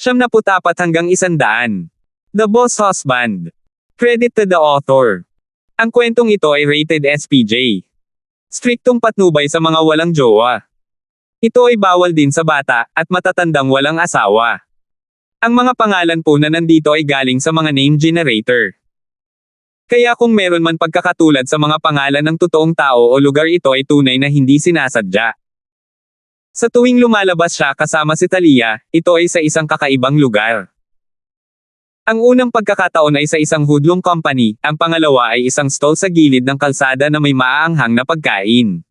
74 hanggang 100. The Boss Husband. Credit to the author. Ang kwentong ito ay rated SPJ. Striktong patnubay sa mga walang jowa. Ito ay bawal din sa bata, at matatandang walang asawa. Ang mga pangalan po na nandito ay galing sa mga name generator. Kaya kung meron man pagkakatulad sa mga pangalan ng totoong tao o lugar, ito ay tunay na hindi sinasadya. Sa tuwing lumalabas siya kasama si Thalia, ito ay sa isang kakaibang lugar. Ang unang pagkakataon ay sa isang hoodlum company, ang pangalawa ay isang stall sa gilid ng kalsada na may maaanghang na pagkain.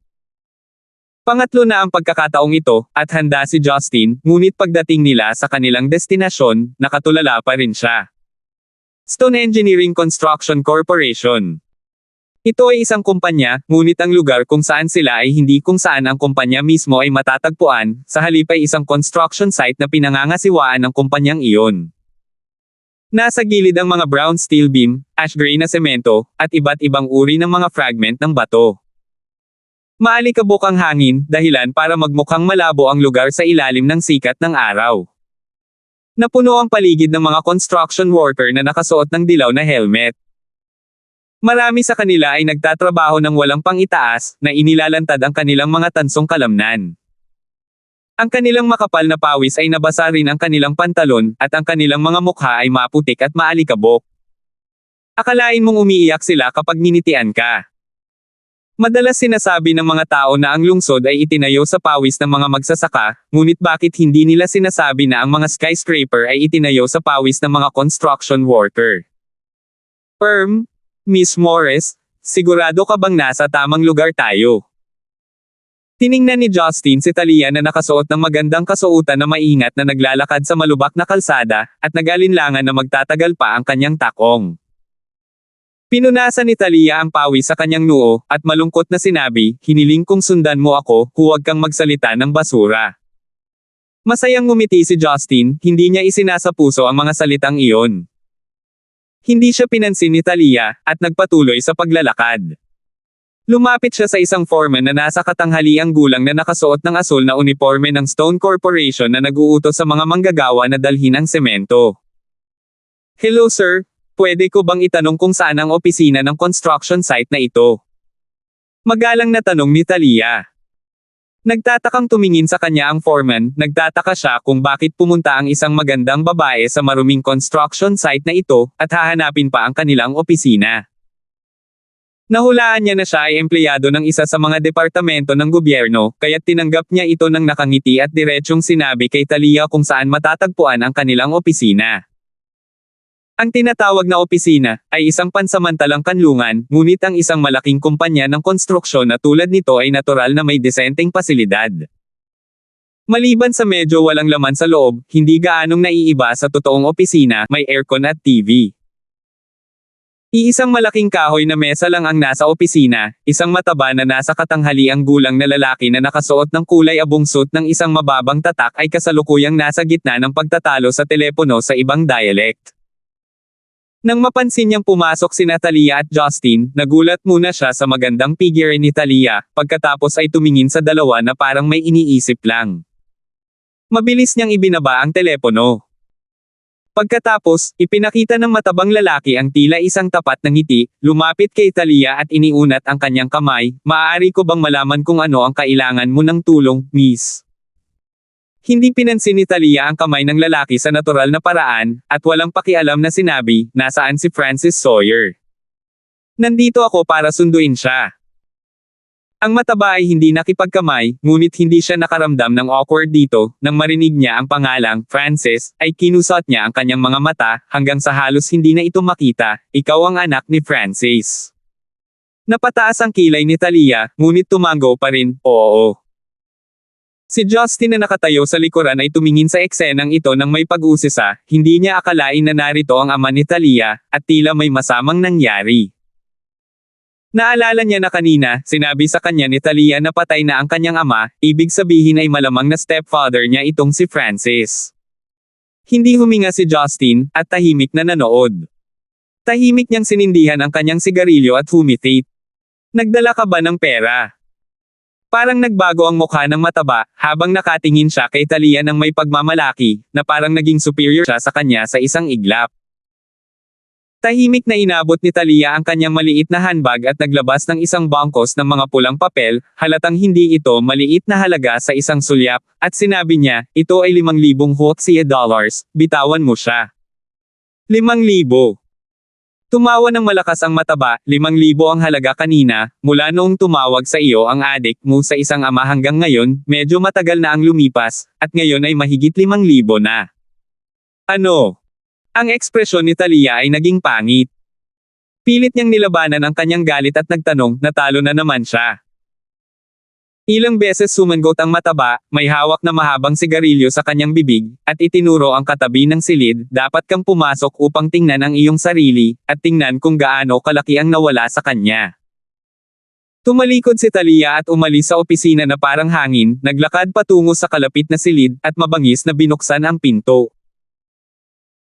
Pangatlo na ang pagkakataong ito, at handa si Justin, ngunit pagdating nila sa kanilang destinasyon, nakatulala pa rin siya. Stone Engineering Construction Corporation. Ito ay isang kumpanya, ngunit ang lugar kung saan sila ay hindi kung saan ang kumpanya mismo ay matatagpuan, sa halip ay isang construction site na pinangangasiwaan ng kumpanyang iyon. Nasa gilid ang mga brown steel beam, ash gray na semento, at iba't ibang uri ng mga fragment ng bato. Maalikabok ang hangin, dahilan para magmukhang malabo ang lugar sa ilalim ng sikat ng araw. Napuno ang paligid ng mga construction worker na nakasuot ng dilaw na helmet. Marami sa kanila ay nagtatrabaho ng walang pang-itaas, na inilalantad ang kanilang mga tansong kalamnan. Ang kanilang makapal na pawis ay nabasa rin ang kanilang pantalon, at ang kanilang mga mukha ay maputik at maalikabok. Akalain mong umiiyak sila kapag ninitian ka. Madalas sinasabi ng mga tao na ang lungsod ay itinayo sa pawis ng mga magsasaka, ngunit bakit hindi nila sinasabi na ang mga skyscraper ay itinayo sa pawis ng mga construction worker? Miss Morris, sigurado ka bang nasa tamang lugar tayo? Tiningnan ni Justin si Thalia na nakasuot ng magandang kasuotan na maingat na naglalakad sa malubak na kalsada, at nag-alinlangan na magtatagal pa ang kanyang takong. Pinunasan ni Thalia ang pawis sa kanyang noo, at malungkot na sinabi, "Hiniling kong sundan mo ako, huwag kang magsalita ng basura." Masayang ngumiti si Justin, hindi niya isinasapuso ang mga salitang iyon. Hindi siya pinansin ni Thalia, at nagpatuloy sa paglalakad. Lumapit siya sa isang foreman na nasa katanghaliang gulang na nakasuot ng asul na uniforme ng Stone Corporation na nag-uutos sa mga manggagawa na dalhin ang semento. "Hello sir, pwede ko bang itanong kung saan ang opisina ng construction site na ito?" Magalang na tanong ni Thalia. Nagtatakang tumingin sa kanya ang foreman, nagtataka siya kung bakit pumunta ang isang magandang babae sa maruming construction site na ito, at hahanapin pa ang kanilang opisina. Nahulaan niya na siya ay empleyado ng isa sa mga departamento ng gobyerno, kaya't tinanggap niya ito ng nakangiti at diretsyong sinabi kay Thalia kung saan matatagpuan ang kanilang opisina. Ang tinatawag na opisina ay isang pansamantalang kanlungan, ngunit ang isang malaking kumpanya ng konstruksyon na tulad nito ay natural na may desenteng pasilidad. Maliban sa medyo walang laman sa loob, hindi gaanong naiiba sa totoong opisina, may aircon at TV. Iisang malaking kahoy na mesa lang ang nasa opisina, isang mataba na nasa katanghaliang gulang na lalaki na nakasuot ng kulay abong suit ng isang mababang tatak ay kasalukuyang nasa gitna ng pagtatalo sa telepono sa ibang dialect. Nang mapansin niyang pumasok sina Thalia at Justin, nagulat muna siya sa magandang figure ni Thalia, pagkatapos ay tumingin sa dalawa na parang may iniisip lang. Mabilis niyang ibinaba ang telepono. Pagkatapos, ipinakita ng matabang lalaki ang tila isang tapat na ngiti, lumapit kay Thalia at iniunat ang kanyang kamay, "Maaari ko bang malaman kung ano ang kailangan mo ng tulong, miss?" Hindi pinansin ni Thalia ang kamay ng lalaki sa natural na paraan, at walang pakialam na sinabi, "Nasaan si Francis Sawyer?" "Nandito ako para sunduin siya." Ang mataba ay hindi nakipagkamay, ngunit hindi siya nakaramdam ng awkward dito, nang marinig niya ang pangalang, Francis, ay kinusot niya ang kanyang mga mata, hanggang sa halos hindi na ito makita, "Ikaw ang anak ni Francis." Napataas ang kilay ni Thalia, ngunit tumango pa rin, "Oo." Si Justin na nakatayo sa likuran ay tumingin sa eksenang ito nang may pag-usisa, hindi niya akalain na narito ang ama ni Thalia, at tila may masamang nangyari. Naalala niya na kanina, sinabi sa kanya ni Thalia na patay na ang kanyang ama, ibig sabihin ay malamang na stepfather niya itong si Francis. Hindi huminga si Justin, at tahimik na nanood. Tahimik niyang sinindihan ang kanyang sigarilyo at humiti. "Nagdala ka ba ng pera?" Parang nagbago ang mukha ng mataba, habang nakatingin siya kay Talia ng may pagmamalaki, na parang naging superior siya sa kanya sa isang iglap. Tahimik na inabot ni Talia ang kanyang maliit na handbag at naglabas ng isang bangkos ng mga pulang papel, halatang hindi ito maliit na halaga sa isang sulyap, at sinabi niya, ito ay 5,000 Huaxia dollars, bitawan mo siya. 5,000. Tumawa ng malakas ang mataba, 5,000 ang halaga kanina, mula noong tumawag sa iyo ang adik mo sa isang ama hanggang ngayon, medyo matagal na ang lumipas, at ngayon ay mahigit 5,000 na. Ano? Ang ekspresyon ni Talia ay naging pangit. Pilit niyang nilabanan ang kanyang galit at nagtanong, natalo na naman siya. Ilang beses sumangot ang mataba, may hawak na mahabang sigarilyo sa kanyang bibig, at itinuro ang katabi ng silid, dapat kang pumasok upang tingnan ang iyong sarili, at tingnan kung gaano kalaki ang nawala sa kanya. Tumalikod si Talia at umalis sa opisina na parang hangin, naglakad patungo sa kalapit na silid, at mabangis na binuksan ang pinto.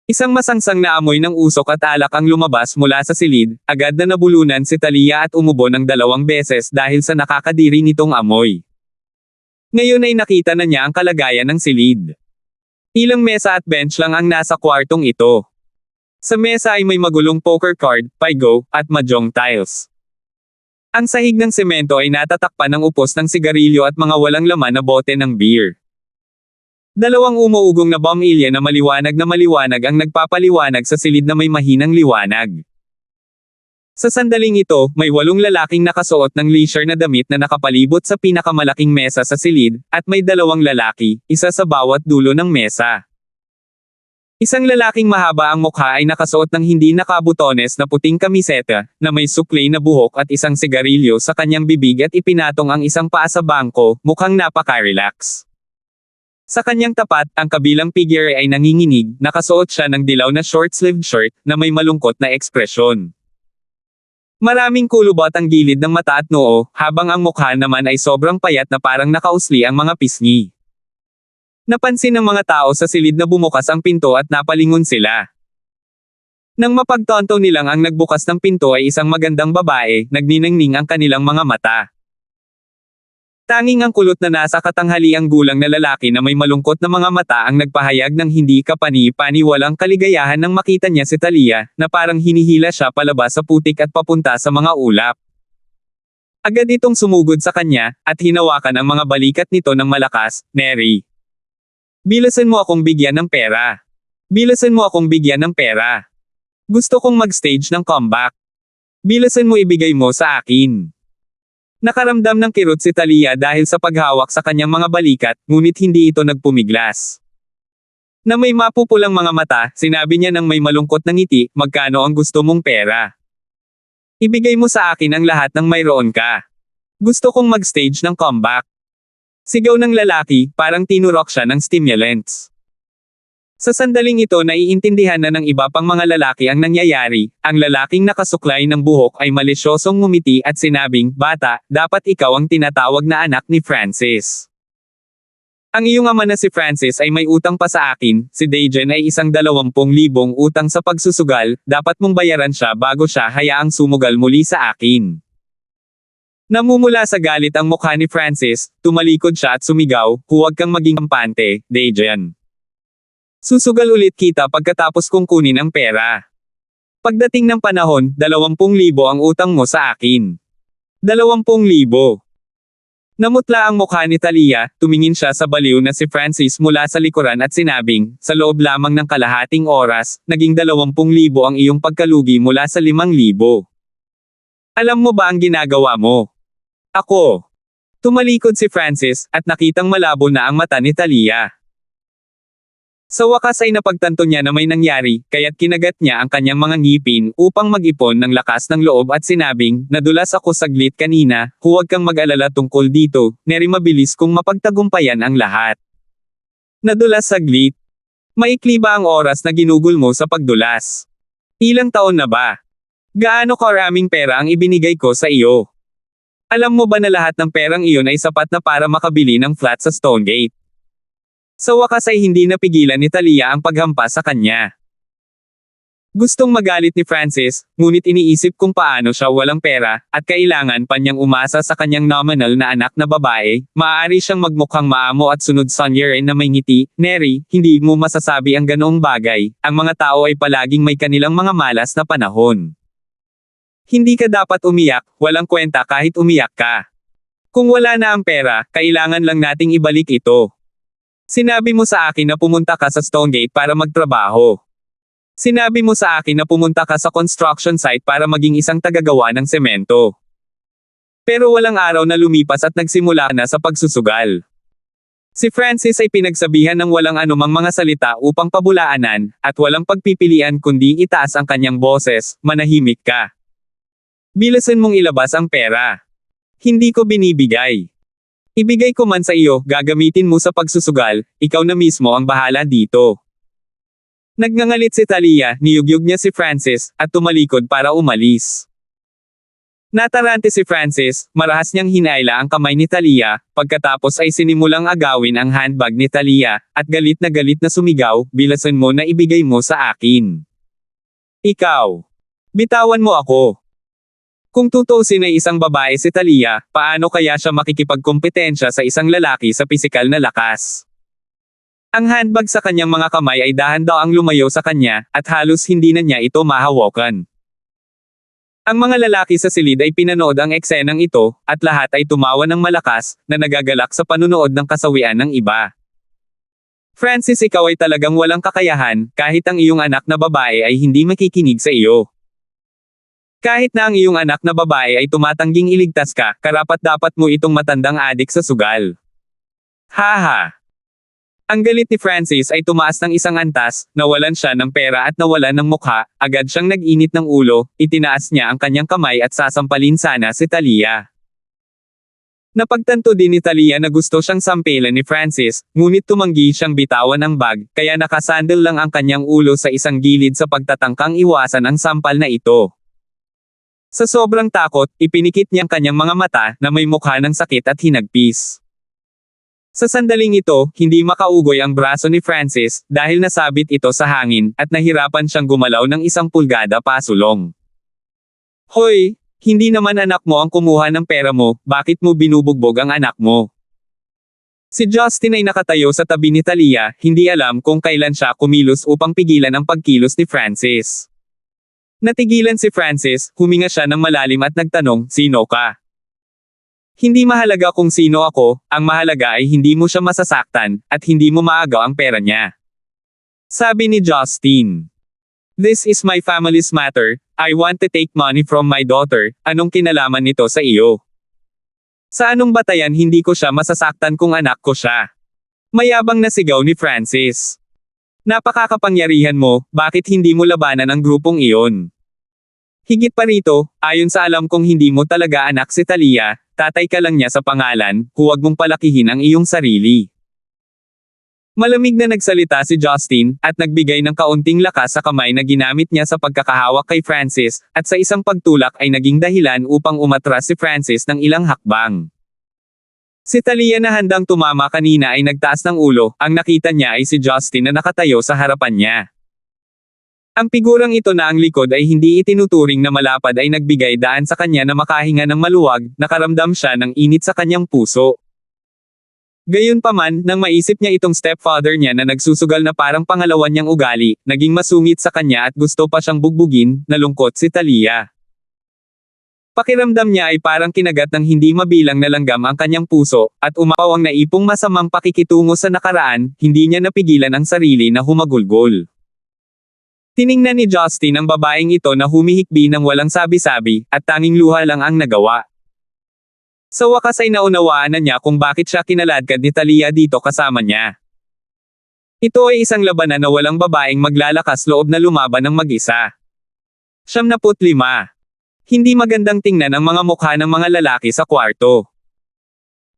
Isang masangsang na amoy ng usok at alak ang lumabas mula sa silid, agad na nabulunan si Talia at umubo ng 2 beses dahil sa nakakadiri nitong amoy. Ngayon ay nakita na niya ang kalagayan ng silid. Ilang mesa at bench lang ang nasa kwartong ito. Sa mesa ay may magulong poker card, paigo, at mahjong tiles. Ang sahig ng semento ay natatakpan ng upos ng sigarilyo at mga walang laman na bote ng beer. 2 umuugong na bombilya na maliwanag ang nagpapaliwanag sa silid na may mahinang liwanag. Sa sandaling ito, may 8 lalaking nakasuot ng leisure na damit na nakapalibot sa pinakamalaking mesa sa silid, at may 2 lalaki, isa sa bawat dulo ng mesa. Isang lalaking mahaba ang mukha ay nakasuot ng hindi nakabutones na puting kamiseta, na may suklay na buhok at isang sigarilyo sa kanyang bibig at ipinatong ang isang paa sa bangko, mukhang napaka-relax. Sa kanyang tapat, ang kabilang figure ay nanginginig, nakasuot siya ng dilaw na short-sleeved shirt, na may malungkot na ekspresyon. Maraming kulubot ang gilid ng mata at noo, habang ang mukha naman ay sobrang payat na parang nakausli ang mga pisngi. Napansin ng mga tao sa silid na bumukas ang pinto at napalingon sila. Nang mapagtonto nilang ang nagbukas ng pinto ay isang magandang babae, nagniningning ang kanilang mga mata. Tanging ang kulot na nasa katanghaliang gulang na lalaki na may malungkot na mga mata ang nagpahayag ng hindi kapani-paniwalang kaligayahan nang makita niya si Talia, na parang hinihila siya palabas sa putik at papunta sa mga ulap. Agad itong sumugod sa kanya, at hinawakan ang mga balikat nito ng malakas, Neri. Bilasan mo akong bigyan ng pera. Bilasan mo akong bigyan ng pera. Gusto kong mag-stage ng comeback. Bilasan mo ibigay mo sa akin. Nakaramdam ng kirot si Talia dahil sa paghawak sa kanyang mga balikat, ngunit hindi ito nagpumiglas. Na may mapupulang mga mata, sinabi niya ng may malungkot na ngiti, magkano ang gusto mong pera? Ibigay mo sa akin ang lahat ng mayroon ka. Gusto kong mag-stage ng comeback. Sigaw ng lalaki, parang tinurok siya ng stimulants. Sa sandaling ito naiintindihan na ng iba pang mga lalaki ang nangyayari, ang lalaking nakasuklay ng buhok ay malisyosong ngumiti at sinabing, bata, dapat ikaw ang tinatawag na anak ni Francis. Ang iyong ama na si Francis ay may utang pa sa akin, si Dejan ay 120,000 utang sa pagsusugal, dapat mong bayaran siya bago siya hayaang sumugal muli sa akin. Namumula sa galit ang mukha ni Francis, tumalikod siya at sumigaw, huwag kang maging kampante, Dejan. Susugal ulit kita pagkatapos kong kunin ang pera. Pagdating ng panahon, 20,000 ang utang mo sa akin. 20,000. Namutla ang mukha ni Talia, tumingin siya sa baliw na si Francis mula sa likuran at sinabing, sa loob lamang ng kalahating oras, naging 20,000 ang iyong pagkalugi mula sa 5,000. Alam mo ba ang ginagawa mo? Ako. Tumalikod si Francis, at nakitang malabo na ang mata ni Talia. Sa wakas ay napagtanto niya na may nangyari, kaya't kinagat niya ang kanyang mga ngipin upang mag-ipon ng lakas ng loob at sinabing, nadulas ako saglit kanina, huwag kang mag-alala tungkol dito, Neri mabilis kong mapagtagumpayan ang lahat. Nadulas saglit? Maikli ba ang oras na ginugol mo sa pagdulas? Ilang taon na ba? Gaano karaming pera ang ibinigay ko sa iyo? Alam mo ba na lahat ng perang iyon ay sapat na para makabili ng flat sa Stonegate? Sa wakas ay hindi napigilan ni Talia ang paghampas sa kanya. Gustong magalit ni Francis, ngunit iniisip kung paano siya walang pera, at kailangan pa niyang umasa sa kanyang nominal na anak na babae, maaari siyang magmukhang maamo at sunod sonyerin na may ngiti. Neri, hindi mo masasabi ang ganoong bagay, ang mga tao ay palaging may kanilang mga malas na panahon. Hindi ka dapat umiyak, walang kwenta kahit umiyak ka. Kung wala na ang pera, kailangan lang nating ibalik ito. Sinabi mo sa akin na pumunta ka sa Stonegate para magtrabaho. Sinabi mo sa akin na pumunta ka sa construction site para maging isang tagagawa ng semento. Pero walang araw na lumipas at nagsimula na sa pagsusugal. Si Francis ay pinagsabihan ng walang anumang mga salita upang pabulaanan, at walang pagpipilian kundi itaas ang kanyang boses, manahimik ka. Bilisan mong ilabas ang pera. Hindi ko binibigay. Ibigay ko man sa iyo, gagamitin mo sa pagsusugal, ikaw na mismo ang bahala dito. Nagngangalit si Talia, niyugyug niya si Francis, at tumalikod para umalis. Natarante si Francis, marahas niyang hinaila ang kamay ni Talia, pagkatapos ay sinimulang agawin ang handbag ni Talia, at galit na sumigaw, bilasan mo na ibigay mo sa akin. Ikaw. Bitawan mo ako. Kung tutuusin ay isang babae si Talia, paano kaya siya makikipagkompetensya sa isang lalaki sa pisikal na lakas? Ang handbag sa kanyang mga kamay ay dahan-daang lumayo sa kanya, at halos hindi na niya ito mahawakan. Ang mga lalaki sa silid ay pinanood ang eksenang ito, at lahat ay tumawa ng malakas, na nagagalak sa panunood ng kasawian ng iba. Francis, ikaw ay talagang walang kakayahan, kahit ang iyong anak na babae ay hindi makikinig sa iyo. Kahit na ang iyong anak na babae ay tumatangging iligtas ka, karapat-dapat mo itong matandang adik sa sugal. Haha! Ang galit ni Francis ay tumaas ng isang antas, nawalan siya ng pera at nawalan ng mukha, agad siyang nag-init ng ulo, itinaas niya ang kanyang kamay at sasampalin sana si Talia. Napagtanto din ni Talia na gusto siyang sampelan ni Francis, ngunit tumanggi siyang bitawan ang bag, kaya nakasandal lang ang kanyang ulo sa isang gilid sa pagtatangkang iwasan ang sampal na ito. Sa sobrang takot, ipinikit niya ang kanyang mga mata na may mukha ng sakit at hinagpis. Sa sandaling ito, hindi makaugoy ang braso ni Francis, dahil nasabit ito sa hangin, at nahirapan siyang gumalaw ng 1 pulgada pasulong. Hoy! Hindi naman anak mo ang kumuha ng pera mo, bakit mo binubugbog ang anak mo? Si Justin ay nakatayo sa tabi ni Talia, hindi alam kung kailan siya kumilos upang pigilan ang pagkilos ni Francis. Natigilan si Francis, huminga siya ng malalim at nagtanong, sino ka? Hindi mahalaga kung sino ako, ang mahalaga ay hindi mo siya masasaktan, at hindi mo maagaw ang pera niya. Sabi ni Justin. This is my family's matter, I want to take money from my daughter, anong kinalaman nito sa iyo? Sa anong batayan hindi ko siya masasaktan kung anak ko siya? Mayabang na sigaw ni Francis. Napakakapangyarihan mo, bakit hindi mo labanan ang grupong iyon? Higit pa rito, ayon sa alam kong hindi mo talaga anak si Talia, tatay ka lang niya sa pangalan, huwag mong palakihin ang iyong sarili. Malamig na nagsalita si Justin, at nagbigay ng kaunting lakas sa kamay na ginamit niya sa pagkakahawak kay Francis, at sa isang pagtulak ay naging dahilan upang umatras si Francis ng ilang hakbang. Si Talia na handang tumama kanina ay nagtaas ng ulo, ang nakita niya ay si Justin na nakatayo sa harapan niya. Ang figurang ito na ang likod ay hindi itinuturing na malapad ay nagbigay daan sa kanya na makahinga ng maluwag, nakaramdam siya ng init sa kanyang puso. Gayunpaman, nang maisip niya itong stepfather niya na nagsusugal na parang pangalawan niyang ugali, naging masungit sa kanya at gusto pa siyang bugbugin, nalungkot si Talia. Pakiramdam niya ay parang kinagat ng hindi mabilang na langgam ang kanyang puso, at umapaw ang naipong masamang pakikitungo sa nakaraan, hindi niya napigilan ang sarili na humagulgol. Tiningnan ni Justin ang babaeng ito na humihikbi ng walang sabi-sabi, at tanging luha lang ang nagawa. Sa wakas ay naunawaan na niya kung bakit siya kinaladkad ni Talia dito kasama niya. Ito ay isang labanan na walang babaeng maglalakas loob na lumaban ng mag-isa. 75. Hindi magandang tingnan ang mga mukha ng mga lalaki sa kwarto.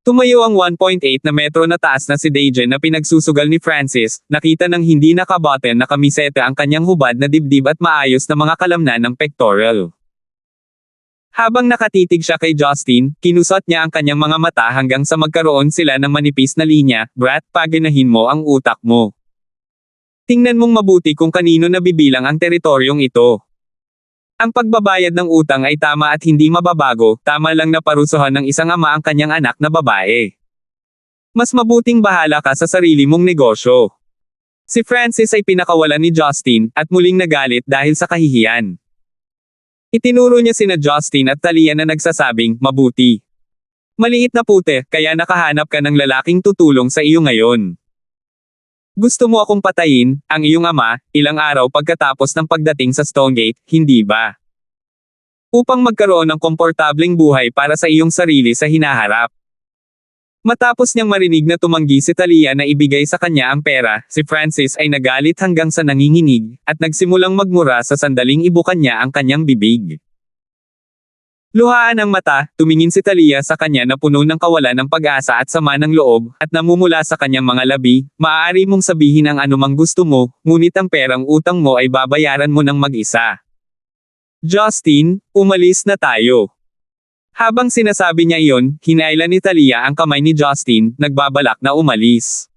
Tumayo ang 1.8 na metro na taas na si Dejan na pinagsusugal ni Francis, nakita ng hindi nakabotten na kamiseta ang kanyang hubad na dibdib at maayos na mga kalamnan ng pectoral. Habang nakatitig siya kay Justin, kinusot niya ang kanyang mga mata hanggang sa magkaroon sila ng manipis na linya, Brat, paganahin mo ang utak mo. Tingnan mong mabuti kung kanino nabibilang ang teritoryong ito. Ang pagbabayad ng utang ay tama at hindi mababago, tama lang na parusahan ng isang ama ang kanyang anak na babae. Mas mabuting bahala ka sa sarili mong negosyo. Si Francis ay pinakawalan ni Justin, at muling nagalit dahil sa kahihiyan. Itinuro niya sina Justin at Talia na nagsasabing, mabuti. Maliit na pute, kaya nakahanap ka ng lalaking tutulong sa iyo ngayon. Gusto mo akong patayin, ang iyong ama, ilang araw pagkatapos ng pagdating sa Stonegate, hindi ba? Upang magkaroon ng komportableng buhay para sa iyong sarili sa hinaharap. Matapos niyang marinig na tumanggi si Talia na ibigay sa kanya ang pera, si Francis ay nagalit hanggang sa nanginginig, at nagsimulang magmura sa sandaling ibukan niya ang kanyang bibig. Luhaan ang mata, tumingin si Talia sa kanya na puno ng kawalan ng pag-asa at sama ng loob, at namumula sa kanyang mga labi, maaari mong sabihin ang anumang gusto mo, ngunit ang perang utang mo ay babayaran mo ng mag-isa. Justin, umalis na tayo. Habang sinasabi niya iyon, hinailan ni Talia ang kamay ni Justin, nagbabalak na umalis.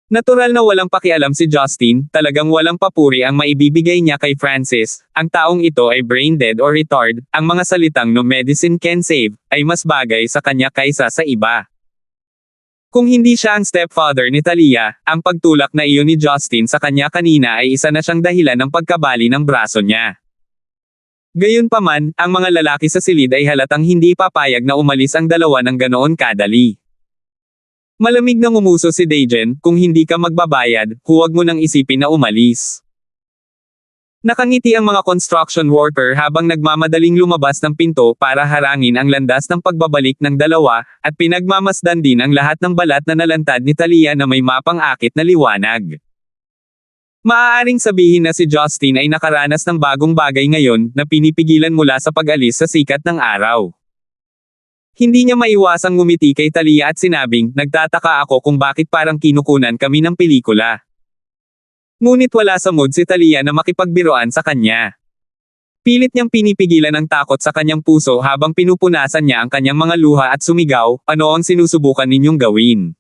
Natural na walang pakialam si Justin, talagang walang papuri ang maibibigay niya kay Francis, ang taong ito ay brain dead or retard, ang mga salitang no medicine can save, ay mas bagay sa kanya kaysa sa iba. Kung hindi siya ang stepfather ni Talia, ang pagtulak na iyon ni Justin sa kanya kanina ay isa na siyang dahilan ng pagkabali ng braso niya. Gayunpaman, ang mga lalaki sa silid ay halatang hindi papayag na umalis ang dalawa ng ganoon kadali. Malamig na ngumuso si Dajen, kung hindi ka magbabayad, huwag mo nang isipin na umalis. Nakangiti ang mga construction worker habang nagmamadaling lumabas ng pinto para harangin ang landas ng pagbabalik ng dalawa, at pinagmamasdan din ang lahat ng balat na nalantad ni Talia na may mapang-akit na liwanag. Maaaring sabihin na si Justin ay nakaranas ng bagong bagay ngayon na pinipigilan mula sa pag-alis sa sikat ng araw. Hindi niya maiwasang ngumiti kay Talia at sinabing, nagtataka ako kung bakit parang kinukunan kami ng pelikula. Ngunit wala sa mood si Talia na makipagbiruan sa kanya. Pilit niyang pinipigilan ang takot sa kanyang puso habang pinupunasan niya ang kanyang mga luha at sumigaw, ano ang sinusubukan ninyong gawin?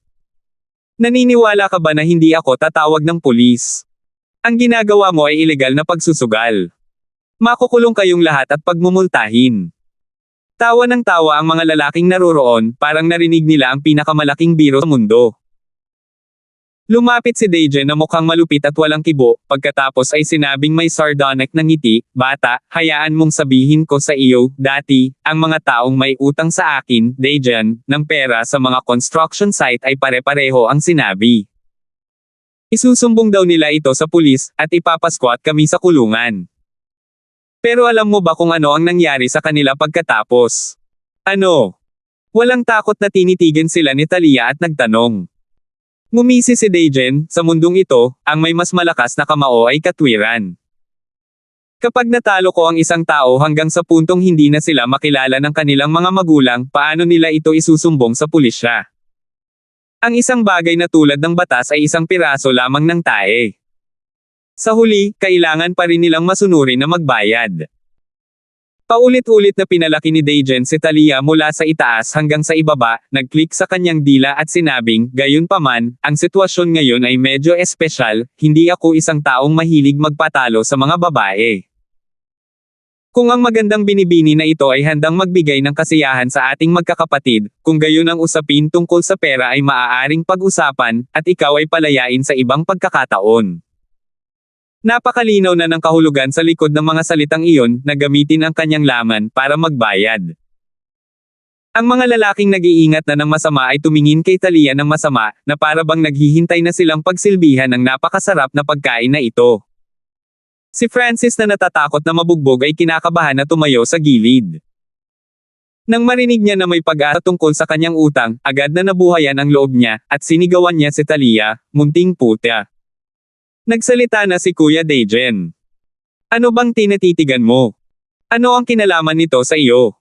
Naniniwala ka ba na hindi ako tatawag ng pulis? Ang ginagawa mo ay ilegal na pagsusugal. Makukulong kayong lahat at pagmumultahin. Tawa ng tawa ang mga lalaking naroroon, parang narinig nila ang pinakamalaking biro sa mundo. Lumapit si Dajen na mukhang malupit at walang kibo, pagkatapos ay sinabing may sardonic na ngiti, bata, hayaan mong sabihin ko sa iyo, dati, ang mga taong may utang sa akin, Dajen, ng pera sa mga construction site ay pare-pareho ang sinabi. Isusumbong daw nila ito sa pulis, at ipapasquat kami sa kulungan. Pero alam mo ba kung ano ang nangyari sa kanila pagkatapos? Ano? Walang takot na tinitigan sila ni Talia at nagtanong. Ngumisi si Dajen, sa mundong ito, ang may mas malakas na kamao ay katwiran. Kapag natalo ko ang isang tao hanggang sa puntong hindi na sila makilala ng kanilang mga magulang, paano nila ito isusumbong sa pulisya? Ang isang bagay na tulad ng batas ay isang piraso lamang ng tae. Sa huli, kailangan pa rin nilang masunurin na magbayad. Paulit-ulit na pinalaki ni Dajen si Talia mula sa itaas hanggang sa ibaba, nag-click sa kanyang dila at sinabing, gayunpaman, ang sitwasyon ngayon ay medyo espesyal, hindi ako isang taong mahilig magpatalo sa mga babae. Kung ang magandang binibini na ito ay handang magbigay ng kasiyahan sa ating magkakapatid, kung gayon ang usapin tungkol sa pera ay maaaring pag-usapan, at ikaw ay palayain sa ibang pagkakataon. Napakalinaw na ng kahulugan sa likod ng mga salitang iyon, na gamitin ang kanyang laman para magbayad. Ang mga lalaking nag-iingat na ng masama ay tumingin kay Talia ng masama, na para bang naghihintay na silang pagsilbihan ng napakasarap na pagkain na ito. Si Francis na natatakot na mabugbog ay kinakabahan na tumayo sa gilid. Nang marinig niya na may pag-asa tungkol sa kanyang utang, agad na nabuhayan ang loob niya, at sinigawan niya si Talia, munting putya. Nagsalita na si Kuya Dajen. Ano bang tinatitigan mo? Ano ang kinalaman nito sa iyo?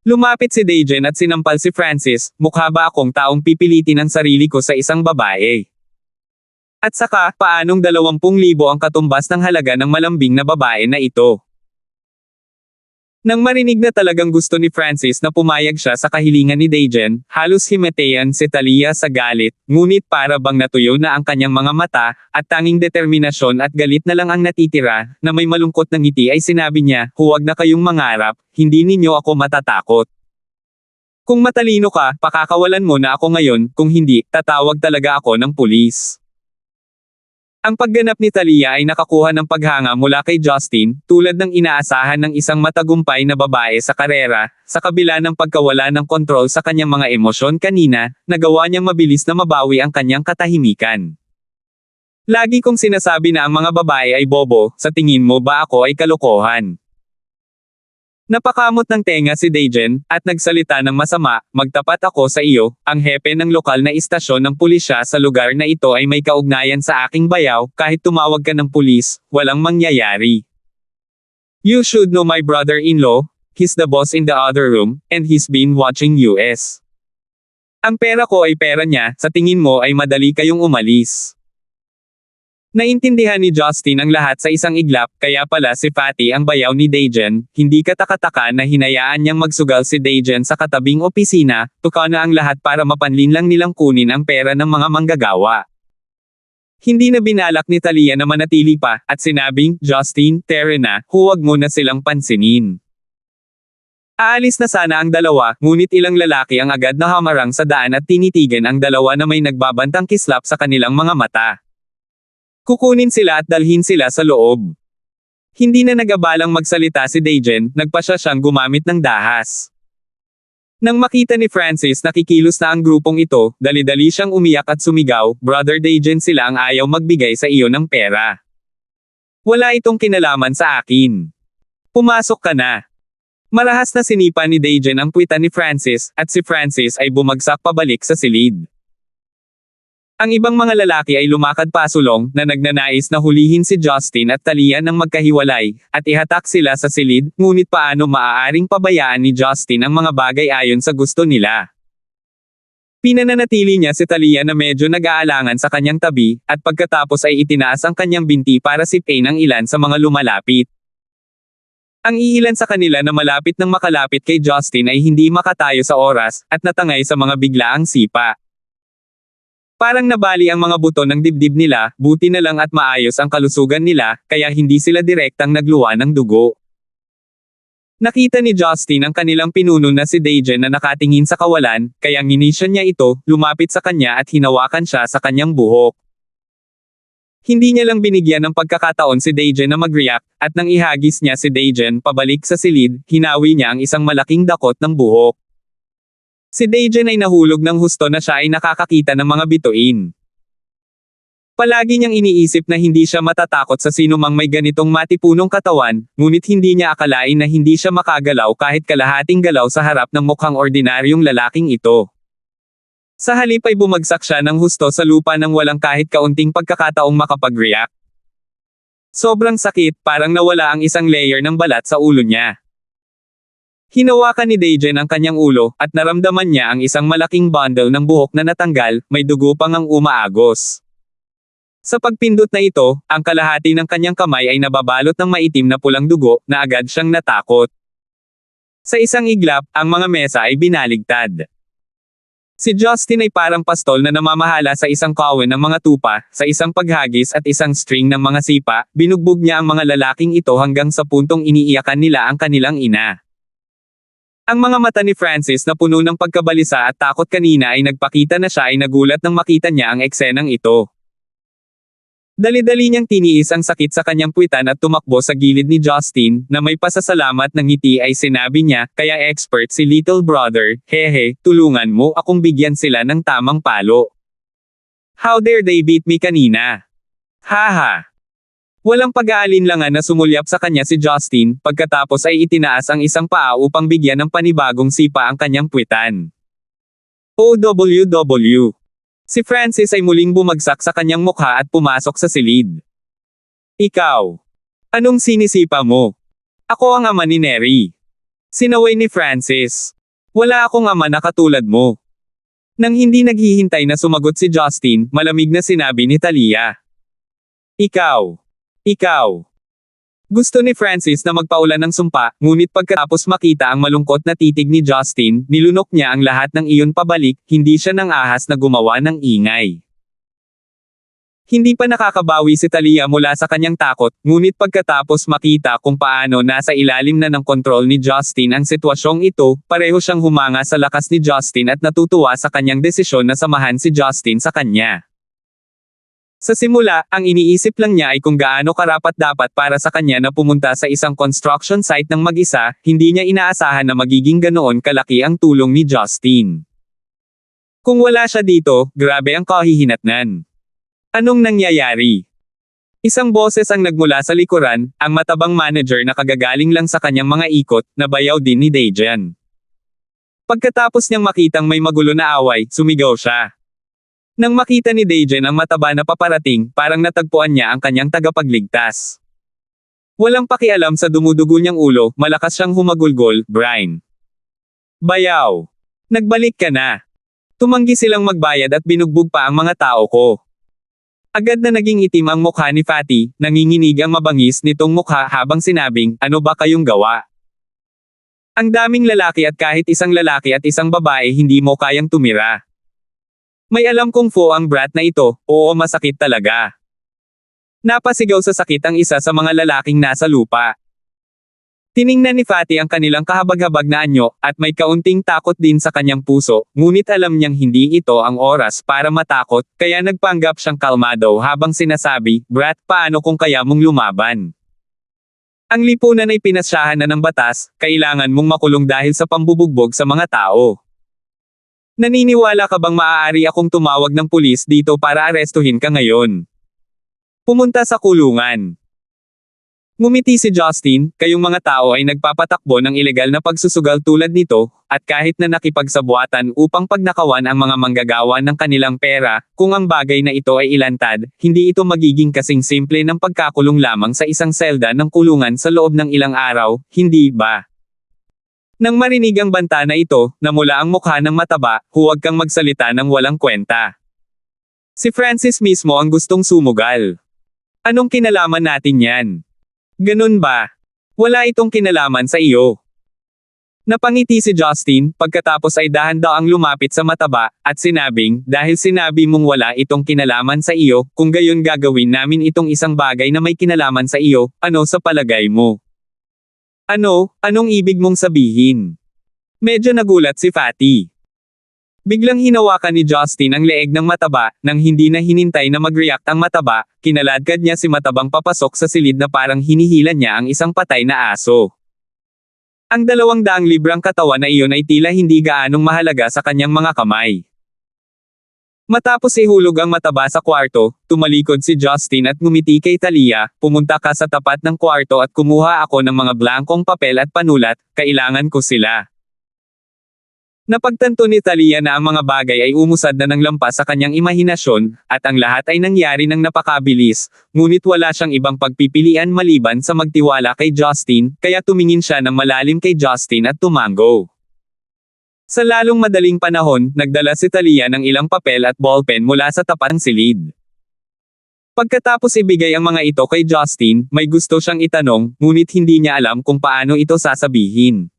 Lumapit si Dajen at sinampal si Francis, mukha ba akong taong pipilitin ang sarili ko sa isang babae? At saka, paanong 20,000 ang katumbas ng halaga ng malambing na babae na ito? Nang marinig na talagang gusto ni Francis na pumayag siya sa kahilingan ni Dagen, halos himatean si Talia sa galit, ngunit para bang natuyo na ang kanyang mga mata, at tanging determinasyon at galit na lang ang natitira, na may malungkot na ngiti ay sinabi niya, huwag na kayong mangarap, hindi ninyo ako matatakot. Kung matalino ka, pakakawalan mo na ako ngayon, kung hindi, tatawag talaga ako ng pulis. Ang pagganap ni Talia ay nakakuha ng paghanga mula kay Justin, tulad ng inaasahan ng isang matagumpay na babae sa karera, sa kabila ng pagkawala ng kontrol sa kanyang mga emosyon kanina, nagawa niyang mabilis na mabawi ang kanyang katahimikan. Lagi kong sinasabi na ang mga babae ay bobo, sa tingin mo ba ako ay kalokohan? Napakamot ng tenga si Dagen, at nagsalita ng masama, magtapat ako sa iyo, ang hepe ng lokal na istasyon ng pulisya sa lugar na ito ay may kaugnayan sa aking bayaw, kahit tumawag ka ng pulis, walang mangyayari. You should know my brother-in-law, he's the boss in the other room, and he's been watching US. Ang pera ko ay pera niya, sa tingin mo ay madali kayong umalis. Naintindihan ni Justin ang lahat sa isang iglap, kaya pala si Fatty ang bayaw ni Dagen, hindi katakataka na hinayaan niyang magsugal si Dagen sa katabing opisina, tuka na ang lahat para mapanlinlang nilang kunin ang pera ng mga manggagawa. Hindi na binalak ni Talia na manatili pa, at sinabing, Justin, tere na, huwag mo na silang pansinin. Aalis na sana ang dalawa, ngunit ilang lalaki ang agad na hamarang sa daan at tinitigan ang dalawa na may nagbabantang kislap sa kanilang mga mata. Kukunin sila at dalhin sila sa loob. Hindi na nag-abalang magsalita si Dagen, nagpasya siyang gumamit ng dahas. Nang makita ni Francis na kikilos na ang grupong ito, dali-dali siyang umiyak at sumigaw, Brother Dagen, sila ang ayaw magbigay sa iyo ng pera. Wala itong kinalaman sa akin. Pumasok ka na. Marahas na sinipa ni Dagen ang puwitan ni Francis, at si Francis ay bumagsak pabalik sa silid. Ang ibang mga lalaki ay lumakad pasulong, na nagnanais na hulihin si Justin at Talia nang magkahiwalay, at ihatak sila sa silid, ngunit paano maaaring pabayaan ni Justin ang mga bagay ayon sa gusto nila. Pinananatili niya si Talia na medyo nag-aalangan sa kanyang tabi, at pagkatapos ay itinaas ang kanyang binti para sipain ang ilan sa mga lumalapit. Ang iilan sa kanila na malapit nang makalapit kay Justin ay hindi makatayo sa oras, at natangay sa mga biglaang sipa. Parang nabali ang mga buto ng dibdib nila, buti na lang at maayos ang kalusugan nila, kaya hindi sila direktang nagluwa ng dugo. Nakita ni Justin ang kanilang pinuno na si Dagen na nakatingin sa kawalan, kaya nginisyon niya ito, lumapit sa kanya at hinawakan siya sa kanyang buhok. Hindi niya lang binigyan ng pagkakataon si Dagen na mag-react, at nang ihagis niya si Dagen pabalik sa silid, hinawi niya ang isang malaking dakot ng buhok. Si Dagen ay nahulog ng husto na siya ay nakakakita ng mga bituin. Palagi niyang iniisip na hindi siya matatakot sa sinumang may ganitong matipunong katawan, ngunit hindi niya akalain na hindi siya makagalaw kahit kalahating galaw sa harap ng mukhang ordinaryong lalaking ito. Sa halip ay bumagsak siya ng husto sa lupa nang walang kahit kaunting pagkakataong makapag-react. Sobrang sakit, parang nawala ang isang layer ng balat sa ulo niya. Hinawakan ni Dagen ang kanyang ulo, at naramdaman niya ang isang malaking bundle ng buhok na natanggal, may dugo pang ang umaagos. Sa pagpindot na ito, ang kalahati ng kanyang kamay ay nababalot ng maitim na pulang dugo, na agad siyang natakot. Sa isang iglap, ang mga mesa ay binaligtad. Si Justin ay parang pastol na namamahala sa isang kawan ng mga tupa, sa isang paghagis at isang string ng mga sipa, binugbog niya ang mga lalaking ito hanggang sa puntong iniiyakan nila ang kanilang ina. Ang mga mata ni Francis na puno ng pagkabalisa at takot kanina ay nagpakita na siya ay nagulat nang makita niya ang eksenang ito. Dali-dali niyang tiniis ang sakit sa kanyang puwitan at tumakbo sa gilid ni Justin, na may pasasalamat ng ngiti ay sinabi niya, kaya expert si little brother, hehe, tulungan mo akong bigyan sila ng tamang palo. How dare they beat me kanina? Haha. Walang pag-aalinlangan na sumulyap sa kanya si Justin, pagkatapos ay itinaas ang isang paa upang bigyan ng panibagong sipa ang kanyang puwitan. OWW. Si Francis ay muling bumagsak sa kanyang mukha at pumasok sa silid. Ikaw. Anong sinisipa mo? Ako ang ama ni Neri. Sinaway ni Francis. Wala akong ama na katulad mo. Nang hindi naghihintay na sumagot si Justin, malamig na sinabi ni Talia. Ikaw. Gusto ni Francis na magpaulan ng sumpa, ngunit pagkatapos makita ang malungkot na titig ni Justin, nilunok niya ang lahat ng iyon pabalik, hindi siya nang ahas na gumawa ng ingay. Hindi pa nakakabawi si Talia mula sa kanyang takot, ngunit pagkatapos makita kung paano nasa ilalim na ng kontrol ni Justin ang sitwasyong ito, pareho siyang humanga sa lakas ni Justin at natutuwa sa kanyang desisyon na samahan si Justin sa kanya. Sa simula, ang iniisip lang niya ay kung gaano karapat-dapat para sa kanya na pumunta sa isang construction site ng mag-isa, hindi niya inaasahan na magiging ganoon kalaki ang tulong ni Justin. Kung wala siya dito, grabe ang kahihinatnan. Anong nangyayari? Isang boses ang nagmula sa likuran, ang matabang manager na kagagaling lang sa kanyang mga ikot, na bayaw din ni Dajan. Pagkatapos niyang makitang may magulo na away, sumigaw siya. Nang makita ni Dajan ang mataba na paparating, parang natagpuan niya ang kanyang tagapagligtas. Walang pakialam sa dumudugo niyang ulo, malakas siyang humagulgol, Brian. Bayaw! Nagbalik ka na! Tumanggi silang magbayad at binugbog pa ang mga tao ko. Agad na naging itim ang mukha ni Fatty, nanginginig ang mabangis nitong mukha habang sinabing, ano ba kayong gawa? Ang daming lalaki at kahit isang lalaki at isang babae hindi mo kayang tumira. May alam kung fo ang brat na ito, oo masakit talaga. Napasigaw sa sakit ang isa sa mga lalaking nasa lupa. Tiningnan ni Fatty ang kanilang kahabag-habag na anyo, at may kaunting takot din sa kanyang puso, ngunit alam niyang hindi ito ang oras para matakot, kaya nagpanggap siyang kalmado habang sinasabi, Brat, paano kung kaya mong lumaban? Ang lipunan ay pinasyahan na ng batas, kailangan mong makulong dahil sa pambubugbog sa mga tao. Naniniwala ka bang maaari akong tumawag ng pulis dito para arestuhin ka ngayon? Pumunta sa kulungan. Ngumiti si Justin, kayong mga tao ay nagpapatakbo ng ilegal na pagsusugal tulad nito, at kahit na nakipagsabuatan upang pagnakawan ang mga manggagawa ng kanilang pera, kung ang bagay na ito ay ilantad, hindi ito magiging kasing simple ng pagkakulong lamang sa isang selda ng kulungan sa loob ng ilang araw, hindi ba? Nang marinig ang banta na ito, namula ang mukha ng mataba, huwag kang magsalita ng walang kwenta. Si Francis mismo ang gustong sumugal. Anong kinalaman natin yan? Ganun ba? Wala itong kinalaman sa iyo. Napangiti si Justin, pagkatapos ay dahan-daang lumapit sa mataba, at sinabing, dahil sinabi mong wala itong kinalaman sa iyo, kung gayon gagawin namin itong isang bagay na may kinalaman sa iyo, ano sa palagay mo? Ano, anong ibig mong sabihin? Medyo nagulat si Fatty. Biglang hinawakan ni Justin ang leeg ng mataba, nang hindi na hinintay na mag-react ang mataba, kinaladkad niya si matabang papasok sa silid na parang hinihila niya ang isang patay na aso. Ang 200 librang katawan na iyon ay tila hindi gaanong mahalaga sa kanyang mga kamay. Matapos ihulog ang mataba sa kwarto, tumalikod si Justin at ngumiti kay Talia, pumunta ka sa tapat ng kwarto at kumuha ako ng mga blankong papel at panulat, kailangan ko sila. Napagtanto ni Talia na ang mga bagay ay umusad na ng lampas sa kanyang imahinasyon, at ang lahat ay nangyari ng napakabilis, ngunit wala siyang ibang pagpipilian maliban sa magtiwala kay Justin, kaya tumingin siya ng malalim kay Justin at tumango. Sa lalong madaling panahon, nagdala si Talia ng ilang papel at ballpen mula sa tapat ng silid. Pagkatapos ibigay ang mga ito kay Justin, may gusto siyang itanong, ngunit hindi niya alam kung paano ito sasabihin.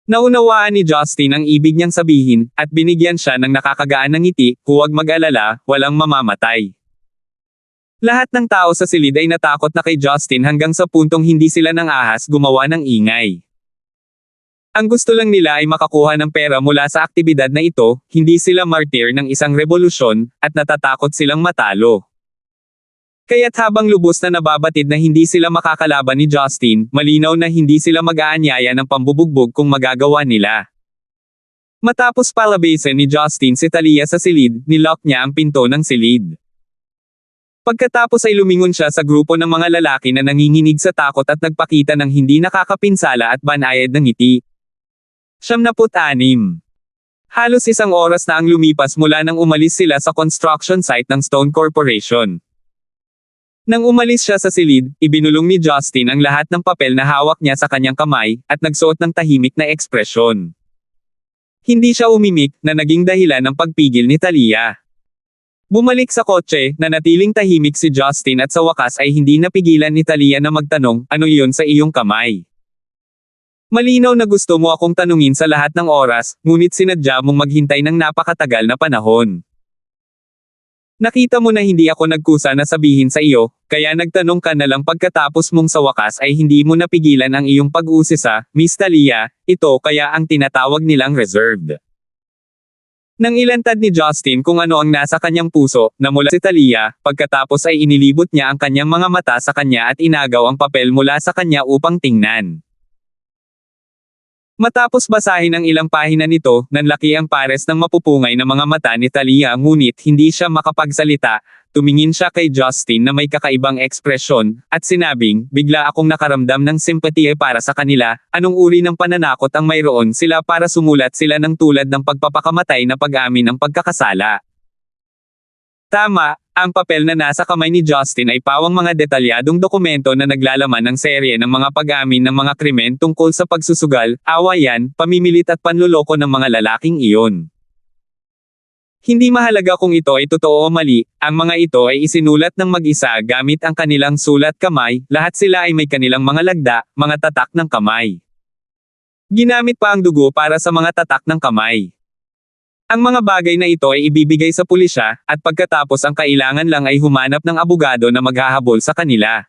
Naunawaan ni Justin ang ibig niyang sabihin, at binigyan siya ng nakakagaan ng ngiti, huwag mag-alala, walang mamamatay. Lahat ng tao sa silid ay natakot na kay Justin hanggang sa puntong hindi sila nang ahas gumawa ng ingay. Ang gusto lang nila ay makakuha ng pera mula sa aktibidad na ito, hindi sila martir ng isang revolusyon, at natatakot silang matalo. Kaya't habang lubos na nababatid na hindi sila makakalaban ni Justin, malinaw na hindi sila mag-aanyaya ng pambubugbog kung magagawa nila. Matapos palabasin ni Justin si Talia sa silid, nilock niya ang pinto ng silid. Pagkatapos ay lumingon siya sa grupo ng mga lalaki na nanginginig sa takot at nagpakita ng hindi nakakapinsala at banayad ng ngiti. 76. Halos isang oras na ang lumipas mula nang umalis sila sa construction site ng Stone Corporation. Nang umalis siya sa silid, ibinulong ni Justin ang lahat ng papel na hawak niya sa kanyang kamay, at nagsuot ng tahimik na ekspresyon. Hindi siya umimik, na naging dahilan ng pagpigil ni Talia. Bumalik sa kotse, nanatiling tahimik si Justin at sa wakas ay hindi napigilan ni Talia na magtanong, ano iyon sa iyong kamay? Malinaw na gusto mo akong tanungin sa lahat ng oras, ngunit sinadya mong maghintay ng napakatagal na panahon. Nakita mo na hindi ako nagkusa na sabihin sa iyo, kaya nagtanong ka na lang pagkatapos mong sa wakas ay hindi mo napigilan ang iyong pag-usisa, Miss Talia, ito kaya ang tinatawag nilang reserved. Nang ilantad ni Justin kung ano ang nasa kanyang puso, namula si Talia, pagkatapos ay inilibot niya ang kanyang mga mata sa kanya at inagaw ang papel mula sa kanya upang tingnan. Matapos basahin ang ilang pahina nito, nanlaki ang pares ng mapupungay na mga mata ni Talia ngunit hindi siya makapagsalita, tumingin siya kay Justin na may kakaibang ekspresyon, at sinabing, bigla akong nakaramdam ng simpatiya para sa kanila, anong uri ng pananakot ang mayroon sila para sumulat sila ng tulad ng pagpapakamatay na pag-amin ng pagkakasala. Tama, ang papel na nasa kamay ni Justin ay pawang mga detalyadong dokumento na naglalaman ng serye ng mga pag-amin ng mga krimen tungkol sa pagsusugal, awayan, pamimilit at panloloko ng mga lalaking iyon. Hindi mahalaga kung ito ay totoo o mali, ang mga ito ay isinulat ng mag-isa gamit ang kanilang sulat kamay, lahat sila ay may kanilang mga lagda, mga tatak ng kamay. Ginamit pa ang dugo para sa mga tatak ng kamay. Ang mga bagay na ito ay ibibigay sa pulisya, at pagkatapos ang kailangan lang ay humanap ng abogado na maghahabol sa kanila.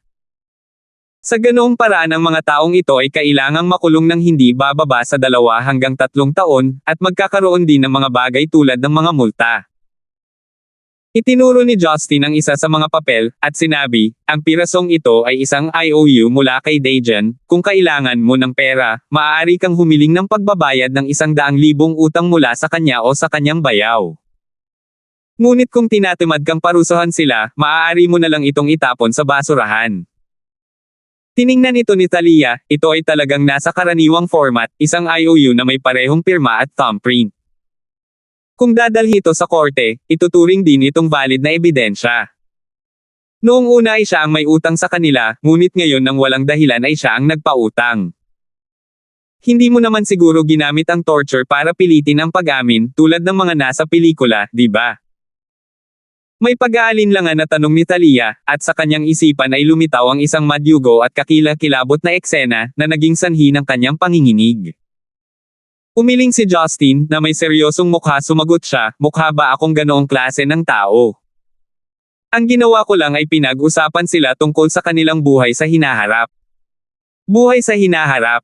Sa ganoong paraan ang mga taong ito ay kailangang makulong ng hindi bababa sa 2 hanggang 3 taon, at magkakaroon din ng mga bagay tulad ng mga multa. Itinuro ni Justin ang isa sa mga papel, at sinabi, ang pirasong ito ay isang IOU mula kay Dejan, kung kailangan mo ng pera, maaari kang humiling ng pagbabayad ng 100,000 utang mula sa kanya o sa kanyang bayaw. Ngunit kung tinatamad kang parusahan sila, maaari mo na lang itong itapon sa basurahan. Tiningnan ito ni Talia, ito ay talagang nasa karaniwang format, isang IOU na may parehong pirma at thumbprint. Kung dadalhin ito sa korte, ituturing din itong valid na ebidensya. Noong una ay siya ang may utang sa kanila, ngunit ngayon nang walang dahilan ay siya ang nagpautang. Hindi mo naman siguro ginamit ang torture para pilitin ang pag-amin, tulad ng mga nasa pelikula, di ba? May pag-aalinlangan na tanong ni Talia, at sa kanyang isipan ay lumitaw ang isang madyugo at kakilakilabot na eksena, na naging sanhi ng kanyang panginginig. Umiling si Justin, na may seryosong mukha sumagot siya, mukha ba akong ganoong klase ng tao? Ang ginawa ko lang ay pinag-usapan sila tungkol sa kanilang buhay sa hinaharap. Buhay sa hinaharap?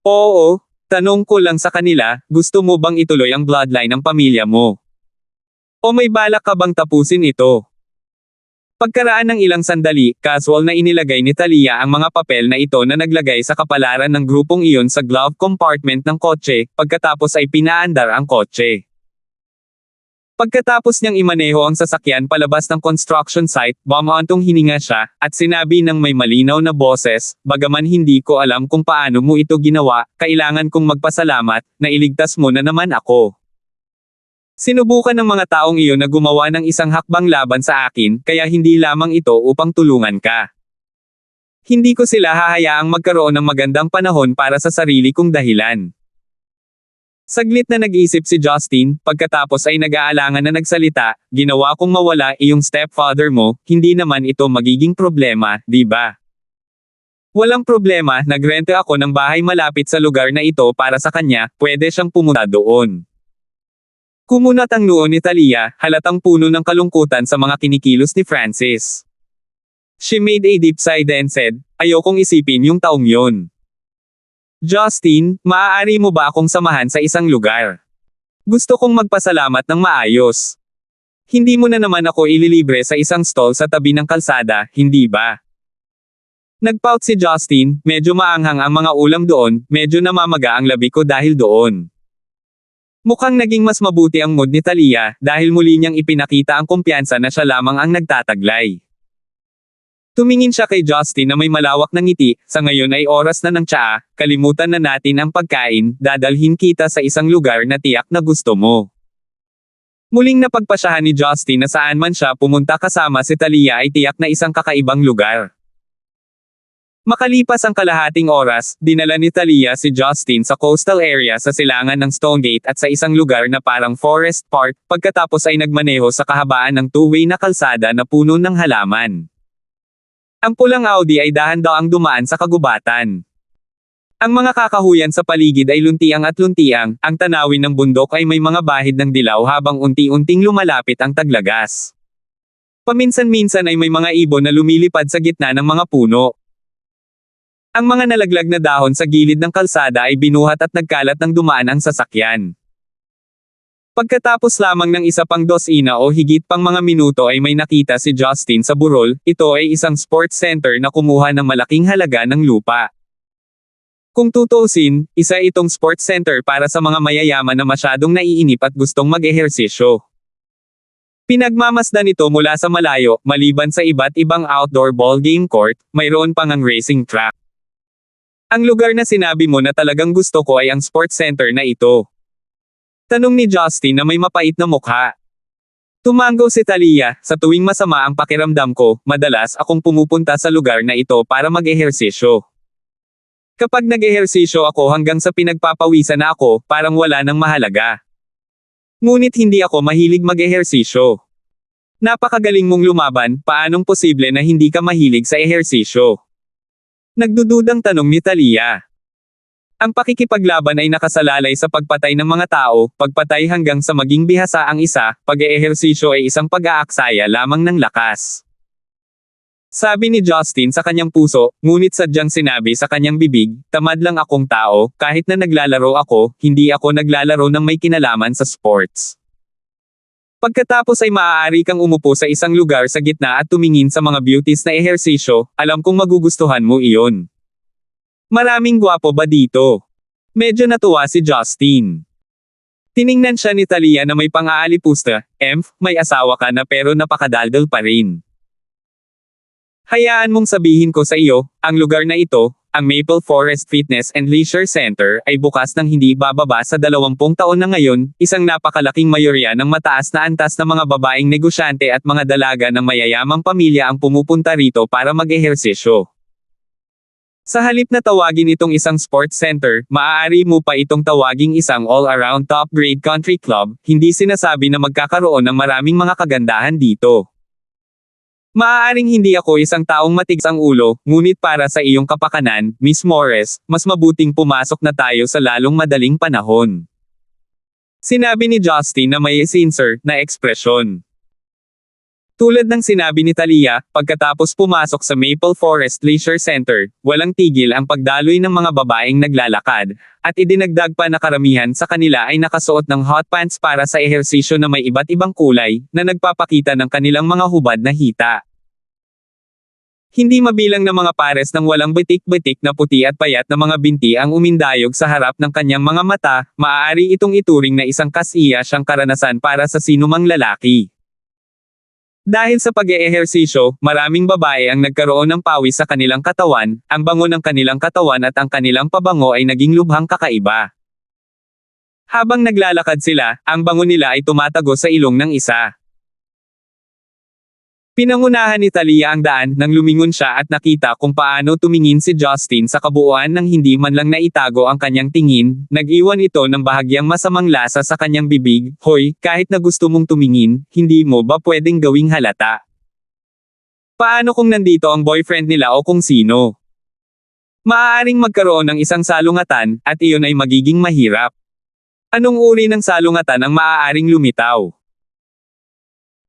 Oo, tanong ko lang sa kanila, gusto mo bang ituloy ang bloodline ng pamilya mo? O may balak ka bang tapusin ito? Pagkaraan ng ilang sandali, casual na inilagay ni Talia ang mga papel na ito na naglagay sa kapalaran ng grupong iyon sa glove compartment ng kotse, pagkatapos ay pinaandar ang kotse. Pagkatapos niyang imaneho ang sasakyan palabas ng construction site, bumantong hininga siya, at sinabi ng may malinaw na boses, bagaman hindi ko alam kung paano mo ito ginawa, kailangan kong magpasalamat, na iligtas mo na naman ako. Sinubukan ng mga taong iyon na gumawa ng isang hakbang laban sa akin, kaya hindi lamang ito upang tulungan ka. Hindi ko sila hahayaang magkaroon ng magandang panahon para sa sarili kong dahilan. Saglit na nag-isip si Justin, pagkatapos ay nag-aalangan na nagsalita, ginawa kong mawala iyong stepfather mo, hindi naman ito magiging problema, di ba? Walang problema, nagrente ako ng bahay malapit sa lugar na ito para sa kanya, pwede siyang pumunta doon. Kumunat ang noo ni Talia, halatang puno ng kalungkutan sa mga kinikilos ni Francis. She made a deep sigh then said, ayokong isipin yung taong yon. Justin, maaari mo ba akong samahan sa isang lugar? Gusto kong magpasalamat ng maayos. Hindi mo na naman ako ililibre sa isang stall sa tabi ng kalsada, hindi ba? Nagpout si Justin, medyo maanghang ang mga ulam doon, medyo namamaga ang labi ko dahil doon. Mukhang naging mas mabuti ang mood ni Talia, dahil muli niyang ipinakita ang kumpiyansa na siya lamang ang nagtataglay. Tumingin siya kay Justin na may malawak na ngiti, sa ngayon ay oras na ng tsaa, kalimutan na natin ang pagkain, dadalhin kita sa isang lugar na tiyak na gusto mo. Muling napagpasyahan ni Justin na saan man siya pumunta kasama si Talia ay tiyak na isang kakaibang lugar. Makalipas ang kalahating oras, dinala ni Talia si Justin sa coastal area sa silangan ng Stonegate at sa isang lugar na parang forest park, pagkatapos ay nagmaneho sa kahabaan ng two-way na kalsada na puno ng halaman. Ang pulang Audi ay dahan-daang dumaan sa kagubatan. Ang mga kakahuyan sa paligid ay luntiang at luntiang, ang tanawin ng bundok ay may mga bahid ng dilaw habang unti-unting lumalapit ang taglagas. Paminsan-minsan ay may mga ibon na lumilipad sa gitna ng mga puno. Ang mga nalaglag na dahon sa gilid ng kalsada ay binuhat at nagkalat ng dumaan ang sasakyan. Pagkatapos lamang ng isa pang dosina o higit pang mga minuto ay may nakita si Justin sa burol. Ito ay isang sports center na kumuha ng malaking halaga ng lupa. Kung tutuusin, isa itong sports center para sa mga mayayaman na masyadong naiinip at gustong mag-ehersisyo. Pinagmamasdan ito mula sa malayo, maliban sa iba't ibang outdoor ball game court, mayroon pang ang racing track. Ang lugar na sinabi mo na talagang gusto ko ay ang sports center na ito. Tanong ni Justin na may mapait na mukha. Tumango si Talia, sa tuwing masama ang pakiramdam ko, madalas akong pumupunta sa lugar na ito para mag-ehersisyo. Kapag nag-ehersisyo ako hanggang sa pinagpapawisan na ako, parang wala nang mahalaga. Ngunit hindi ako mahilig mag-ehersisyo. Napakagaling mong lumaban, paanong posible na hindi ka mahilig sa ehersisyo? Nagdududang tanong ni Talia. Ang pakikipaglaban ay nakasalalay sa pagpatay ng mga tao, pagpatay hanggang sa maging bihasa ang isa, pag-eehersisyo ay isang pag-aaksaya lamang ng lakas. Sabi ni Justin sa kanyang puso, ngunit sadyang sinabi sa kanyang bibig, tamad lang akong tao, kahit na naglalaro ako, hindi ako naglalaro ng may kinalaman sa sports. Pagkatapos ay maaari kang umupo sa isang lugar sa gitna at tumingin sa mga beauties na ehersisyo, alam kong magugustuhan mo iyon. Maraming gwapo ba dito? Medyo natuwa si Justin. Tiningnan siya ni Talia na may pang-aalipusta, may asawa ka na pero napakadaldal pa rin. Hayaan mong sabihin ko sa iyo, ang lugar na ito, ang Maple Forest Fitness and Leisure Center ay bukas ng hindi bababa sa 20 taon na ngayon, isang napakalaking mayorya ng mataas na antas na mga babaeng negosyante at mga dalaga ng mayayamang pamilya ang pumupunta rito para mag-ehersisyo. Sa halip na tawagin itong isang sports center, maaari mo pa itong tawaging isang all-around top-grade country club, hindi sinasabi na magkakaroon ng maraming mga kagandahan dito. Maaaring hindi ako isang taong matigas ang ulo, ngunit para sa iyong kapakanan, Miss Morris, mas mabuting pumasok na tayo sa lalong madaling panahon. Sinabi ni Justin na may sincere na ekspresyon. Tulad ng sinabi ni Talia, pagkatapos pumasok sa Maple Forest Leisure Center, walang tigil ang pagdaloy ng mga babaeng naglalakad, at idinagdag pa na karamihan sa kanila ay nakasuot ng hot pants para sa ehersisyo na may iba't ibang kulay, na nagpapakita ng kanilang mga hubad na hita. Hindi mabilang na mga pares ng walang bitik-bitik na puti at payat na mga binti ang umindayog sa harap ng kanyang mga mata, maaari itong ituring na isang kasiya siyang karanasan para sa sinumang lalaki. Dahil sa pag-eehersisyo, maraming babae ang nagkaroon ng pawis sa kanilang katawan, ang bango ng kanilang katawan at ang kanilang pabango ay naging lubhang kakaiba. Habang naglalakad sila, ang bango nila ay tumatago sa ilong ng isa. Pinangunahan ni Talia ang daan nang lumingon siya at nakita kung paano tumingin si Justin sa kabuuan nang hindi man lang naitago ang kanyang tingin, nag-iwan ito ng bahagyang masamang lasa sa kanyang bibig, hoy, kahit na gusto mong tumingin, hindi mo ba pwedeng gawing halata? Paano kung nandito ang boyfriend nila o kung sino? Maaaring magkaroon ng isang salungatan, at iyon ay magiging mahirap. Anong uri ng salungatan ang maaaring lumitaw?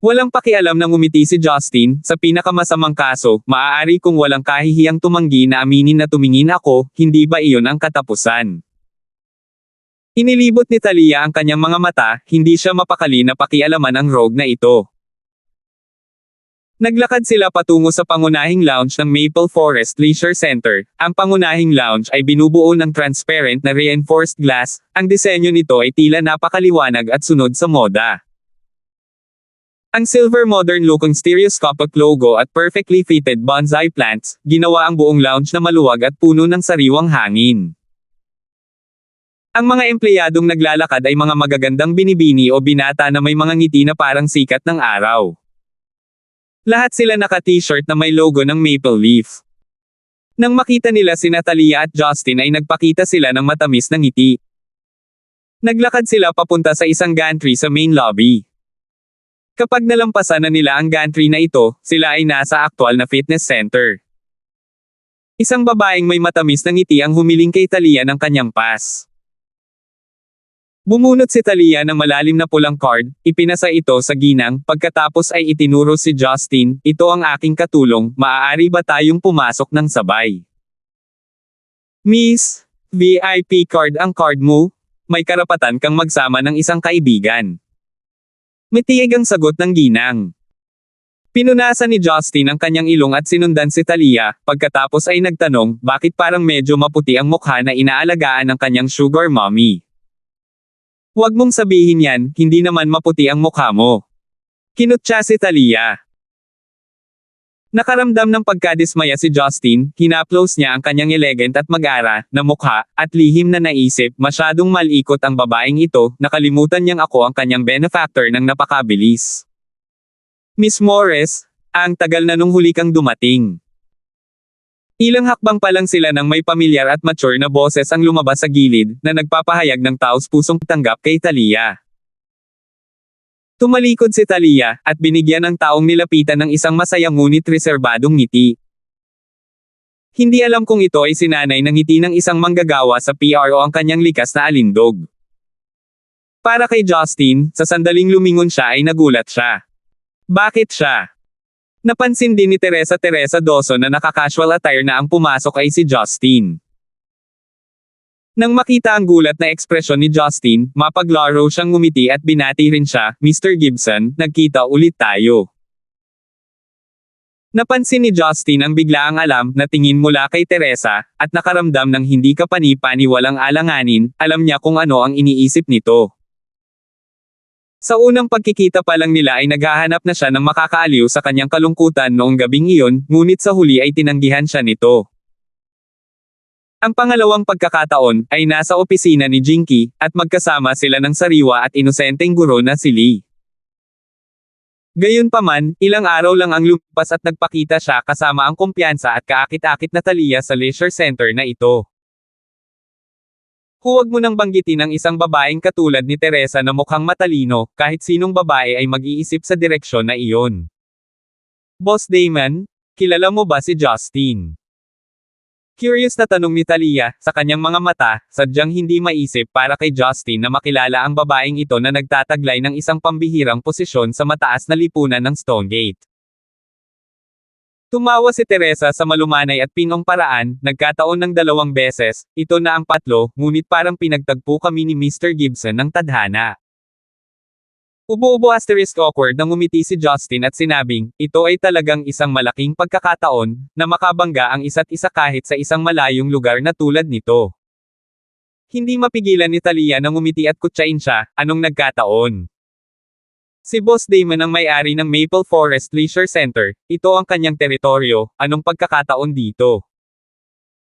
Walang pakialam na ngumiti si Justin, sa pinakamasamang kaso, maaari kung walang kahihiyang tumanggi na aminin na tumingin ako, hindi ba iyon ang katapusan? Inilibot ni Talia ang kanyang mga mata, hindi siya mapakali na pakialaman ang rogue na ito. Naglakad sila patungo sa pangunahing lounge ng Maple Forest Leisure Center. Ang pangunahing lounge ay binubuo ng transparent na reinforced glass, ang disenyo nito ay tila napakaliwanag at sunod sa moda. Ang silver modern-looking stereoscopic logo at perfectly fitted bonsai plants, ginawa ang buong lounge na maluwag at puno ng sariwang hangin. Ang mga empleyadong naglalakad ay mga magagandang binibini o binata na may mga ngiti na parang sikat ng araw. Lahat sila naka-t-shirt na may logo ng maple leaf. Nang makita nila sina Talia at Justin ay nagpakita sila ng matamis na ngiti. Naglakad sila papunta sa isang gantry sa main lobby. Kapag nalampasan na nila ang gantry na ito, sila ay nasa aktual na fitness center. Isang babaeng may matamis na ngiti ang humiling kay Talia ng kanyang pass. Bumunot si Talia ng malalim na pulang card, ipinasa ito sa ginang, pagkatapos ay itinuro si Justin, ito ang aking katulong, maaari ba tayong pumasok ng sabay? Miss, VIP card ang card mo? May karapatan kang magsama ng isang kaibigan. Matiig ang sagot ng ginang. Pinunasan ni Justin ang kanyang ilong at sinundan si Talia, pagkatapos ay nagtanong, bakit parang medyo maputi ang mukha na inaalagaan ng kanyang sugar mommy? Huwag mong sabihin yan, hindi naman maputi ang mukha mo. Kinutya si Talia. Nakaramdam ng pagkadismaya si Justin, hinaplos niya ang kanyang elegant at mag-ara na mukha, at lihim na naisip, masyadong malikot ang babaeng ito, nakalimutan niyang ako ang kanyang benefactor ng napakabilis. Miss Morris, ang tagal na nung huli kang dumating. Ilang hakbang pa lang sila nang may pamilyar at mature na boses ang lumabas sa gilid, na nagpapahayag ng taos-pusong tanggap kay Talia. Tumalikod si Talia, at binigyan ng taong nilapitan ng isang masayang ngunit reserbadong ngiti. Hindi alam kung ito ay sinanay ng ngiti ng isang manggagawa sa PR o ang kanyang likas na alindog. Para kay Justin, sa sandaling lumingon siya ay nagulat siya. Bakit siya? Napansin din ni Teresa Dawson na naka-casual attire na ang pumasok ay si Justin. Nang makita ang gulat na ekspresyon ni Justin, mapaglaro siyang ngumiti at binati rin siya, Mr. Gibson, nagkita ulit tayo. Napansin ni Justin ang biglaang alam na tingin mula kay Teresa, at nakaramdam ng hindi kapani-pani walang alanganin, alam niya kung ano ang iniisip nito. Sa unang pagkikita pa lang nila ay naghahanap na siya ng makakaaliw sa kanyang kalungkutan noong gabing iyon, ngunit sa huli ay tinanggihan siya nito. Ang pangalawang pagkakataon ay nasa opisina ni Jinky, at magkasama sila ng sariwa at inosenteng guro na si Lee. Gayunpaman, ilang araw lang ang lumipas at nagpakita siya kasama ang kumpiyansa at kaakit-akit na Talia sa leisure center na ito. Huwag mo nang banggitin ang isang babaeng katulad ni Teresa na mukhang matalino, kahit sinong babae ay mag-iisip sa direksyon na iyon. Boss Damon, kilala mo ba si Justin? Curious na tanong ni Talia, sa kanyang mga mata, sadyang hindi maisip para kay Justin na makilala ang babaeng ito na nagtataglay ng isang pambihirang posisyon sa mataas na lipunan ng Stonegate. Tumawa si Teresa sa malumanay at pinong paraan, nagkataon ng 2 beses, ito na ang patlo, ngunit parang pinagtagpo kami ni Mr. Gibson ng tadhana. Ubo-ubo asterisk awkward nang umiti si Justin at sinabing, ito ay talagang isang malaking pagkakataon, na makabangga ang isa't isa kahit sa isang malayong lugar na tulad nito. Hindi mapigilan ni Talia nang umiti at kutsain siya, anong nagkataon? Si Boss Damon ang may-ari ng Maple Forest Leisure Center, ito ang kanyang teritoryo, anong pagkakataon dito?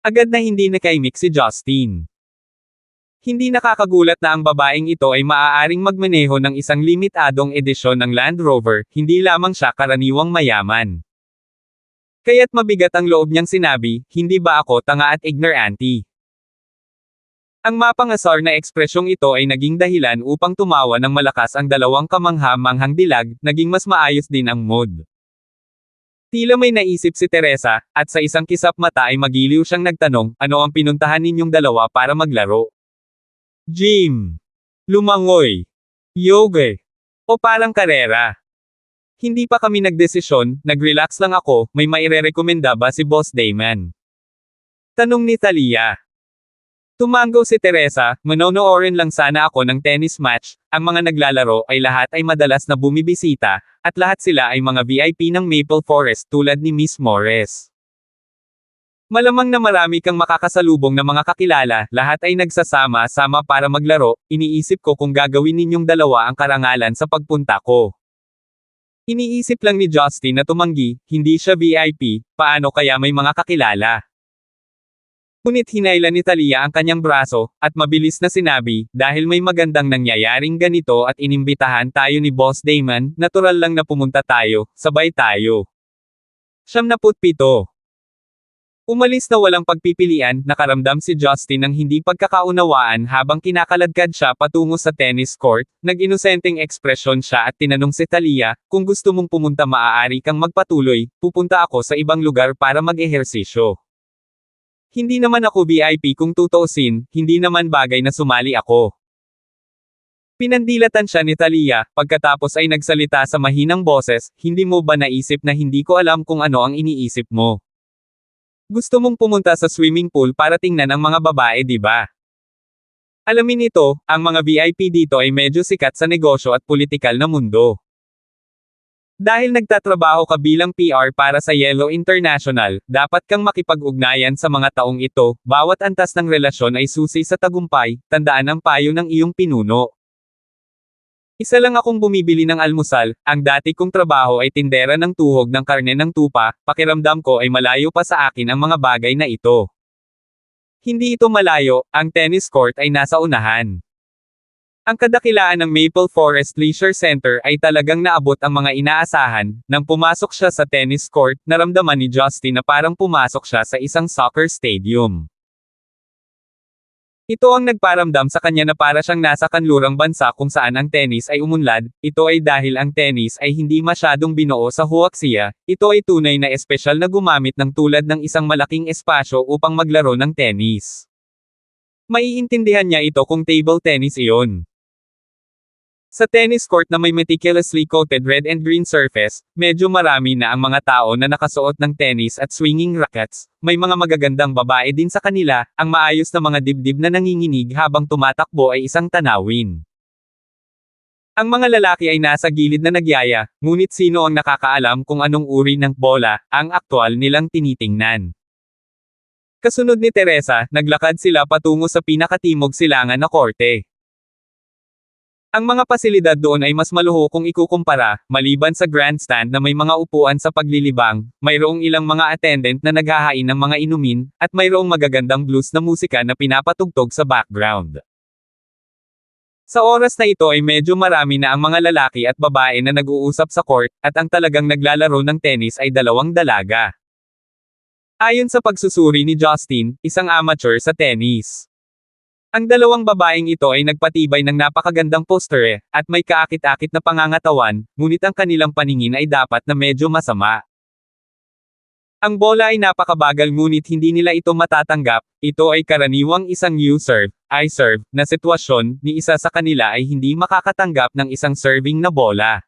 Agad na hindi nakaimik si Justin. Hindi nakakagulat na ang babaeng ito ay maaaring magmaneho ng isang limitadong edisyon ng Land Rover, hindi lamang siya karaniwang mayaman. Kaya't mabigat ang loob niyang sinabi, hindi ba ako tanga at ignorante? Ang mapangasar na ekspresyong ito ay naging dahilan upang tumawa ng malakas ang 2 kamangha-manghang dilag, naging mas maayos din ang mood. Tila may naisip si Teresa, at sa isang kisap mata ay magiliw siyang nagtanong, ano ang pinuntahan ninyong dalawa para maglaro? Gym. Lumangoy. Yoga. O parang karera? Hindi pa kami nagdesisyon, nag-relax lang ako, may mairerekomenda ba si Boss Damon? Tanong ni Talia. Tumango si Teresa, manonoorin lang sana ako ng tennis match, ang mga naglalaro ay lahat ay madalas na bumibisita, at lahat sila ay mga VIP ng Maple Forest tulad ni Miss Morris. Malamang na marami kang makakasalubong na mga kakilala, lahat ay nagsasama-sama para maglaro, iniisip ko kung gagawin ninyong dalawa ang karangalan sa pagpunta ko. Iniisip lang ni Justin na tumanggi, hindi siya VIP, paano kaya may mga kakilala? Ngunit hinailan ni Talia ang kanyang braso, at mabilis na sinabi, dahil may magandang nangyayaring ganito at inimbitahan tayo ni Boss Damon, natural lang na pumunta tayo, sabay tayo. 77 Umalis na walang pagpipilian, nakaramdam si Justin ng hindi pagkakaunawaan habang kinakaladkad siya patungo sa tennis court, nag-inosenteng ekspresyon siya at tinanong si Talia, kung gusto mong pumunta maaari kang magpatuloy, pupunta ako sa ibang lugar para mag-ehersisyo. Hindi naman ako VIP kung tutuusin, hindi naman bagay na sumali ako. Pinandilatan siya ni Talia, pagkatapos ay nagsalita sa mahinang boses, hindi mo ba naisip na hindi ko alam kung ano ang iniisip mo? Gusto mong pumunta sa swimming pool para tingnan ang mga babae, di ba? Alamin ito, ang mga VIP dito ay medyo sikat sa negosyo at politikal na mundo. Dahil nagtatrabaho ka bilang PR para sa Yellow International, dapat kang makipag-ugnayan sa mga taong ito, bawat antas ng relasyon ay susi sa tagumpay, tandaan ang payo ng iyong pinuno. Isa lang akong bumibili ng almusal, ang dati kong trabaho ay tindera ng tuhog ng karne ng tupa, pakiramdam ko ay malayo pa sa akin ang mga bagay na ito. Hindi ito malayo, ang tennis court ay nasa unahan. Ang kadakilaan ng Maple Forest Leisure Center ay talagang naabot ang mga inaasahan, nang pumasok siya sa tennis court, naramdaman ni Justin na parang pumasok siya sa isang soccer stadium. Ito ang nagparamdam sa kanya na para siyang nasa kanlurang bansa kung saan ang tennis ay umunlad, ito ay dahil ang tennis ay hindi masyadong binuo sa huwaksiya, ito ay tunay na espesyal na gumamit ng tulad ng isang malaking espasyo upang maglaro ng tennis. Maiintindihan niya ito kung table tennis iyon. Sa tennis court na may meticulously coated red and green surface, medyo marami na ang mga tao na nakasuot ng tennis at swinging rackets, may mga magagandang babae din sa kanila, ang maayos na mga dibdib na nanginginig habang tumatakbo ay isang tanawin. Ang mga lalaki ay nasa gilid na nagyaya, ngunit sino ang nakakaalam kung anong uri ng bola, ang aktwal nilang tinitingnan. Kasunod ni Teresa, naglakad sila patungo sa pinakatimog silangan na korte. Ang mga pasilidad doon ay mas maluho kung ikukumpara, maliban sa grandstand na may mga upuan sa paglilibang, mayroong ilang mga attendant na naghahain ng mga inumin, at mayroong magagandang blues na musika na pinapatugtog sa background. Sa oras na ito ay medyo marami na ang mga lalaki at babae na nag-uusap sa court, at ang talagang naglalaro ng tennis ay dalawang dalaga. Ayon sa pagsusuri ni Justin, isang amateur sa tennis. Ang dalawang babaeng ito ay nagpatibay ng napakagandang posture, at may kaakit-akit na pangangatawan, ngunit ang kanilang paningin ay dapat na medyo masama. Ang bola ay napakabagal ngunit hindi nila ito matatanggap, ito ay karaniwang isang you serve, I serve, na sitwasyon, ni isa sa kanila ay hindi makakatanggap ng isang serving na bola.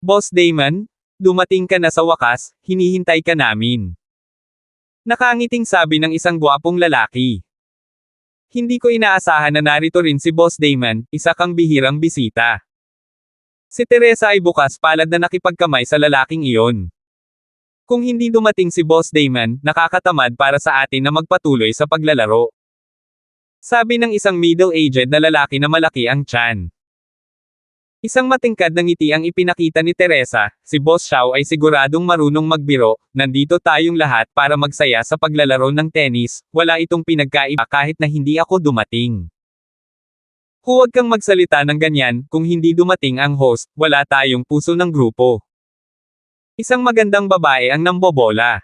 Boss Damon, dumating ka na sa wakas, hinihintay ka namin. Nakangiting sabi ng isang gwapong lalaki. Hindi ko inaasahan na narito rin si Boss Damon, isa kang bihirang bisita. Si Teresa ay bukas palad na nakipagkamay sa lalaking iyon. Kung hindi dumating si Boss Damon, nakakatamad para sa atin na magpatuloy sa paglalaro. Sabi ng isang middle-aged na lalaki na malaki ang tiyan. Isang matingkad na ngiti ang ipinakita ni Teresa, si Boss Xiao ay siguradong marunong magbiro, nandito tayong lahat para magsaya sa paglalaro ng tennis, wala itong pinagkaiba kahit na hindi ako dumating. Huwag kang magsalita ng ganyan, kung hindi dumating ang host, wala tayong puso ng grupo. Isang magandang babae ang nambobola.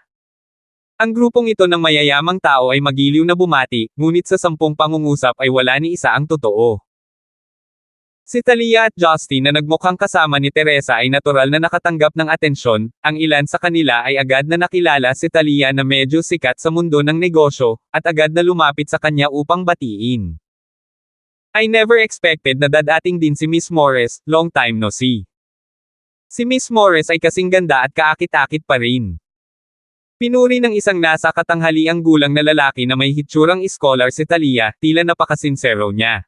Ang grupong ito ng mayayamang tao ay magiliw na bumati, ngunit sa 10 pangungusap ay wala ni isa ang totoo. Si Talia at Justin na nagmukhang kasama ni Teresa ay natural na nakatanggap ng atensyon, ang ilan sa kanila ay agad na nakilala si Talia na medyo sikat sa mundo ng negosyo, at agad na lumapit sa kanya upang batiin. I never expected na dadating din si Miss Morris, long time no see. Si Miss Morris ay kasing ganda at kaakit-akit pa rin. Pinuri ng isang nasa katanghaliang gulang na lalaki na may hitsurang scholar si Talia, tila napakasinsero niya.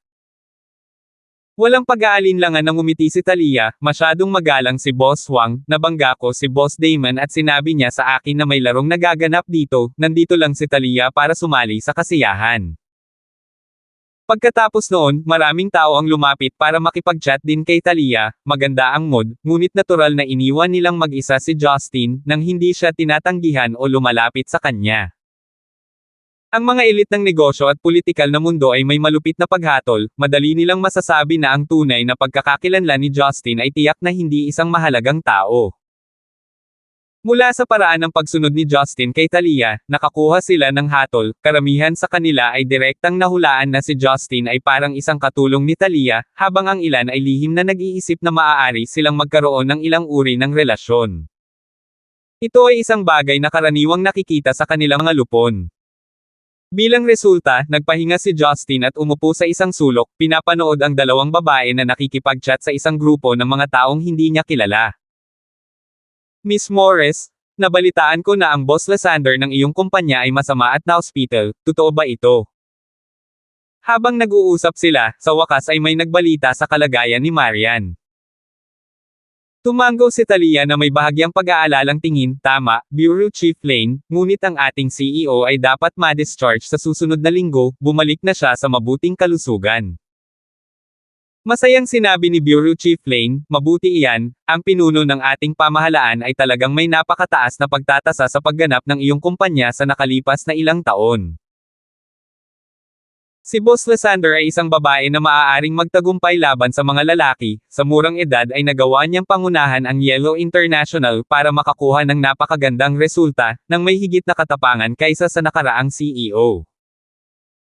Walang pag-aalinlangan nang umiti si Talia, masyadong magalang si Boss Wang, nabangga ko si Boss Damon at sinabi niya sa akin na may larong nagaganap dito, nandito lang si Talia para sumali sa kasiyahan. Pagkatapos noon, maraming tao ang lumapit para makipag-chat din kay Talia, maganda ang mood, ngunit natural na iniwan nilang mag-isa si Justin, nang hindi siya tinatanggihan o lumalapit sa kanya. Ang mga elit ng negosyo at politikal na mundo ay may malupit na paghatol, madali nilang masasabi na ang tunay na pagkakakilanlan ni Justin ay tiyak na hindi isang mahalagang tao. Mula sa paraan ng pagsunod ni Justin kay Talia, nakakuha sila ng hatol, karamihan sa kanila ay direktang nahulaan na si Justin ay parang isang katulong ni Talia, habang ang ilan ay lihim na nag-iisip na maaari silang magkaroon ng ilang uri ng relasyon. Ito ay isang bagay na karaniwang nakikita sa kanilang mga lupon. Bilang resulta, nagpahinga si Justin at umupo sa isang sulok, pinapanood ang dalawang babae na nakikipag-chat sa isang grupo ng mga taong hindi niya kilala. Miss Morris, nabalitaan ko na ang Boss Lysander ng iyong kumpanya ay masama at na-hospital, totoo ba ito? Habang nag-uusap sila, sa wakas ay may nagbalita sa kalagayan ni Marian. Tumango si Talia na may bahagyang pag-aalalang tingin, tama, Bureau Chief Lane, ngunit ang ating CEO ay dapat ma-discharge sa susunod na linggo, bumalik na siya sa mabuting kalusugan. Masayang sinabi ni Bureau Chief Lane, mabuti iyan, ang pinuno ng ating pamahalaan ay talagang may napakataas na pagtatasa sa pagganap ng iyong kumpanya sa nakalipas na ilang taon. Si Boss Lysander ay isang babae na maaaring magtagumpay laban sa mga lalaki, sa murang edad ay nagawa niyang pangunahan ang Yellow International para makakuha ng napakagandang resulta, ng may higit na katapangan kaysa sa nakaraang CEO.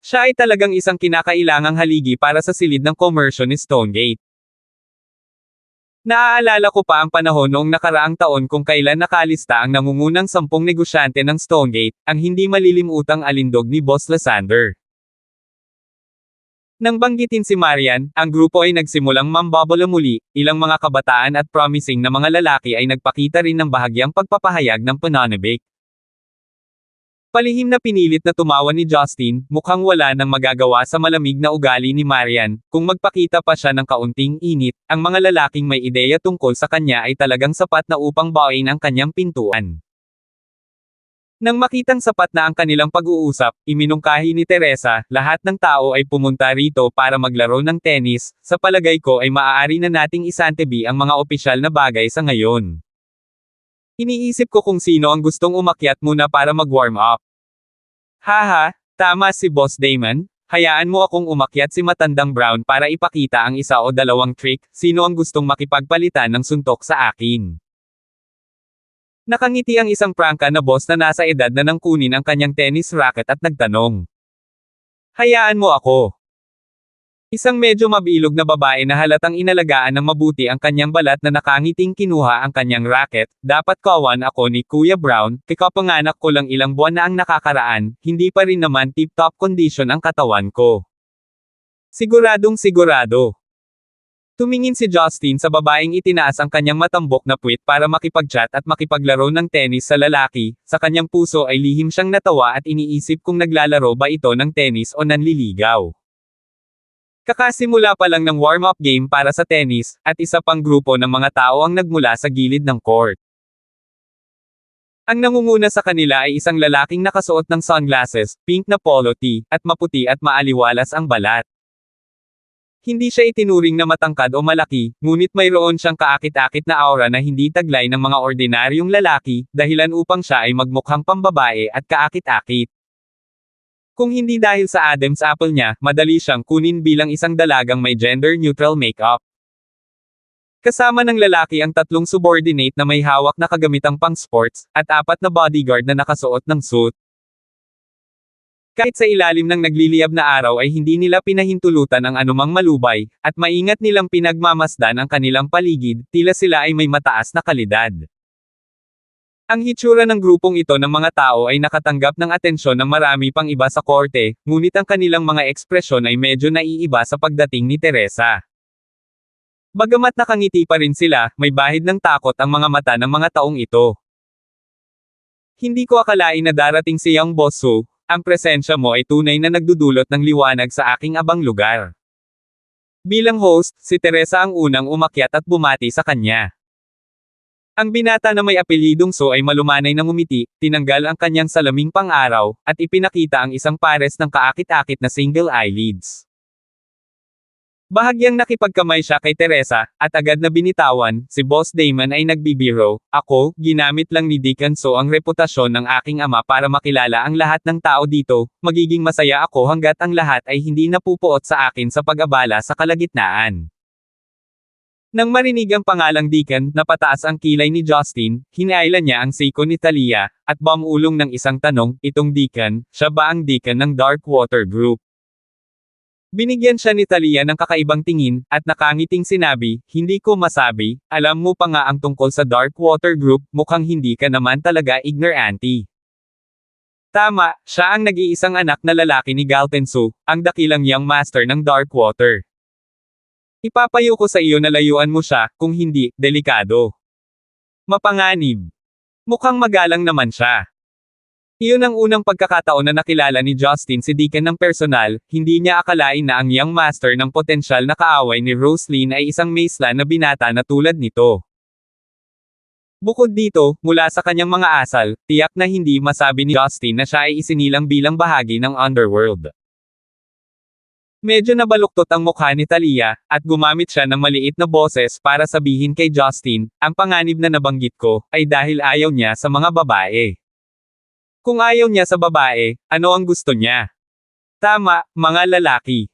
Siya ay talagang isang kinakailangang haligi para sa silid ng komersyo ni Stonegate. Naaalala ko pa ang panahon noong nakaraang taon kung kailan nakalista ang nangungunang 10 negosyante ng Stonegate, ang hindi malilimutang alindog ni Boss Lysander. Nang banggitin si Marian, ang grupo ay nagsimulang mambabala muli, ilang mga kabataan at promising na mga lalaki ay nagpakita rin ng bahagyang pagpapahayag ng pananabik. Palihim na pinilit na tumawa ni Justin, mukhang wala nang magagawa sa malamig na ugali ni Marian, kung magpakita pa siya ng kaunting init, ang mga lalaking may ideya tungkol sa kanya ay talagang sapat na upang bawain ang kanyang pintuan. Nang makitang sapat na ang kanilang pag-uusap, iminungkahi ni Teresa, lahat ng tao ay pumunta rito para maglaro ng tennis, sa palagay ko ay maaari na nating isantabi ang mga opisyal na bagay sa ngayon. Iniisip ko kung sino ang gustong umakyat muna para mag-warm up. Haha, tama si Boss Damon, hayaan mo akong umakyat si Matandang Brown para ipakita ang isa o dalawang trick, sino ang gustong makipagpalitan ng suntok sa akin. Nakangiti ang isang prangka na boss na nasa edad na nang kunin ang kanyang tennis racket at nagtanong. Hayaan mo ako. Isang medyo mabilog na babae na halatang inalagaan ng mabuti ang kanyang balat na nakangiting kinuha ang kanyang racket, dapat kawan ako ni Kuya Brown, kakapanganak ko lang ilang buwan na ang nakakaraan, hindi pa rin naman tip-top condition ang katawan ko. Siguradong sigurado. Tumingin si Justin sa babaeng itinaas ang kanyang matambok na puwit para makipag-chat at makipaglaro ng tennis sa lalaki, sa kanyang puso ay lihim siyang natawa at iniisip kung naglalaro ba ito ng tennis o nanliligaw. Kakasimula pa lang ng warm-up game para sa tennis, at isa pang grupo ng mga tao ang nagmula sa gilid ng court. Ang nangunguna sa kanila ay isang lalaking nakasuot ng sunglasses, pink na polo tee, at maputi at maaliwalas ang balat. Hindi siya itinuring na matangkad o malaki, ngunit mayroon siyang kaakit-akit na aura na hindi taglay ng mga ordinaryong lalaki, dahilan upang siya ay magmukhang pambabae at kaakit-akit. Kung hindi dahil sa Adam's apple niya, madali siyang kunin bilang isang dalagang may gender-neutral makeup. Kasama ng lalaki ang 3 subordinate na may hawak na kagamitang pang-sports, at 4 na bodyguard na nakasuot ng suit. Kahit sa ilalim ng nagliliyab na araw ay hindi nila pinahintulutan ang anumang malubay, at maingat nilang pinagmamasdan ang kanilang paligid, tila sila ay may mataas na kalidad. Ang hitsura ng grupong ito ng mga tao ay nakatanggap ng atensyon ng marami pang iba sa korte, ngunit ang kanilang mga ekspresyon ay medyo naiiba sa pagdating ni Teresa. Bagamat nakangiti pa rin sila, may bahid ng takot ang mga mata ng mga taong ito. Hindi ko akalain na darating si Young Boss Su, ang presensya mo ay tunay na nagdudulot ng liwanag sa aking abang lugar. Bilang host, si Teresa ang unang umakyat at bumati sa kanya. Ang binata na may apelyidong So ay malumanay na ngumiti, tinanggal ang kanyang salaming pang-araw, at ipinakita ang isang pares ng kaakit-akit na single eyelids. Bahagyang nakipagkamay siya kay Teresa, at agad na binitawan, si Boss Damon ay nagbibiro, ako, ginamit lang ni Deacon So ang reputasyon ng aking ama para makilala ang lahat ng tao dito, magiging masaya ako hanggat ang lahat ay hindi napupuot sa akin sa pag-abala sa kalagitnaan. Nang marinig ang pangalang Deacon, napataas ang kilay ni Justin, hinailan niya ang siko ni Talia, at bumulong ng isang tanong, itong Deacon, siya ba ang Deacon ng Darkwater Group? Binigyan siya ni Talia ng kakaibang tingin, at nakangiting sinabi, hindi ko masabi, alam mo pa nga ang tungkol sa Darkwater Group, mukhang hindi ka naman talaga ignorante. Tama, siya ang nag-iisang anak na lalaki ni Galpensu, ang dakilang young master ng Darkwater. Ipapayo ko sa iyo na layuan mo siya, kung hindi, delikado. Mapanganib. Mukhang magalang naman siya. Iyon ang unang pagkakataon na nakilala ni Justin si Deacon ng personal, hindi niya akalain na ang young master ng potensyal na kaaway ni Roslyn ay isang maesla na binata na tulad nito. Bukod dito, mula sa kanyang mga asal, tiyak na hindi masabi ni Justin na siya ay isinilang bilang bahagi ng underworld. Medyo nabaluktot ang mukha ni Talia, at gumamit siya ng maliit na boses para sabihin kay Justin, ang panganib na nabanggit ko, ay dahil ayaw niya sa mga babae. Kung ayaw niya sa babae, ano ang gusto niya? Tama, mga lalaki.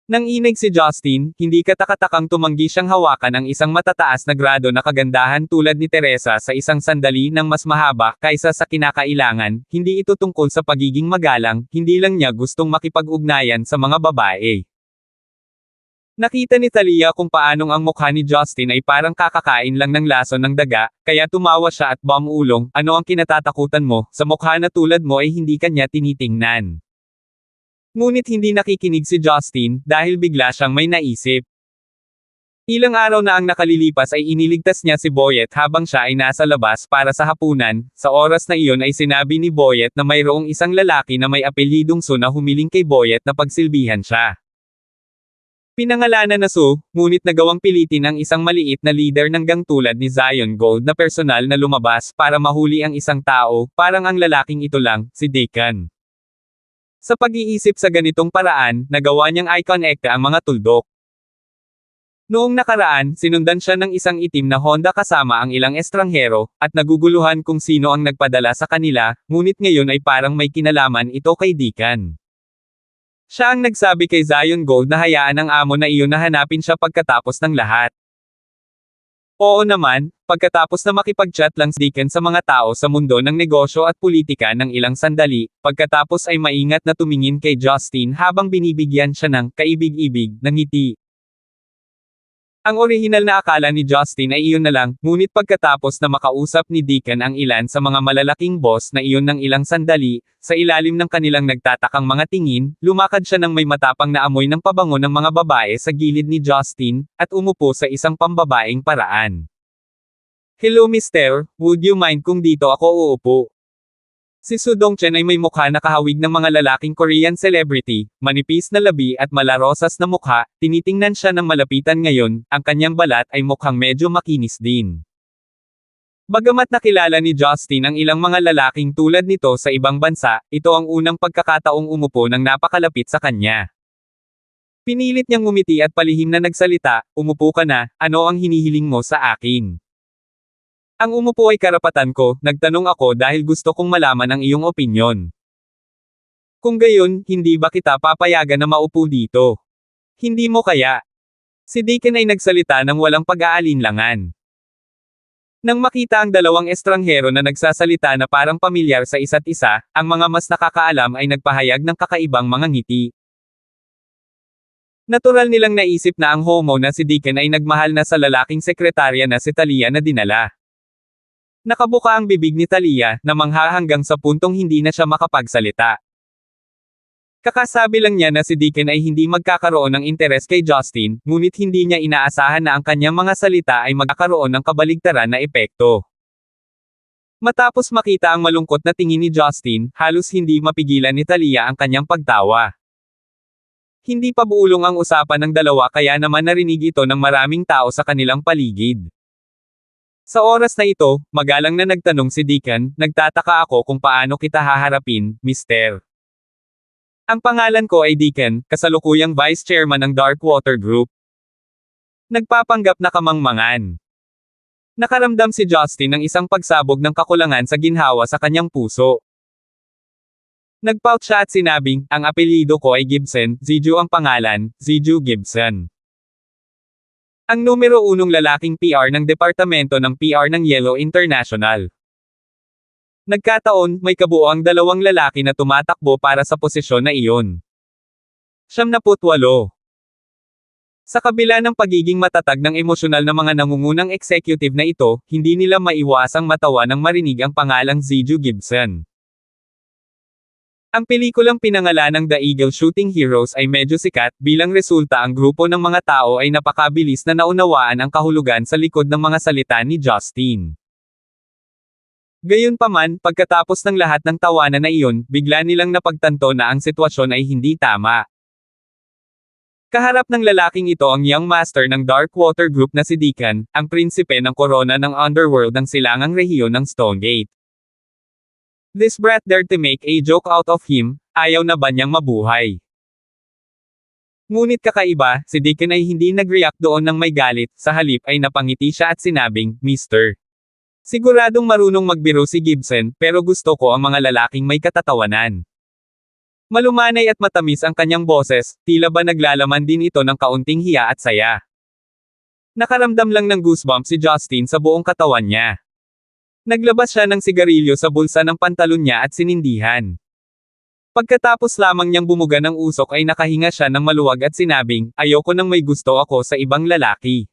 Nang inig si Justin, hindi katakatakang tumanggi siyang hawakan ang isang matataas na grado na kagandahan tulad ni Teresa sa isang sandali ng mas mahaba kaysa sa kinakailangan, hindi ito tungkol sa pagiging magalang, hindi lang niya gustong makipag-ugnayan sa mga babae. Nakita ni Talia kung paanong ang mukha ni Justin ay parang kakakain lang ng lason ng daga, kaya tumawa siya at bumulong, ano ang kinatatakutan mo, sa mukha na tulad mo ay hindi kanya tinitingnan. Ngunit hindi nakikinig si Justin, dahil bigla siyang may naisip. Ilang araw na ang nakalilipas ay iniligtas niya si Boyet habang siya ay nasa labas para sa hapunan, sa oras na iyon ay sinabi ni Boyet na mayroong isang lalaki na may apelyidong Su na humiling kay Boyet na pagsilbihan siya. Pinangalanan na Su, ngunit nagawang pilitin ang isang maliit na leader ng gang tulad ni Zion Gold na personal na lumabas para mahuli ang isang tao, parang ang lalaking ito lang, si Deacon. Sa pag-iisip sa ganitong paraan, nagawa niyang i-connect ang mga tuldok. Noong nakaraan, sinundan siya ng isang itim na Honda kasama ang ilang estranghero, at naguguluhan kung sino ang nagpadala sa kanila, ngunit ngayon ay parang may kinalaman ito kay Deacon. Siya ang nagsabi kay Zion Gold na hayaan ng amo na iyon na hanapin siya pagkatapos ng lahat. Oo naman, pagkatapos na makipag-chat lang si Deacon sa mga tao sa mundo ng negosyo at politika ng ilang sandali, pagkatapos ay maingat na tumingin kay Justin habang binibigyan siya ng kaibig-ibig na ngiti. Ang orihinal na akala ni Justin ay iyon na lang, ngunit pagkatapos na makausap ni Deacon ang ilan sa mga malalaking boss na iyon ng ilang sandali, sa ilalim ng kanilang nagtatakang mga tingin, lumakad siya ng may matapang na amoy ng pabango ng mga babae sa gilid ni Justin, at umupo sa isang pambabaeng paraan. Hello mister, would you mind kung dito ako uupo? Si Su Dongchen ay may mukha na kahawig ng mga lalaking Korean celebrity, manipis na labi at malarosas na mukha, tinitingnan siya ng malapitan ngayon, ang kanyang balat ay mukhang medyo makinis din. Bagamat nakilala ni Justin ang ilang mga lalaking tulad nito sa ibang bansa, ito ang unang pagkakataong umupo ng napakalapit sa kanya. Pinilit niyang ngumiti at palihim na nagsalita, umupo ka na, ano ang hinihiling mo sa akin? Ang umupo ay karapatan ko, nagtanong ako dahil gusto kong malaman ang iyong opinyon. Kung gayon, hindi ba kita papayagan na maupo dito? Hindi mo kaya? Si Deacon ay nagsalita ng walang pag-aalinlangan. Nang makita ang dalawang estranghero na nagsasalita na parang pamilyar sa isa't isa, ang mga mas nakakaalam ay nagpahayag ng kakaibang mga ngiti. Natural nilang naisip na ang homo na si Deacon ay nagmahal na sa lalaking sekretarya na si Talia na dinala. Nakabuka ang bibig ni Talia, na mangha hanggang sa puntong hindi na siya makapagsalita. Kakasabi lang niya na si Deacon ay hindi magkakaroon ng interes kay Justin, ngunit hindi niya inaasahan na ang kanyang mga salita ay magkakaroon ng kabaligtaran na epekto. Matapos makita ang malungkot na tingin ni Justin, halos hindi mapigilan ni Talia ang kanyang pagtawa. Hindi pa buulong ang usapan ng dalawa kaya naman narinig ito ng maraming tao sa kanilang paligid. Sa oras na ito, magalang na nagtanong si Deacon, nagtataka ako kung paano kita haharapin, mister. Ang pangalan ko ay Deacon, kasalukuyang vice chairman ng Darkwater Group. Nagpapanggap na kamangmangan. Nakaramdam si Justin ng isang pagsabog ng kakulangan sa ginhawa sa kanyang puso. Nagpout siya at sinabing, ang apelyido ko ay Gibson, Ziju ang pangalan, Ziju Gibson. Ang numero unong lalaking PR ng departamento ng PR ng Yellow International. Nagkataon, may kabuoang 2 lalaki na tumatakbo para sa posisyon na iyon. 78. Sa kabila ng pagiging matatag ng emosyonal na mga nangungunang executive na ito, hindi nila maiwasang matawa nang marinig ang pangalang Ziju Gibson. Ang pelikulang pinangalanang The Eagle Shooting Heroes ay medyo sikat, bilang resulta ang grupo ng mga tao ay napakabilis na naunawaan ang kahulugan sa likod ng mga salita ni Justin. Gayunpaman, pagkatapos ng lahat ng tawanan na iyon, bigla nilang napagtanto na ang sitwasyon ay hindi tama. Kaharap ng lalaking ito ang young master ng Darkwater Group na si Deacon, ang prinsipe ng korona ng underworld ng silangang rehiyon ng Stonegate. This brat dared to make a joke out of him, ayaw na ba niyang mabuhay? Ngunit kakaiba, si Deacon ay hindi nag-react doon ng may galit, sa halip ay napangiti siya at sinabing, Mr. Siguradong marunong magbiro si Gibson, pero gusto ko ang mga lalaking may katatawanan. Malumanay at matamis ang kanyang boses, tila ba naglalaman din ito ng kaunting hiya at saya. Nakaramdam lang ng goosebumps si Justin sa buong katawan niya. Naglabas siya ng sigarilyo sa bulsa ng pantalon niya at sinindihan. Pagkatapos lamang niyang bumuga ng usok ay nakahinga siya ng maluwag at sinabing, ayoko nang may gusto ako sa ibang lalaki.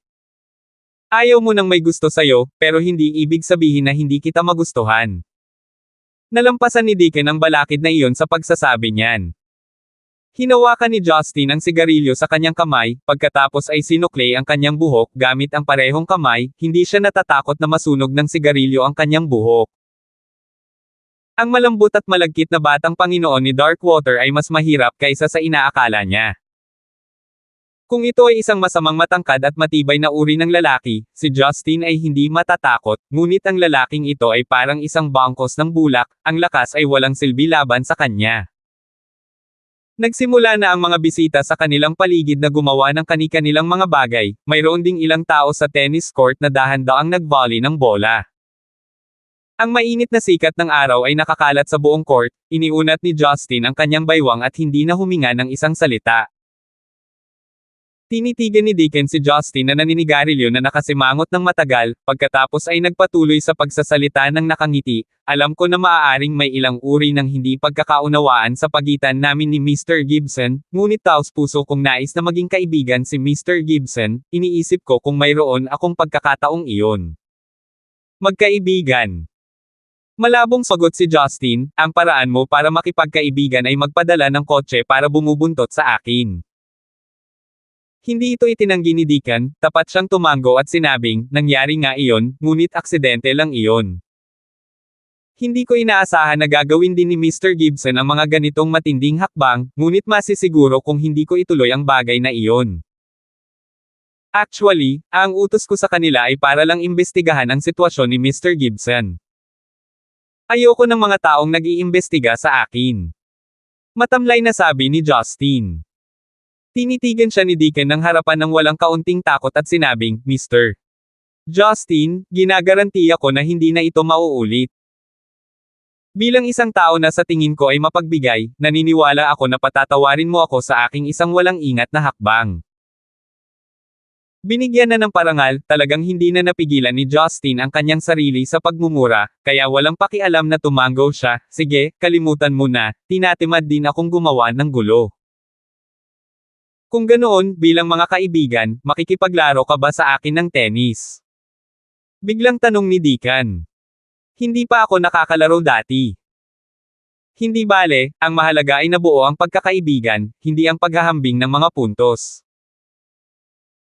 Ayaw mo nang may gusto sa'yo, pero hindi ibig sabihin na hindi kita magustuhan. Nalampasan ni Deacon ang balakid na iyon sa pagsasabi niyan. Hinawakan ni Justin ang sigarilyo sa kanyang kamay, pagkatapos ay sinukli ang kanyang buhok gamit ang parehong kamay, hindi siya natatakot na masunog ng sigarilyo ang kanyang buhok. Ang malambot at malagkit na batang Panginoon ni Darkwater ay mas mahirap kaysa sa inaakala niya. Kung ito ay isang masamang matangkad at matibay na uri ng lalaki, si Justin ay hindi matatakot, ngunit ang lalaking ito ay parang isang bangkos ng bulak, ang lakas ay walang silbi laban sa kanya. Nagsimula na ang mga bisita sa kanilang paligid na gumawa ng kani-kanilang mga bagay, mayroon ding ilang tao sa tennis court na dahan-daang nag-volley ng bola. Ang mainit na sikat ng araw ay nakakalat sa buong court, iniunat ni Justin ang kanyang baywang at hindi na huminga ng isang salita. Tinitigan ni Deacon si Justin na naninigarilyo na nakasimangot ng matagal, pagkatapos ay nagpatuloy sa pagsasalita ng nakangiti, alam ko na maaaring may ilang uri ng hindi pagkakaunawaan sa pagitan namin ni Mr. Gibson, ngunit taos puso kong nais na maging kaibigan si Mr. Gibson, iniisip ko kung mayroon akong pagkakataong iyon. Magkaibigan. Malabong sagot si Justin, ang paraan mo para makipagkaibigan ay magpadala ng kotse para bumubuntot sa akin. Hindi ito itinanggi ni Deacon, tapat siyang tumango at sinabing, nangyari nga iyon, ngunit aksidente lang iyon. Hindi ko inaasahan na gagawin din ni Mr. Gibson ang mga ganitong matinding hakbang, ngunit masisiguro kung hindi ko ituloy ang bagay na iyon. Actually, ang utos ko sa kanila ay para lang imbestigahan ang sitwasyon ni Mr. Gibson. Ayoko ng mga taong nag-iimbestiga sa akin. Matamlay na sabi ni Justin. Tinitigan siya ni Deacon ng harapan ng walang kaunting takot at sinabing, Mr. Justin, ginagarantiya ko na hindi na ito mauulit. Bilang isang tao na sa tingin ko ay mapagbigay, naniniwala ako na patatawarin mo ako sa aking isang walang ingat na hakbang. Binigyan na ng parangal, talagang hindi na napigilan ni Justin ang kanyang sarili sa pagmumura, kaya walang pakialam na tumango siya, sige, kalimutan mo na, tinatimad din akong gumawa ng gulo. Kung ganoon, bilang mga kaibigan, makikipaglaro ka ba sa akin ng tennis? Biglang tanong ni Deacon. Hindi pa ako nakakalaro dati. Hindi bale, ang mahalaga ay nabuo ang pagkakaibigan, hindi ang paghahambing ng mga puntos.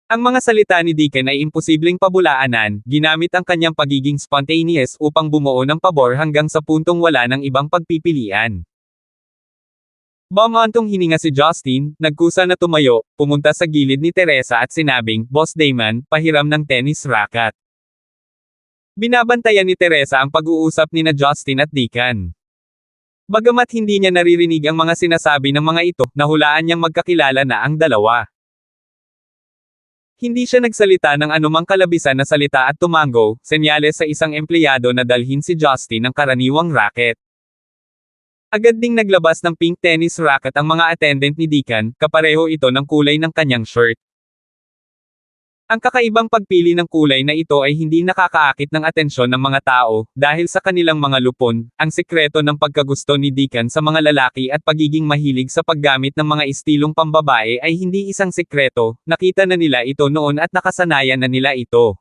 Ang mga salita ni Deacon ay imposibleng pabulaanan, ginamit ang kanyang pagiging spontaneous upang bumuo ng pabor hanggang sa puntong wala ng ibang pagpipilian. Bumantong hininga si Justin, nagkusa na tumayo, pumunta sa gilid ni Teresa at sinabing, Boss Damon, pahiram ng tennis racket. Binabantayan ni Teresa ang pag-uusap ni na Justin at Deacon. Bagamat hindi niya naririnig ang mga sinasabi ng mga ito, nahulaan niyang magkakilala na ang dalawa. Hindi siya nagsalita ng anumang kalabisan na salita at tumango, senyales sa isang empleyado na dalhin si Justin ng karaniwang racket. Agad ding naglabas ng pink tennis racket ang mga attendant ni Deacon, kapareho ito ng kulay ng kanyang shirt. Ang kakaibang pagpili ng kulay na ito ay hindi nakakaakit ng atensyon ng mga tao, dahil sa kanilang mga lupon, ang sikreto ng pagkagusto ni Deacon sa mga lalaki at pagiging mahilig sa paggamit ng mga istilong pambabae ay hindi isang sikreto, nakita na nila ito noon at nakasanayan na nila ito.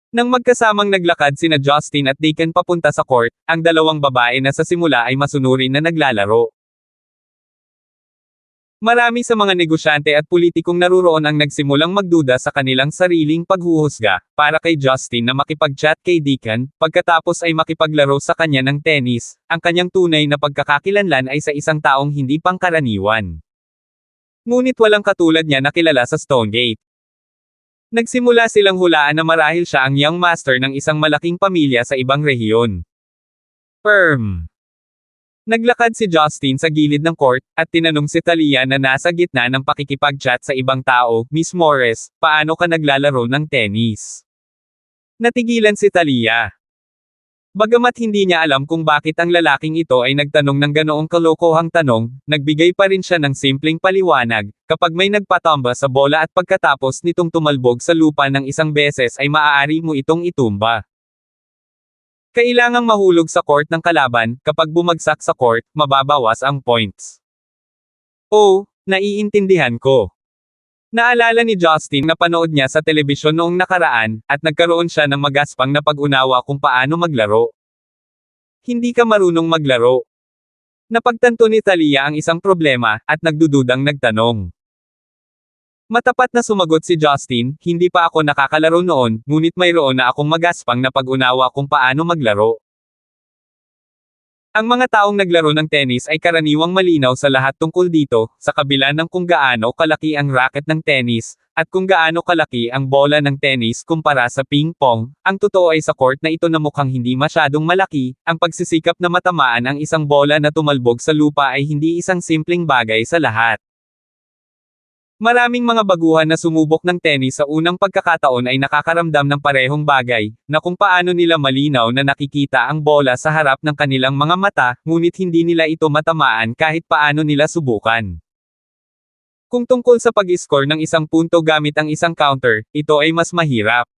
Nang magkasamang naglakad sina Justin at Deacon papunta sa court, ang dalawang babae na sa simula ay masunurin na naglalaro. Marami sa mga negosyante at politikong naruroon ang nagsimulang magduda sa kanilang sariling paghuhusga, para kay Justin na makipag-chat kay Deacon, pagkatapos ay makipaglaro sa kanya ng tennis, ang kanyang tunay na pagkakakilanlan ay sa isang taong hindi pangkaraniwan. Ngunit walang katulad niya na kilala sa Stonegate. Nagsimula silang hulaan na marahil siya ang young master ng isang malaking pamilya sa ibang rehiyon. Naglakad si Justin sa gilid ng court, at tinanong si Talia na nasa gitna ng pakikipag-chat sa ibang tao, "Miss Morris, paano ka naglalaro ng tennis?" Natigilan si Talia. Bagamat hindi niya alam kung bakit ang lalaking ito ay nagtanong ng ganoong kalokohang tanong, nagbigay pa rin siya ng simpleng paliwanag, kapag may nagpatamba sa bola at pagkatapos nitong tumalbog sa lupa ng isang beses ay maaari mo itong itumba. Kailangang mahulog sa court ng kalaban, kapag bumagsak sa court, mababawas ang points. Oh, naiintindihan ko. Naalala ni Justin na panood niya sa telebisyon noong nakaraan, at nagkaroon siya ng magaspang na pag-unawa kung paano maglaro. Hindi ka marunong maglaro. Napagtanto ni Talia ang isang problema, at nagdududang nagtanong. Matapat na sumagot si Justin, "Hindi pa ako nakakalaro noon, ngunit mayroon na akong magaspang na pag-unawa kung paano maglaro." Ang mga taong naglaro ng tennis ay karaniwang malinaw sa lahat tungkol dito, sa kabila ng kung gaano kalaki ang racket ng tennis, at kung gaano kalaki ang bola ng tennis kumpara sa ping-pong, ang totoo ay sa court na ito na mukhang hindi masyadong malaki, ang pagsisikap na matamaan ang isang bola na tumalbog sa lupa ay hindi isang simpleng bagay sa lahat. Maraming mga baguhan na sumubok ng tennis sa unang pagkakataon ay nakakaramdam ng parehong bagay, na kung paano nila malinaw na nakikita ang bola sa harap ng kanilang mga mata, ngunit hindi nila ito matamaan kahit paano nila subukan. Kung tungkol sa pag-score ng isang punto gamit ang isang counter, ito ay mas mahirap.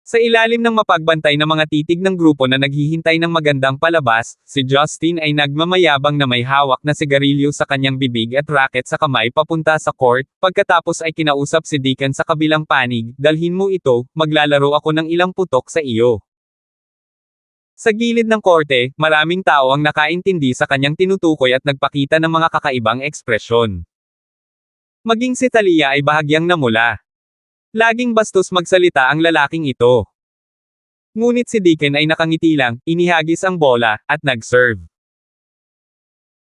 Sa ilalim ng mapagbantay na mga titig ng grupo na naghihintay ng magandang palabas, si Justin ay nagmamayabang na may hawak na sigarilyo sa kanyang bibig at racket sa kamay papunta sa court, pagkatapos ay kinausap si Deacon sa kabilang panig, "Dalhin mo ito, maglalaro ako ng ilang putok sa iyo." Sa gilid ng korte, maraming tao ang nakaintindi sa kanyang tinutukoy at nagpakita ng mga kakaibang ekspresyon. Maging si Talia ay bahagyang namula. Laging bastos magsalita ang lalaking ito. Ngunit si Deacon ay nakangiti lang, inihagis ang bola, at nag-serve.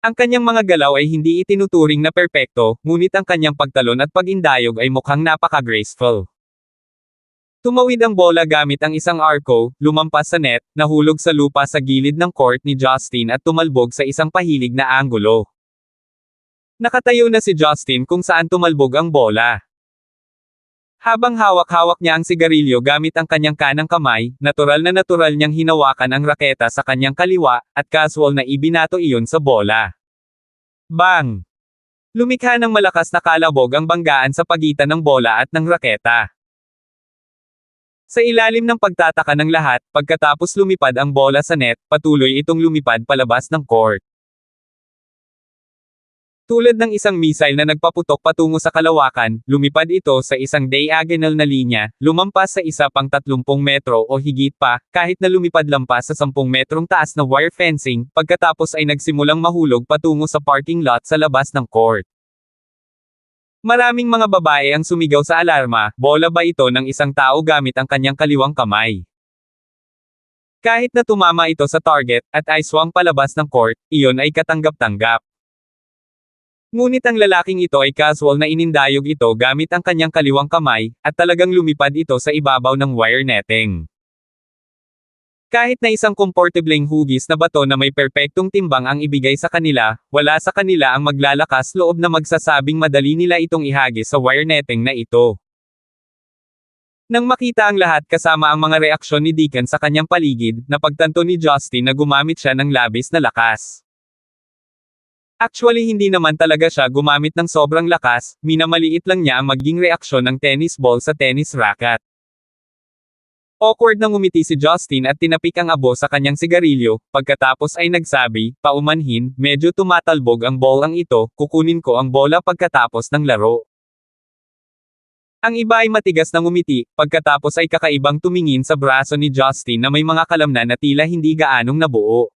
Ang kanyang mga galaw ay hindi itinuturing na perpekto, ngunit ang kanyang pagtalon at pag-indayog ay mukhang napaka-graceful. Tumawid ang bola gamit ang isang arco, lumampas sa net, nahulog sa lupa sa gilid ng court ni Justin at tumalbog sa isang pahilig na anggulo. Nakatayo na si Justin kung saan tumalbog ang bola. Habang hawak-hawak niya ang sigarilyo gamit ang kanyang kanang kamay, natural na natural niyang hinawakan ang raketa sa kanyang kaliwa, at casual na ibinato iyon sa bola. Bang! Lumikha ng malakas na kalabog ang banggaan sa pagitan ng bola at ng raketa. Sa ilalim ng pagtataka ng lahat, pagkatapos lumipad ang bola sa net, patuloy itong lumipad palabas ng court. Tulad ng isang missile na nagpaputok patungo sa kalawakan, lumipad ito sa isang diagonal na linya, lumampas sa isa pang 30 metro o higit pa, kahit na lumipad lampas sa 10 metrong taas na wire fencing, pagkatapos ay nagsimulang mahulog patungo sa parking lot sa labas ng court. Maraming mga babae ang sumigaw sa alarma, bola ba ito ng isang tao gamit ang kanyang kaliwang kamay? Kahit na tumama ito sa target, at ay swang palabas ng court, iyon ay katanggap-tanggap. Ngunit ang lalaking ito ay casual na inindayog ito gamit ang kanyang kaliwang kamay, at talagang lumipad ito sa ibabaw ng wire netting. Kahit na isang komportableng hugis na bato na may perpektong timbang ang ibigay sa kanila, wala sa kanila ang maglalakas loob na magsasabing madali nila itong ihagis sa wire netting na ito. Nang makita ang lahat kasama ang mga reaksyon ni Deacon sa kanyang paligid, napagtanto ni Justin na gumamit siya ng labis na lakas. Actually hindi naman talaga siya gumamit ng sobrang lakas, minamaliit lang niya ang magiging reaksyon ng tennis ball sa tennis racket. Awkward na ngumiti si Justin at tinapik ang abo sa kanyang sigarilyo, pagkatapos ay nagsabi, paumanhin, medyo tumatalbog ang ball ang ito, kukunin ko ang bola pagkatapos ng laro. Ang iba ay matigas na ngumiti, pagkatapos ay kakaibang tumingin sa braso ni Justin na may mga kalamnan na tila hindi gaanong nabuo.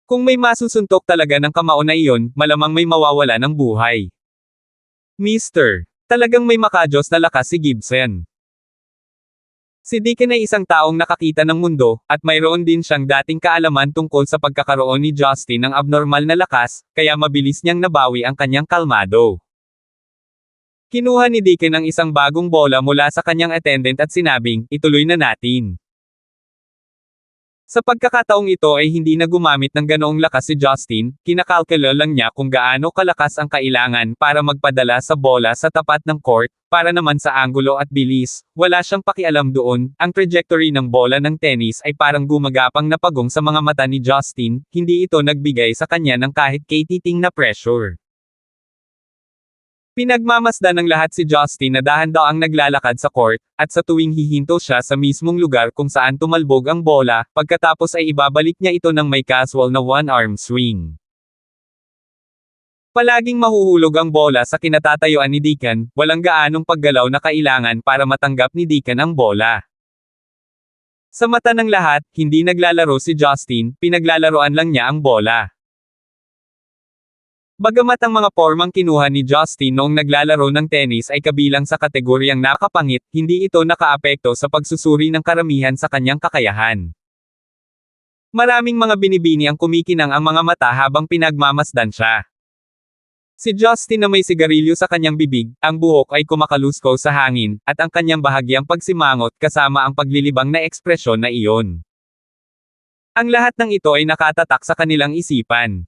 Kung may masusuntok talaga ng kamao na iyon, malamang may mawawala ng buhay. Mister, talagang may makajos na lakas si Gibson. Si Deacon ay isang taong nakakita ng mundo, at mayroon din siyang dating kaalaman tungkol sa pagkakaroon ni Justin ng abnormal na lakas, kaya mabilis niyang nabawi ang kanyang kalmado. Kinuha ni Deacon ang isang bagong bola mula sa kanyang attendant at sinabing, ituloy na natin. Sa pagkakataong ito ay hindi na gumamit ng ganoong lakas si Justin, kinakalkula lang niya kung gaano kalakas ang kailangan para magpadala sa bola sa tapat ng court, para naman sa anggulo at bilis, wala siyang pakialam doon, ang trajectory ng bola ng tennis ay parang gumagapang na pagong sa mga mata ni Justin, hindi ito nagbigay sa kanya ng kahit katiting na pressure. Pinagmamasdan ng lahat si Justin na dahan-daang naglalakad sa court, at sa tuwing hihinto siya sa mismong lugar kung saan tumalbog ang bola, pagkatapos ay ibabalik niya ito ng may casual na one-arm swing. Palaging mahuhulog ang bola sa kinatatayuan ni Deacon, walang gaanong paggalaw na kailangan para matanggap ni Deacon ang bola. Sa mata ng lahat, hindi naglalaro si Justin, pinaglalaroan lang niya ang bola. Bagamat ang mga pormang kinuha ni Justin noong naglalaro ng tennis ay kabilang sa kategoryang nakapangit, hindi ito nakaapekto sa pagsusuri ng karamihan sa kanyang kakayahan. Maraming mga binibini ang kumikinang ang mga mata habang pinagmamasdan siya. Si Justin na may sigarilyo sa kanyang bibig, ang buhok ay kumakaluskaw sa hangin, at ang kanyang bahagyang pagsimangot kasama ang paglilibang na ekspresyon na iyon. Ang lahat ng ito ay nakatatak sa kanilang isipan.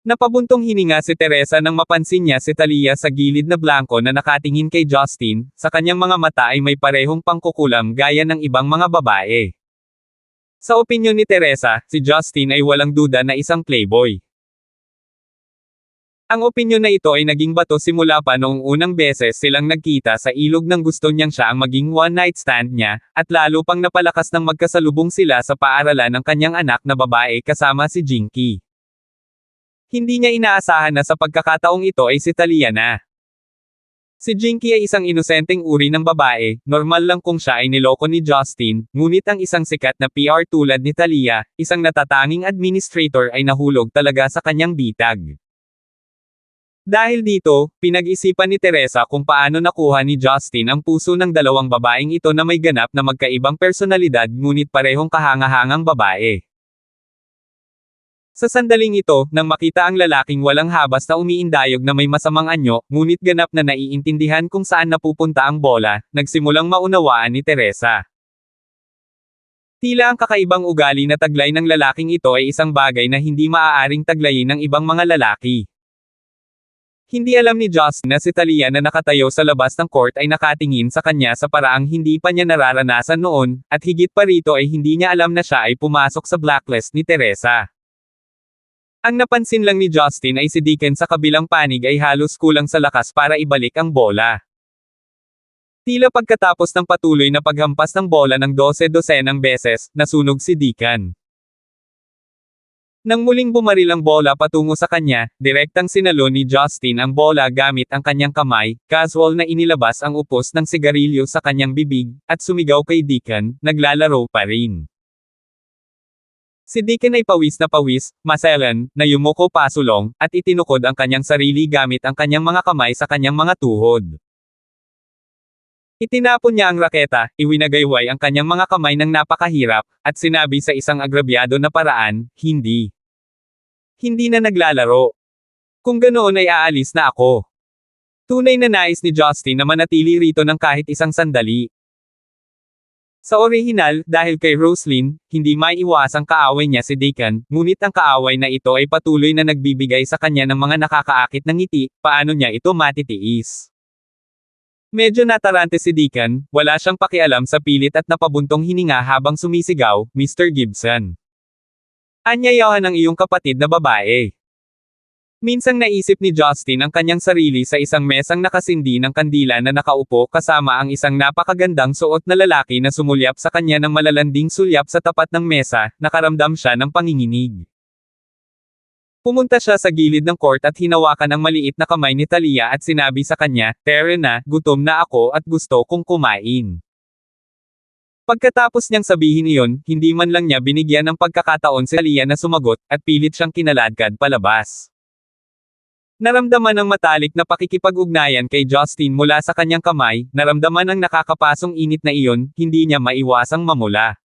Napabuntong hininga si Teresa nang mapansin niya si Talia sa gilid na blanko na nakatingin kay Justin, sa kanyang mga mata ay may parehong pangkukulam gaya ng ibang mga babae. Sa opinyon ni Teresa, si Justin ay walang duda na isang playboy. Ang opinyon na ito ay naging bato simula pa noong unang beses silang nagkita sa ilog nang gusto niyang siya ang maging one-night stand niya, at lalo pang napalakas nang magkasalubong sila sa paaralan ng kanyang anak na babae kasama si Jinky. Hindi niya inaasahan na sa pagkakataong ito ay si Talia na. Si Jinky ay isang inosenteng uri ng babae, normal lang kung siya ay niloko ni Justin, ngunit ang isang sikat na PR tulad ni Talia, isang natatanging administrator ay nahulog talaga sa kanyang bitag. Dahil dito, pinag-isipan ni Teresa kung paano nakuha ni Justin ang puso ng dalawang babaeng ito na may ganap na magkaibang personalidad ngunit parehong kahangahangang babae. Sa sandaling ito, nang makita ang lalaking walang habas na umiindayog na may masamang anyo, ngunit ganap na naiintindihan kung saan napupunta ang bola, nagsimulang maunawaan ni Teresa. Tila ang kakaibang ugali na taglay ng lalaking ito ay isang bagay na hindi maaaring taglayin ng ibang mga lalaki. Hindi alam ni Justin na si Talia na nakatayo sa labas ng court ay nakatingin sa kanya sa paraang hindi pa niya nararanasan noon, at higit pa rito ay hindi niya alam na siya ay pumasok sa blacklist ni Teresa. Ang napansin lang ni Justin ay si Deacon sa kabilang panig ay halos kulang sa lakas para ibalik ang bola. Tila pagkatapos ng patuloy na paghampas ng bola ng 12-dosenang beses, nasunog si Deacon. Nang muling bumaril ang bola patungo sa kanya, direktang sinalo ni Justin ang bola gamit ang kanyang kamay, casual na inilabas ang upos ng sigarilyo sa kanyang bibig, at sumigaw kay Deacon, naglalaro pa rin. Si Deacon ay pawis na pawis, maselan, na yumuko pasulong, at itinukod ang kanyang sarili gamit ang kanyang mga kamay sa kanyang mga tuhod. Itinapon niya ang raketa, iwinagayway ang kanyang mga kamay ng napakahirap, at sinabi sa isang agrabyado na paraan, hindi. Hindi na naglalaro. Kung ganoon ay aalis na ako. Tunay na nais ni Justin na manatili rito ng kahit isang sandali. Sa orihinal, dahil kay Roslyn, hindi maiiwasang kaaway niya si Deacon, ngunit ang kaaway na ito ay patuloy na nagbibigay sa kanya ng mga nakakaakit na ngiti, paano niya ito matitiis? Medyo natarante si Deacon, wala siyang pakialam sa pilit at napabuntong hininga habang sumisigaw, Mr. Gibson. Anyayahan ang iyong kapatid na babae. Minsang naisip ni Justin ang kanyang sarili sa isang mesang nakasindi ng kandila na nakaupo kasama ang isang napakagandang suot na lalaki na sumulyap sa kanya ng malalanding sulyap sa tapat ng mesa, nakaramdam siya ng panginginig. Pumunta siya sa gilid ng court at hinawakan ang maliit na kamay ni Talia at sinabi sa kanya, "Tere na, gutom na ako at gusto kong kumain." Pagkatapos niyang sabihin iyon, hindi man lang niya binigyan ng pagkakataon si Talia na sumagot, at pilit siyang kinaladkad palabas. Naramdaman ng matalik na pakikipag-ugnayan kay Justin mula sa kanyang kamay, naramdaman ang nakakapasong init na iyon, hindi niya maiwasang mamula.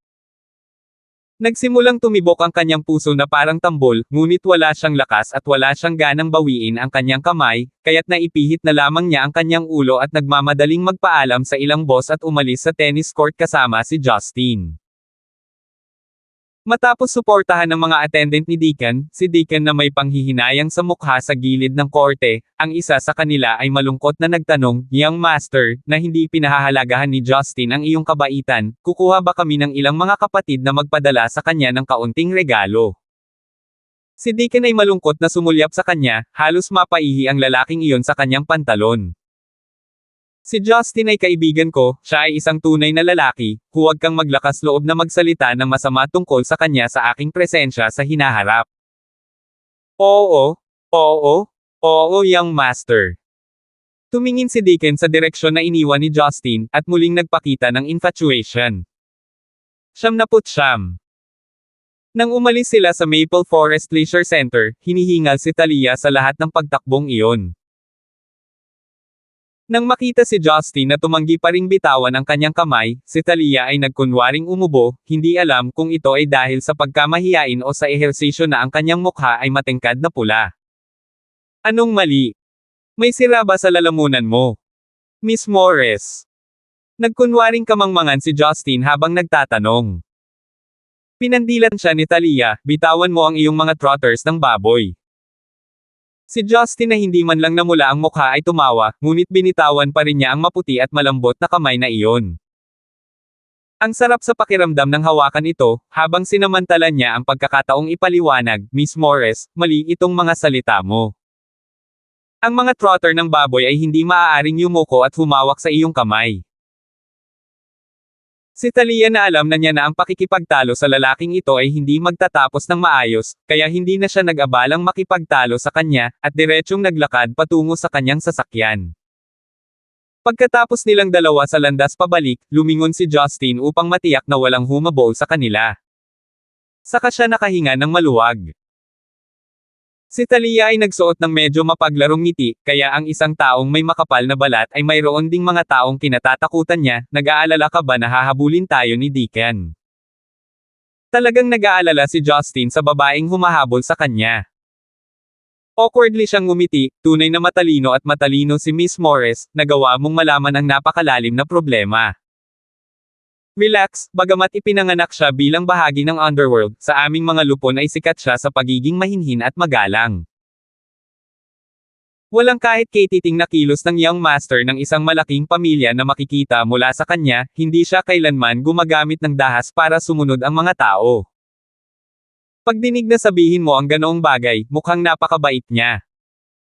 Nagsimulang tumibok ang kanyang puso na parang tambol, ngunit wala siyang lakas at wala siyang ganang bawiin ang kanyang kamay, kaya't naipihit na lamang niya ang kanyang ulo at nagmamadaling magpaalam sa ilang boss at umalis sa tennis court kasama si Justin. Matapos suportahan ng mga attendant ni Deacon, si Deacon na may panghihinayang sa mukha sa gilid ng korte, ang isa sa kanila ay malungkot na nagtanong, "Young Master, na hindi pinahahalagahan ni Justin ang iyong kabaitan, kukuha ba kami ng ilang mga kapatid na magpadala sa kanya ng kaunting regalo?" Si Deacon ay malungkot na sumulyap sa kanya, halos mapaihi ang lalaking iyon sa kanyang pantalon. Si Justin ay kaibigan ko, siya ay isang tunay na lalaki, huwag kang maglakas loob na magsalita ng masama tungkol sa kanya sa aking presensya sa hinaharap. Oo, oo, oo, young master. Tumingin si Deacon sa direksyon na iniwan ni Justin, at muling nagpakita ng infatuation. 79. Nang umalis sila sa Maple Forest Leisure Center, hinihingal si Talia sa lahat ng pagtakbong iyon. Nang makita si Justin na tumanggi pa ring bitawan ang kanyang kamay, si Talia ay nagkunwaring umubo, hindi alam kung ito ay dahil sa pagkamahiyain o sa ehersisyo na ang kanyang mukha ay matingkad na pula. Anong mali? May sira ba sa lalamunan mo? Miss Morris. Nagkunwaring kamangmangan si Justin habang nagtatanong. Pinandilan siya ni Talia, "Bitawan mo ang iyong mga trotters ng baboy." Si Justin na hindi man lang namula ang mukha ay tumawa, ngunit binitawan pa rin niya ang maputi at malambot na kamay na iyon. Ang sarap sa pakiramdam ng hawakan ito, habang sinamantalan niya ang pagkakataong ipaliwanag, "Miss Morris, mali itong mga salita mo. Ang mga trotter ng baboy ay hindi maaaring yumuko at humawak sa iyong kamay." Si Talia na alam na niya na ang pakikipagtalo sa lalaking ito ay hindi magtatapos ng maayos, kaya hindi na siya nag-abalang makipagtalo sa kanya, at diretsyong naglakad patungo sa kanyang sasakyan. Pagkatapos nilang dalawa sa landas pabalik, lumingon si Justin upang matiyak na walang humabol sa kanila. Saka siya nakahinga ng maluwag. Si Talia ay nagsuot ng medyo mapaglarong ngiti, kaya ang isang taong may makapal na balat ay mayroon ding mga taong kinatatakutan niya, "Nag-aalala ka ba na hahabulin tayo ni Deacon?" Talagang nag-aalala si Justin sa babaeng humahabol sa kanya. Awkwardly siyang ngumiti, tunay na matalino at matalino si Miss Morris, nagawa mong malaman ang napakalalim na problema. Relax, bagamat ipinanganak siya bilang bahagi ng underworld, sa aming mga lupon ay sikat siya sa pagiging mahinhin at magalang. Walang kahit katiting na kilos ng young master ng isang malaking pamilya na makikita mula sa kanya, hindi siya kailanman gumagamit ng dahas para sumunod ang mga tao. Pagdinig na sabihin mo ang ganoong bagay, mukhang napakabait niya.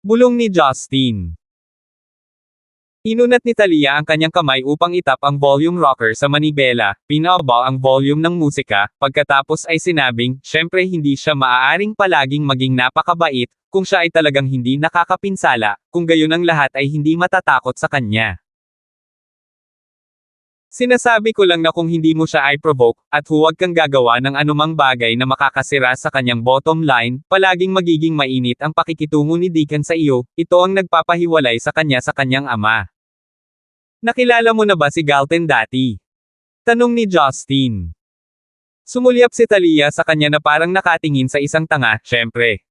Bulong ni Justin. Inunat ni Talia ang kanyang kamay upang itap ang volume rocker sa manibela, pinaba ang volume ng musika, pagkatapos ay sinabing, syempre hindi siya maaaring palaging maging napakabait, kung siya ay talagang hindi nakakapinsala, kung gayon ang lahat ay hindi matatakot sa kanya. Sinasabi ko lang na kung hindi mo siya i-provoke, at huwag kang gagawa ng anumang bagay na makakasira sa kanyang bottom line, palaging magiging mainit ang pakikitungo ni Deacon sa iyo, ito ang nagpapahiwalay sa kanyang ama. Nakilala mo na ba si Galton dati? Tanong ni Justin. Sumulyap si Talia sa kanya na parang nakatingin sa isang tanga, syempre.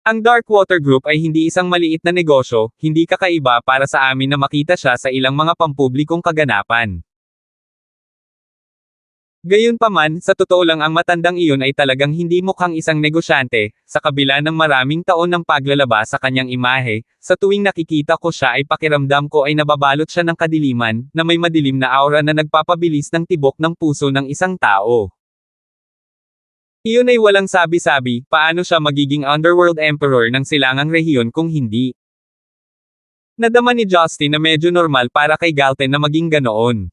Ang Darkwater Group ay hindi isang maliit na negosyo, hindi kakaiba para sa amin na makita siya sa ilang mga pampublikong kaganapan. Gayunpaman, sa totoo lang ang matandang iyon ay talagang hindi mukhang isang negosyante, sa kabila ng maraming taon ng paglalaba sa kanyang imahe, sa tuwing nakikita ko siya ay pakiramdam ko ay nababalot siya ng kadiliman, na may madilim na aura na nagpapabilis ng tibok ng puso ng isang tao. Iyon ay walang sabi-sabi, paano siya magiging underworld emperor ng silangang rehiyon kung hindi? Nadama ni Justin na medyo normal para kay Galten na maging ganoon.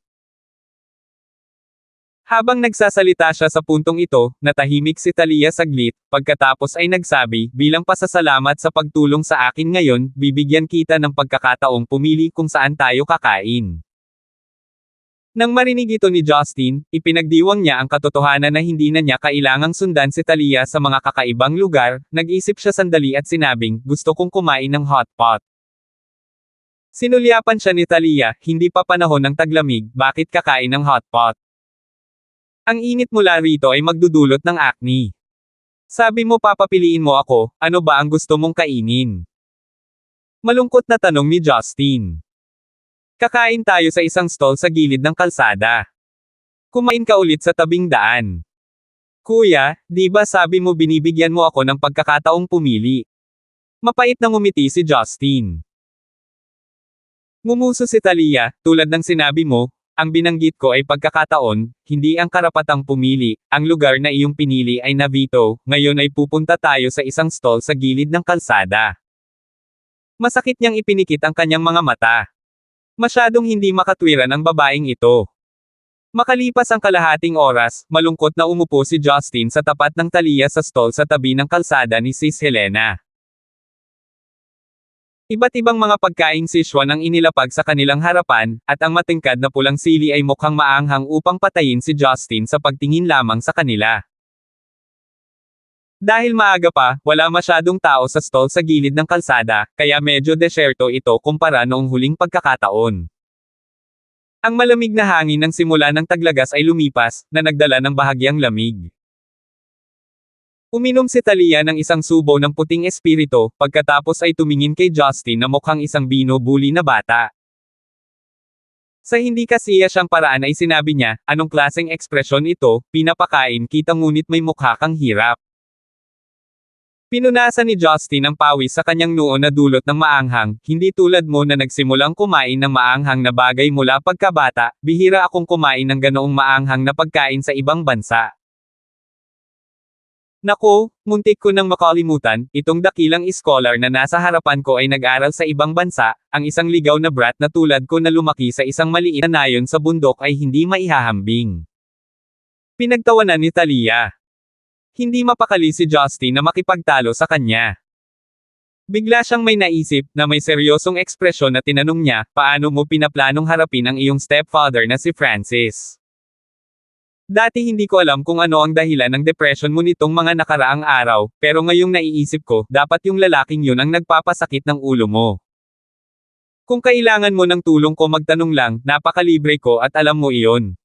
Habang nagsasalita siya sa puntong ito, natahimik si Talia saglit, pagkatapos ay nagsabi, bilang pasasalamat sa pagtulong sa akin ngayon, bibigyan kita ng pagkakataong pumili kung saan tayo kakain. Nang marinig ito ni Justin, ipinagdiwang niya ang katotohanan na hindi na niya kailangang sundan si Talia sa mga kakaibang lugar, nag-isip siya sandali at sinabing, gusto kong kumain ng hot pot. Sinulyapan siya ni Talia, hindi pa panahon ng taglamig, bakit kakain ng hot pot? Ang init mula rito ay magdudulot ng acne. Sabi mo papapiliin mo ako, ano ba ang gusto mong kainin? Malungkot na tanong ni Justin. Kakain tayo sa isang stall sa gilid ng kalsada. Kumain ka ulit sa tabing daan. Kuya, di ba sabi mo binibigyan mo ako ng pagkakataong pumili? Mapait na ngumiti si Justin. Ngumuso si Talia, tulad ng sinabi mo, ang binanggit ko ay pagkakataon, hindi ang karapatang pumili, ang lugar na iyong pinili ay nabito, ngayon ay pupunta tayo sa isang stall sa gilid ng kalsada. Masakit niyang ipinikit ang kanyang mga mata. Masyadong hindi makatwiran ang babaeng ito. Makalipas ang kalahating oras, malungkot na umupo si Justin sa tapat ng Talia sa stall sa tabi ng kalsada ni Sis Helena. Iba't ibang mga pagkaing Sichuan ang inilapag sa kanilang harapan, at ang matingkad na pulang sili ay mukhang maanghang upang patayin si Justin sa pagtingin lamang sa kanila. Dahil maaga pa, wala masyadong tao sa stall sa gilid ng kalsada, kaya medyo desyerto ito kumpara noong huling pagkakataon. Ang malamig na hangin ng simula ng taglagas ay lumipas, na nagdala ng bahagyang lamig. Uminom si Talia ng isang subo ng puting espirito, pagkatapos ay tumingin kay Justin na mukhang isang binubuli na bata. Sa hindi kasiya siyang paraan ay sinabi niya, anong klaseng ekspresyon ito, pinapakain kita ngunit may mukha kang hirap. Pinunasan ni Justin ang pawis sa kanyang noo na dulot ng maanghang, hindi tulad mo na nagsimulang kumain ng maanghang na bagay mula pagkabata, bihira akong kumain ng ganoong maanghang na pagkain sa ibang bansa. Naku, muntik ko nang makalimutan, itong dakilang scholar na nasa harapan ko ay nag-aral sa ibang bansa, ang isang ligaw na brat na tulad ko na lumaki sa isang maliit na nayon sa bundok ay hindi maihahambing. Pinagtawanan ni Talia. Hindi mapakali si Justin na makipagtalo sa kanya. Bigla siyang may naisip, na may seryosong ekspresyon na tinanong niya, paano mo pinaplanong harapin ang iyong stepfather na si Francis? Dati hindi ko alam kung ano ang dahilan ng depression mo nitong mga nakaraang araw, pero ngayong naiisip ko, dapat yung lalaking yun ang nagpapasakit ng ulo mo. Kung kailangan mo ng tulong ko magtanong lang, napakalibre ko at alam mo iyon.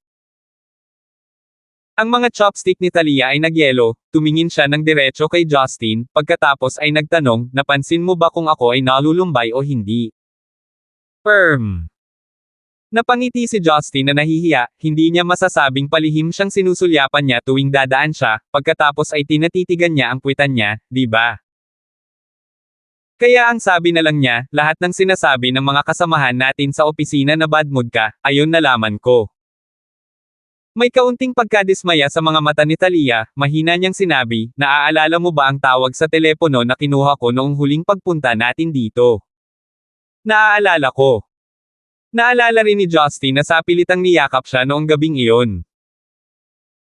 Ang mga chopstick ni Talia ay nagyelo, tumingin siya ng diretso kay Justin, pagkatapos ay nagtanong, napansin mo ba kung ako ay nalulumbay o hindi? Napangiti si Justin na nahihiya, hindi niya masasabing palihim siyang sinusulyapan niya tuwing dadaan siya, pagkatapos ay tinatitigan niya ang kwitan niya, di ba? Kaya ang sabi na lang niya, lahat ng sinasabi ng mga kasamahan natin sa opisina na bad mood ka, ayon nalaman ko. May kaunting pagkadismaya sa mga mata ni Talia, mahina niyang sinabi, naaalala mo ba ang tawag sa telepono na kinuha ko noong huling pagpunta natin dito? Naaalala ko. Naalala rin ni Justin na sa pilitang niyakap siya noong gabing iyon.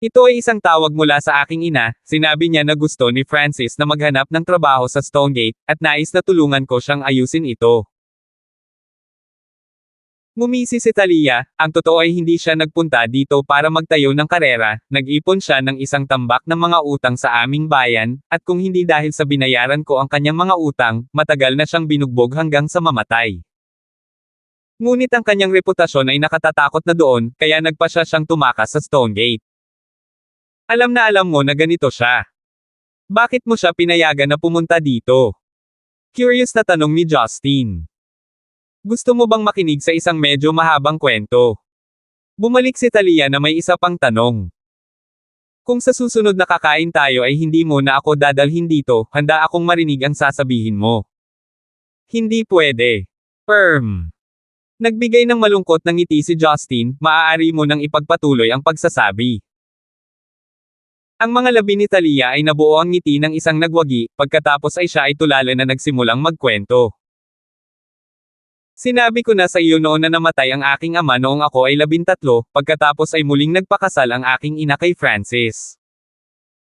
Ito ay isang tawag mula sa aking ina, sinabi niya na gusto ni Francis na maghanap ng trabaho sa Stonegate, at nais na tulungan ko siyang ayusin ito. Ngumisi si Talia, ang totoo ay hindi siya nagpunta dito para magtayo ng karera, nag-ipon siya ng isang tambak ng mga utang sa aming bayan, at kung hindi dahil sa binayaran ko ang kanyang mga utang, matagal na siyang binugbog hanggang sa mamatay. Ngunit ang kanyang reputasyon ay nakatatakot na doon, kaya nagpa siyang tumakas sa Stonegate. Alam mo na ganito siya. Bakit mo siya pinayagan na pumunta dito? Curious na tanong ni Justin. Gusto mo bang makinig sa isang medyo mahabang kwento? Bumalik si Talia na may isa pang tanong. Kung sa susunod na kakain tayo ay hindi mo na ako dadalhin dito, handa akong marinig ang sasabihin mo. Hindi pwede. Nagbigay ng malungkot na ngiti si Justin, maaari mo nang ipagpatuloy ang pagsasabi. Ang mga labi ni Talia ay nabuo ang ngiti ng isang nagwagi, pagkatapos ay siya ay tulala na nagsimulang magkwento. Sinabi ko na sa iyo noon na namatay ang aking ama noong ako ay 13, pagkatapos ay muling nagpakasal ang aking ina kay Francis.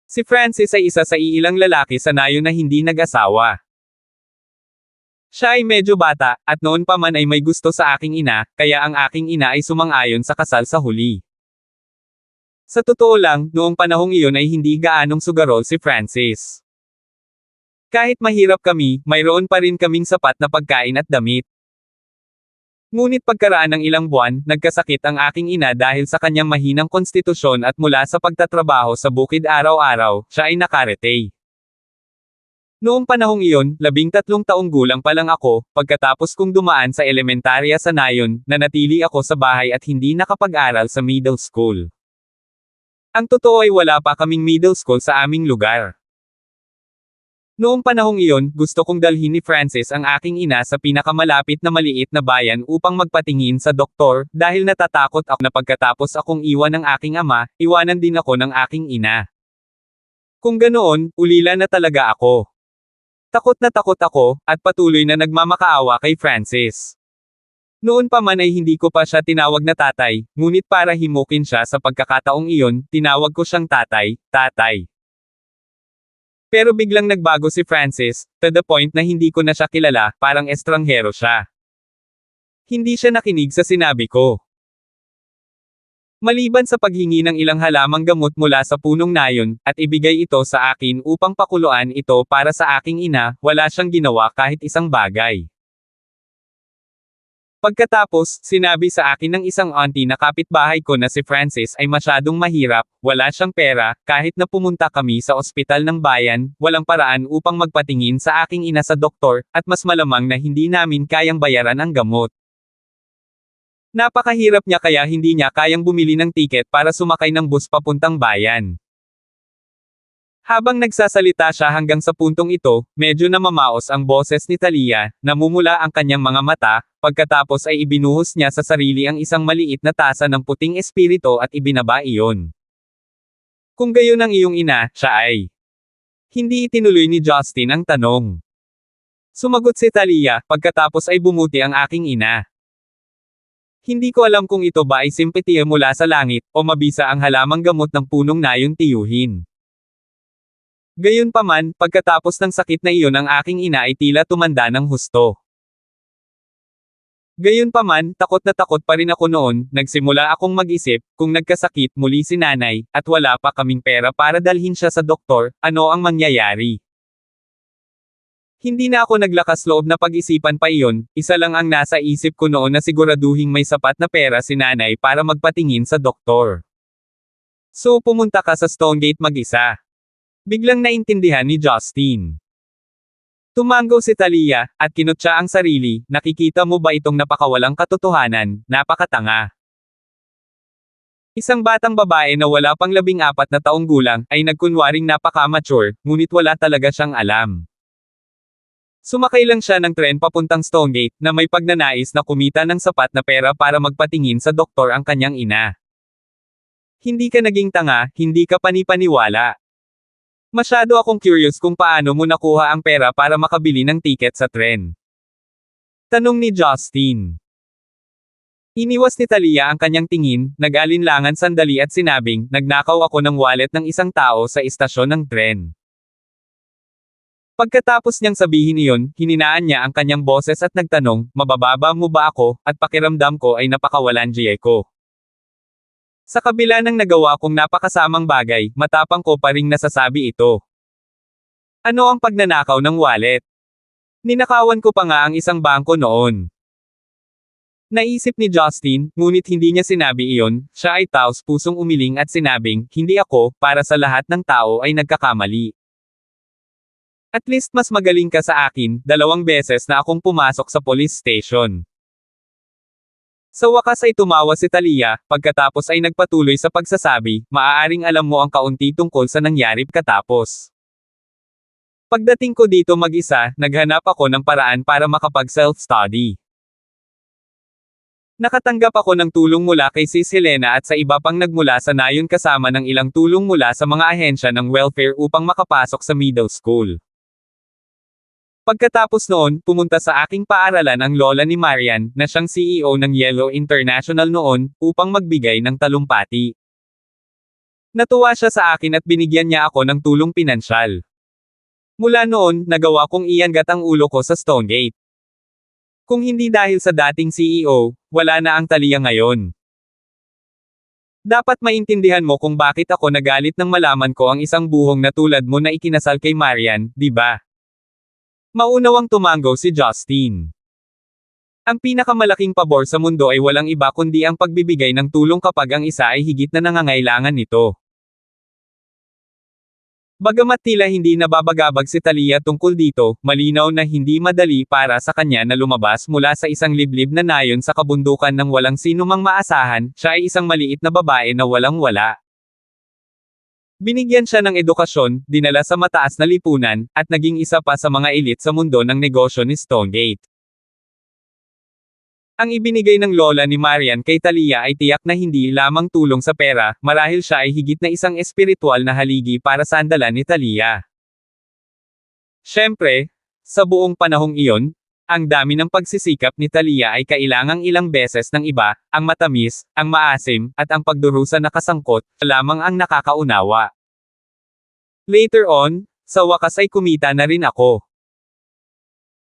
Si Francis ay isa sa iilang lalaki sa nayon na hindi nag-asawa. Siya ay medyo bata, at noon pa man ay may gusto sa aking ina, kaya ang aking ina ay sumang-ayon sa kasal sa huli. Sa totoo lang, noong panahong iyon ay hindi gaanong sugarol si Francis. Kahit mahirap kami, mayroon pa rin kaming sapat na pagkain at damit. Ngunit pagkaraan ng ilang buwan, nagkasakit ang aking ina dahil sa kanyang mahinang konstitusyon at mula sa pagtatrabaho sa bukid araw-araw, siya ay nakaretay. Noong panahong iyon, 13 taong gulang pa lang ako, pagkatapos kong dumaan sa elementarya sa nayon, nanatili ako sa bahay at hindi nakapag-aral sa middle school. Ang totoo ay wala pa kaming middle school sa aming lugar. Noong panahong iyon, gusto kong dalhin ni Francis ang aking ina sa pinakamalapit na maliit na bayan upang magpatingin sa doktor, dahil natatakot ako na pagkatapos akong iwan ng aking ama, iwanan din ako ng aking ina. Kung ganoon, ulila na talaga ako. Takot na takot ako, at patuloy na nagmamakaawa kay Francis. Noon pa man ay hindi ko pa siya tinawag na tatay, ngunit para himukin siya sa pagkakataong iyon, tinawag ko siyang tatay, tatay. Pero biglang nagbago si Francis, to the point na hindi ko na siya kilala, parang estranghero siya. Hindi siya nakinig sa sinabi ko. Maliban sa paghingi ng ilang halamang gamot mula sa punong nayon, at ibigay ito sa akin upang pakuluan ito para sa aking ina, wala siyang ginawa kahit isang bagay. Pagkatapos, sinabi sa akin ng isang auntie na kapitbahay ko na si Francis ay masyadong mahirap, wala siyang pera, kahit na pumunta kami sa ospital ng bayan, walang paraan upang magpatingin sa aking ina sa doktor, at mas malamang na hindi namin kayang bayaran ang gamot. Napakahirap niya kaya hindi niya kayang bumili ng tiket para sumakay ng bus papuntang bayan. Habang nagsasalita siya hanggang sa puntong ito, medyo namamaos ang boses ni Talia, namumula ang kanyang mga mata, pagkatapos ay ibinuhos niya sa sarili ang isang maliit na tasa ng puting espiritu at ibinaba iyon. Kung gayon ang iyong ina, siya ay. Hindi itinuloy ni Justin ang tanong. Sumagot si Talia, pagkatapos ay bumuti ang aking ina. Hindi ko alam kung ito ba ay simpatiya mula sa langit, o mabisa ang halamang gamot ng punong nayon tiyuhin. Gayunpaman, pagkatapos ng sakit na iyon ang aking ina ay tila tumanda ng husto. Gayunpaman, takot na takot pa rin ako noon, nagsimula akong mag-isip, kung nagkasakit muli si nanay, at wala pa kaming pera para dalhin siya sa doktor, ano ang mangyayari? Hindi na ako naglakas loob na pag-isipan pa iyon, isa lang ang nasa isip ko noon na siguraduhing may sapat na pera si nanay para magpatingin sa doktor. So pumunta ka sa Stonegate mag-isa. Biglang naintindihan ni Justin. Tumango si Talia, at kinutya ang sarili, nakikita mo ba itong napakawalang katotohanan, napakatanga. Isang batang babae na wala pang 14 na taong gulang, ay nagkunwaring napaka-mature, ngunit wala talaga siyang alam. Sumakay lang siya ng tren papuntang Stonegate, na may pagnanais na kumita ng sapat na pera para magpatingin sa doktor ang kanyang ina. Hindi ka naging tanga, hindi ka panipaniwala. Masyado akong curious kung paano mo nakuha ang pera para makabili ng tiket sa tren. Tanong ni Justin. Iniwas ni Talia ang kanyang tingin, nag-alinlangan sandali at sinabing, nagnakaw ako ng wallet ng isang tao sa istasyon ng tren. Pagkatapos niyang sabihin iyon, hininaan niya ang kanyang boses at nagtanong, mabababa mo ba ako, at pakiramdam ko ay napakawalan ko. Sa kabila ng nagawa kong napakasamang bagay, matapang ko pa ring nasasabi ito. Ano ang pagnanakaw ng wallet? Ninakawan ko pa nga ang isang bangko noon. Naisip ni Justin, ngunit hindi niya sinabi iyon, siya ay taos pusong umiling at sinabing, hindi ako, para sa lahat ng tao ay nagkakamali. At least mas magaling ka sa akin, 2 beses na akong pumasok sa police station. Sa wakas ay tumawa si Talia, pagkatapos ay nagpatuloy sa pagsasabi, maaaring alam mo ang kaunti tungkol sa nangyari katapos. Pagdating ko dito mag-isa, naghanap ako ng paraan para makapag-self-study. Nakatanggap ako ng tulong mula kay Sis Helena at sa iba pang nagmula sa nayon kasama ng ilang tulong mula sa mga ahensya ng welfare upang makapasok sa middle school. Pagkatapos noon, pumunta sa aking paaralan ang lola ni Marian, na siyang CEO ng Yellow International noon, upang magbigay ng talumpati. Natuwa siya sa akin at binigyan niya ako ng tulong pinansyal. Mula noon, nagawa kong iangat ang ulo ko sa Stonegate. Kung hindi dahil sa dating CEO, wala na ang Thalia ngayon. Dapat maintindihan mo kung bakit ako nagalit nang malaman ko ang isang buhong na tulad mo na ikinasal kay Marian, di ba? Maunawang tumango si Justin. Ang pinakamalaking pabor sa mundo ay walang iba kundi ang pagbibigay ng tulong kapag ang isa ay higit na nangangailangan nito. Bagamat tila hindi nababagabag si Thalia tungkol dito, malinaw na hindi madali para sa kanya na lumabas mula sa isang liblib na nayon sa kabundukan ng walang sinumang maasahan, siya ay isang maliit na babae na walang-wala. Binigyan siya ng edukasyon, dinala sa mataas na lipunan, at naging isa pa sa mga elite sa mundo ng negosyo ni Stonegate. Ang ibinigay ng lola ni Marian kay Thalia ay tiyak na hindi lamang tulong sa pera, marahil siya ay higit na isang espiritual na haligi para sa sandalan ni Thalia. Siyempre, sa buong panahong iyon, ang dami ng pagsisikap ni Thalia ay kailangang ilang beses ng iba, ang matamis, ang maasim, at ang pagdurusa na kasangkot, lamang ang nakakaunawa. Later on, sa wakas ay kumita na rin ako.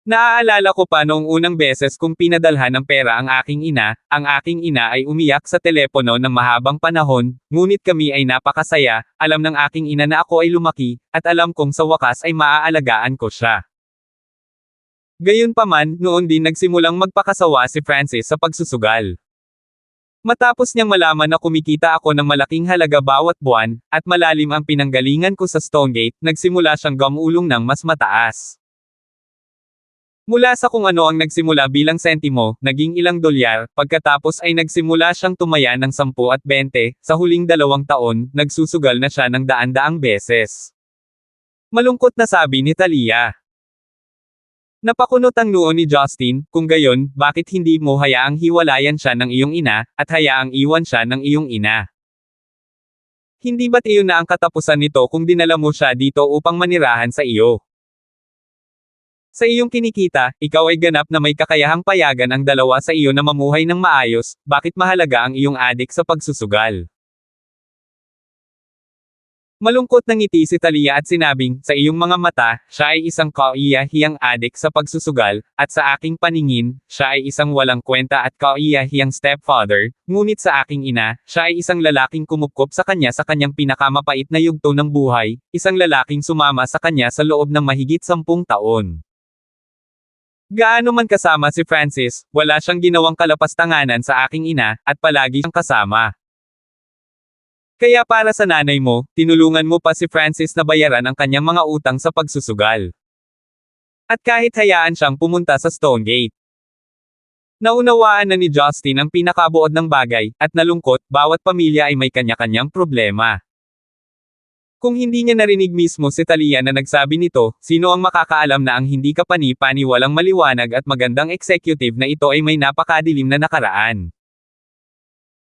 Naaalala ko pa noong unang beses kung pinadalhan ng pera ang aking ina ay umiyak sa telepono ng mahabang panahon, ngunit kami ay napakasaya, alam ng aking ina na ako ay lumaki, at alam kong sa wakas ay maaalagaan ko siya. Gayunpaman, noon din nagsimulang magpakasawa si Francis sa pagsusugal. Matapos niyang malaman na kumikita ako ng malaking halaga bawat buwan, at malalim ang pinanggalingan ko sa Stonegate, nagsimula siyang gumulong ng mas mataas. Mula sa kung ano ang nagsimula bilang sentimo, naging ilang dolyar, pagkatapos ay nagsimula siyang tumaya ng 10 at 20, sa huling 2 taon, nagsusugal na siya ng daan-daang beses. Malungkot na sabi ni Thalia. Napakunot ang noo ni Justin, kung gayon, bakit hindi mo hayaang hiwalayan siya ng iyong ina, at hayaang iwan siya ng iyong ina? Hindi ba't iyon na ang katapusan nito kung dinala mo siya dito upang manirahan sa iyo? Sa iyong kinikita, ikaw ay ganap na may kakayahang payagan ang dalawa sa iyo na mamuhay ng maayos, bakit mahalaga ang iyong adik sa pagsusugal? Malungkot na ngiti si Thalia at sinabing, sa iyong mga mata, siya ay isang kaiyahiyang adik sa pagsusugal, at sa aking paningin, siya ay isang walang kwenta at kaiyahiyang stepfather, ngunit sa aking ina, siya ay isang lalaking kumupkop sa kanyang pinakamapait na yugto ng buhay, isang lalaking sumama sa kanya sa loob ng mahigit 10 taon. Gaano man kasama si Francis, wala siyang ginawang kalapastanganan sa aking ina, at palagi siyang kasama. Kaya para sa nanay mo, tinulungan mo pa si Francis na bayaran ang kanyang mga utang sa pagsusugal. At kahit hayaan siyang pumunta sa Stonegate. Naunawaan na ni Justin ang pinakabuod ng bagay, at nalungkot, bawat pamilya ay may kanya-kanyang problema. Kung hindi niya narinig mismo si Thalia na nagsabi nito, sino ang makakaalam na ang hindi kapani-pani walang maliwanag at magandang executive na ito ay may napakadilim na nakaraan.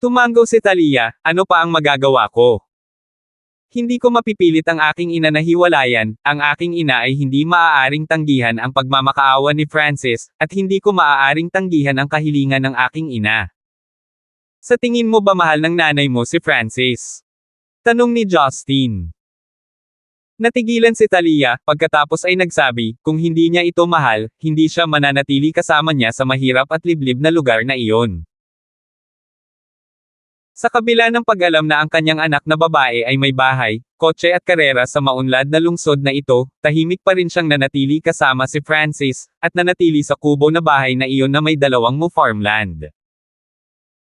Tumango si Thalia, ano pa ang magagawa ko? Hindi ko mapipilit ang aking ina na hiwalayan, ang aking ina ay hindi maaaring tanggihan ang pagmamakaawa ni Francis, at hindi ko maaaring tanggihan ang kahilingan ng aking ina. Sa tingin mo ba mahal ng nanay mo si Francis? Tanong ni Justin. Natigilan si Thalia, pagkatapos ay nagsabi, kung hindi niya ito mahal, hindi siya mananatili kasama niya sa mahirap at liblib na lugar na iyon. Sa kabila ng pag-alam na ang kanyang anak na babae ay may bahay, kotse at karera sa maunlad na lungsod na ito, tahimik pa rin siyang nanatili kasama si Francis, at nanatili sa kubo na bahay na iyon na may 2 mo farmland.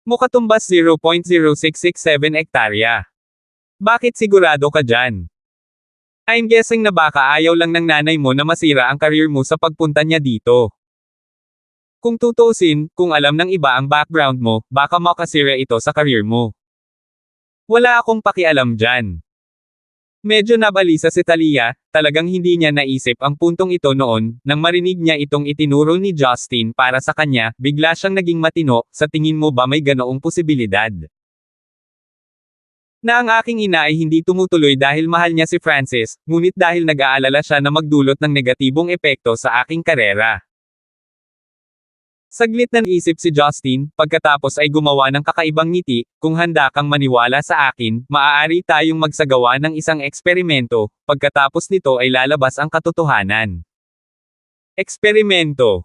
Mukatumbas 0.0667 hektarya. Bakit sigurado ka dyan? I'm guessing na baka ayaw lang ng nanay mo na masira ang career mo sa pagpunta niya dito. Kung tutuusin, kung alam ng iba ang background mo, baka makasira ito sa career mo. Wala akong pakialam dyan. Medyo nabalisa si Talia, talagang hindi niya naisip ang puntong ito noon, nang marinig niya itong itinuro ni Justin para sa kanya, bigla siyang naging matino, sa tingin mo ba may ganoong posibilidad? Na ang aking ina ay hindi tumutuloy dahil mahal niya si Francis, ngunit dahil nag-aalala siya na magdulot ng negatibong epekto sa aking karera. Saglit na naisip si Justin, pagkatapos ay gumawa ng kakaibang ngiti, kung handa kang maniwala sa akin, maaari tayong magsagawa ng isang eksperimento, pagkatapos nito ay lalabas ang katotohanan. Eksperimento.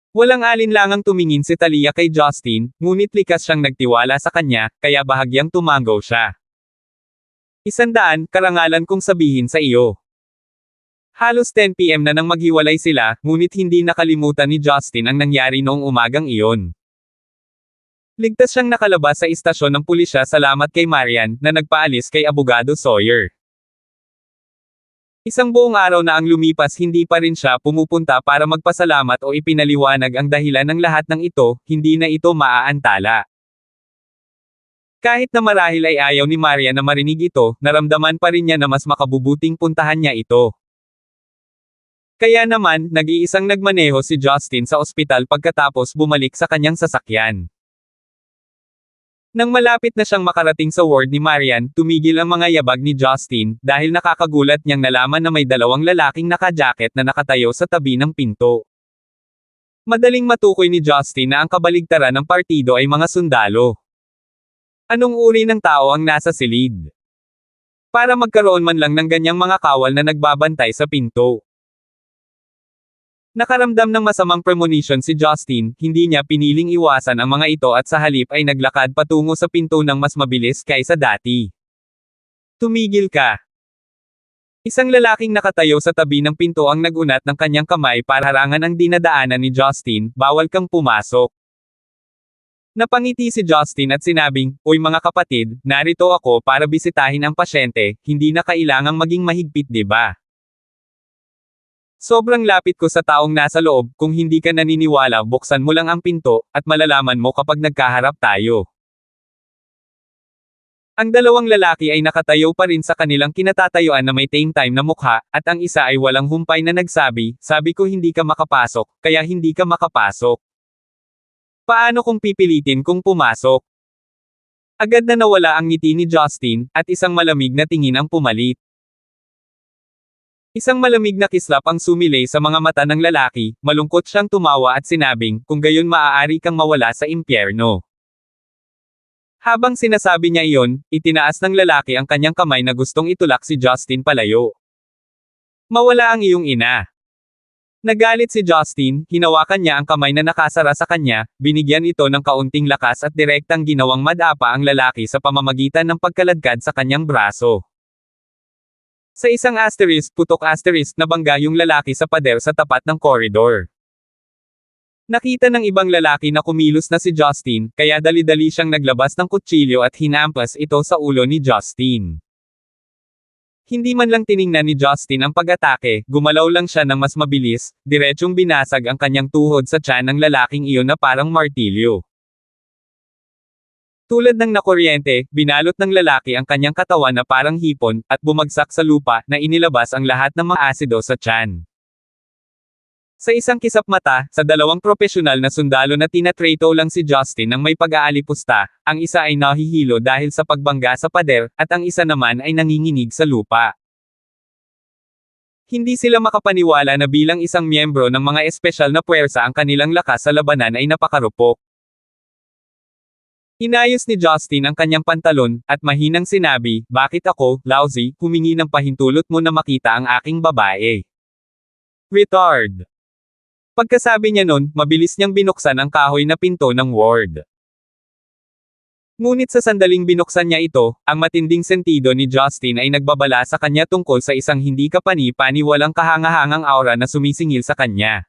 Walang alinlangang tumingin si Talia kay Justin, ngunit likas siyang nagtiwala sa kanya, kaya bahagyang tumango siya. 100, karangalan kong sabihin sa iyo. Halos 10 PM na nang maghiwalay sila, ngunit hindi nakalimutan ni Justin ang nangyari noong umagang iyon. Ligtas siyang nakalabas sa istasyon ng pulisya salamat kay Marian, na nagpaalis kay Abogado Sawyer. Isang buong araw na ang lumipas hindi pa rin siya pumupunta para magpasalamat o ipinaliwanag ang dahilan ng lahat ng ito, hindi na ito maaantala. Kahit na marahil ay ayaw ni Marian na marinig ito, naramdaman pa rin niya na mas makabubuting puntahan niya ito. Kaya naman, nag-iisang nagmaneho si Justin sa ospital pagkatapos bumalik sa kanyang sasakyan. Nang malapit na siyang makarating sa ward ni Marian, tumigil ang mga yabag ni Justin, dahil nakakagulat niyang nalaman na may dalawang lalaking naka-jacket na nakatayo sa tabi ng pinto. Madaling matukoy ni Justin na ang kabaligtaran ng partido ay mga sundalo. Anong uri ng tao ang nasa silid? Para magkaroon man lang ng ganyang mga kawal na nagbabantay sa pinto. Nakaramdam ng masamang premonition si Justin, hindi niya piniling iwasan ang mga ito at sa halip ay naglakad patungo sa pinto ng mas mabilis kaysa dati. Tumigil ka! Isang lalaking nakatayo sa tabi ng pinto ang nagunat ng kanyang kamay para harangan ang dinadaanan ni Justin, bawal kang pumasok. Napangiti si Justin at sinabing, "Uy mga kapatid, narito ako para bisitahin ang pasyente, hindi na kailangang maging mahigpit 'di ba? Sobrang lapit ko sa taong nasa loob, kung hindi ka naniniwala buksan mo lang ang pinto, at malalaman mo kapag nagkaharap tayo." Ang dalawang lalaki ay nakatayo pa rin sa kanilang kinatatayuan na may time na mukha, at ang isa ay walang humpay na nagsabi, "Sabi ko hindi ka makapasok, kaya hindi ka makapasok. Paano kung pipilitin kung pumasok?" Agad na nawala ang ngiti ni Justin, at isang malamig na tingin ang pumalit. Isang malamig na kislap ang sumilay sa mga mata ng lalaki, malungkot siyang tumawa at sinabing, "Kung gayon maaari kang mawala sa impyerno." Habang sinasabi niya iyon, itinaas ng lalaki ang kanyang kamay na gustong itulak si Justin palayo. "Mawala ang iyong ina." Nagalit si Justin, hinawakan niya ang kamay na nakasara sa kanya, binigyan ito ng kaunting lakas at direktang ginawang madapa ang lalaki sa pamamagitan ng pagkaladkad sa kanyang braso. Sa isang putok nabangga yung lalaki sa pader sa tapat ng koridor. Nakita ng ibang lalaki na kumilos na si Justin, kaya dali-dali siyang naglabas ng kutsilyo at hinampas ito sa ulo ni Justin. Hindi man lang tiningnan ni Justin ang pag-atake, gumalaw lang siya ng mas mabilis, diretsyong binasag ang kanyang tuhod sa tiyan ng lalaking iyon na parang martilyo. Tulad ng nakuryente, binalot ng lalaki ang kanyang katawan na parang hipon, at bumagsak sa lupa, na inilabas ang lahat ng mga asido sa tiyan. Sa isang kisap mata, sa dalawang propesyonal na sundalo na tinatrato lang si Justin ng may pag-aalipusta, ang isa ay nahihilo dahil sa pagbangga sa pader, at ang isa naman ay nanginginig sa lupa. Hindi sila makapaniwala na bilang isang miyembro ng mga espesyal na puwersa ang kanilang lakas sa labanan ay napakarupok. Inayos ni Justin ang kanyang pantalon, at mahinang sinabi, "Bakit ako, lousy, humingi ng pahintulot mo na makita ang aking babae? Retard." Pagkasabi niya nun, mabilis niyang binuksan ang kahoy na pinto ng ward. Ngunit sa sandaling binuksan niya ito, ang matinding sentido ni Justin ay nagbabala sa kanya tungkol sa isang hindi kapani-paniwalang kahangahangang aura na sumisingil sa kanya.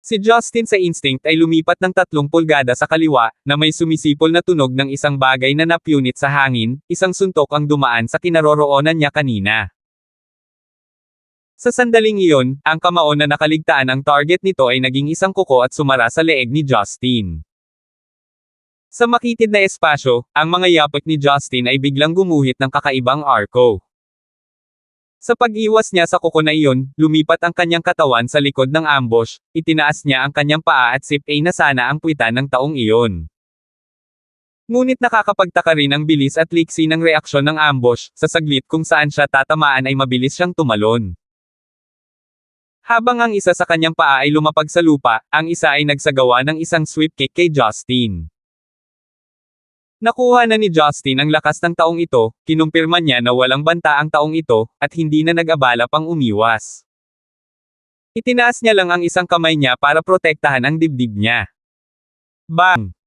Si Justin sa instinct ay lumipat ng 3 pulgada sa kaliwa, na may sumisipol na tunog ng isang bagay na napunit sa hangin, isang suntok ang dumaan sa kinaroroonan niya kanina. Sa sandaling iyon, ang kamao na nakaligtaan ang target nito ay naging isang kuko at sumara sa leeg ni Justin. Sa makitid na espasyo, ang mga yapot ni Justin ay biglang gumuhit ng kakaibang arko. Sa pag-iwas niya sa kuko na iyon, lumipat ang kanyang katawan sa likod ng ambush, itinaas niya ang kanyang paa at sip-A na sana ang puwitan ng taong iyon. Ngunit nakakapagtaka rin ang bilis at liksi ng reaksyon ng ambush, sa saglit kung saan siya tatamaan ay mabilis siyang tumalon. Habang ang isa sa kanyang paa ay lumapag sa lupa, ang isa ay nagsagawa ng isang sweep kick kay Justin. Nakuha na ni Justin ang lakas ng taong ito, kinumpirma niya na walang banta ang taong ito, at hindi na nag-abala pang umiwas. Itinaas niya lang ang isang kamay niya para protektahan ang dibdib niya. Bang!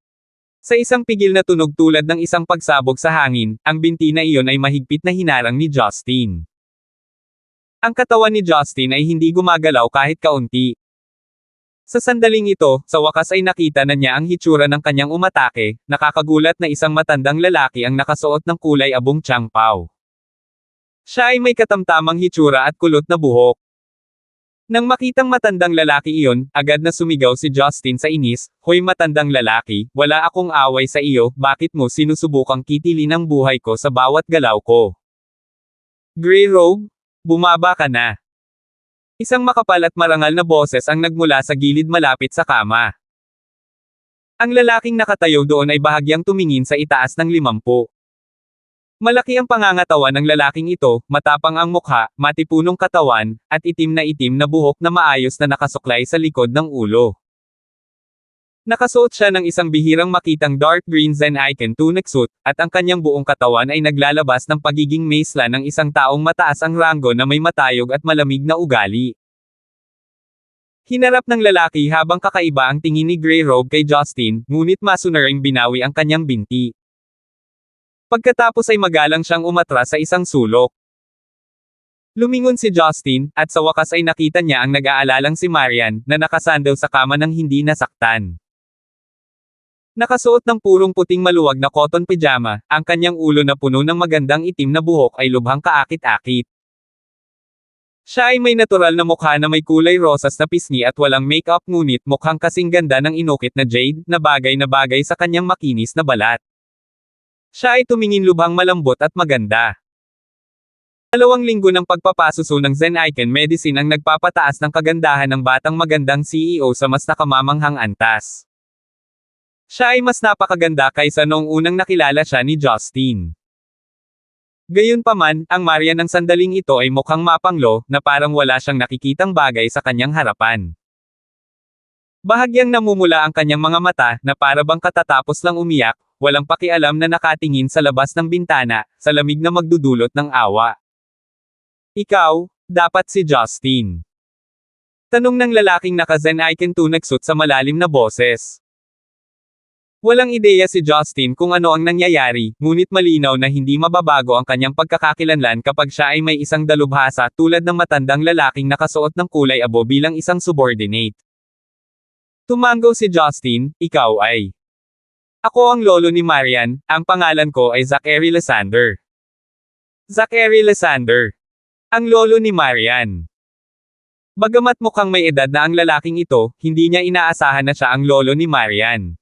Sa isang pigil na tunog tulad ng isang pagsabog sa hangin, ang binti na iyon ay mahigpit na hinarang ni Justin. Ang katawan ni Justin ay hindi gumagalaw kahit kaunti. Sa sandaling ito, sa wakas ay nakita na niya ang hitsura ng kanyang umatake, nakakagulat na isang matandang lalaki ang nakasuot ng kulay abong Changpao. Siya ay may katamtamang hitsura at kulot na buhok. Nang makitang matandang lalaki iyon, agad na sumigaw si Justin sa inis, "Hoy matandang lalaki, wala akong away sa iyo, bakit mo sinusubukang kitilin ang buhay ko sa bawat galaw ko? Grey Robe, bumaba ka na." Isang makapal at marangal na boses ang nagmula sa gilid malapit sa kama. Ang lalaking nakatayo doon ay bahagyang tumingin sa itaas ng 50. Malaki ang pangangatawan ng lalaking ito, matapang ang mukha, matipunong katawan, at itim na buhok na maayos na nakasuklay sa likod ng ulo. Nakasuot siya ng isang bihirang makitang dark green Zen Icon tunic suit, at ang kanyang buong katawan ay naglalabas ng pagiging maesla ng isang taong mataas ang ranggo na may matayog at malamig na ugali. Hinarap ng lalaki habang kakaiba ang tingin ni Grey Robe kay Justin, ngunit masunuring binawi ang kanyang binti. Pagkatapos ay magalang siyang umatras sa isang sulok. Lumingon si Justin, at sa wakas ay nakita niya ang nag-aalalang si Marian, na nakasandaw sa kama ng hindi nasaktan. Nakasuot ng purong puting maluwag na cotton pajama, ang kanyang ulo na puno ng magandang itim na buhok ay lubhang kaakit-akit. Siya ay may natural na mukha na may kulay rosas na pisngi at walang makeup ngunit mukhang kasing ganda ng inukit na jade, na bagay sa kanyang makinis na balat. Siya ay tumingin lubhang malambot at maganda. 2 linggo ng pagpapasuso ng Zen Icon Medicine ang nagpapataas ng kagandahan ng batang magandang CEO sa mas nakamamanghang antas. Siya ay mas napakaganda kaysa noong unang nakilala siya ni Justin. Gayunpaman, ang Marian ng sandaling ito ay mukhang mapanglo, na parang wala siyang nakikitang bagay sa kanyang harapan. Bahagyang namumula ang kanyang mga mata, na para bang katatapos lang umiyak, walang pakialam na nakatingin sa labas ng bintana, sa lamig na magdudulot ng awa. "Ikaw, dapat si Justin?" Tanong ng lalaking naka-Zen Icon tunic suit sa malalim na boses. Walang ideya si Justin kung ano ang nangyayari, ngunit malinaw na hindi mababago ang kanyang pagkakakilanlan kapag siya ay may isang dalubhasa tulad ng matandang lalaking nakasuot ng kulay abo bilang isang subordinate. Tumango si Justin, "Ikaw ay..." "Ako ang lolo ni Marian, ang pangalan ko ay Zachary Lysander." Zachary Lysander. Ang lolo ni Marian. Bagamat mukhang may edad na ang lalaking ito, hindi niya inaasahan na siya ang lolo ni Marian.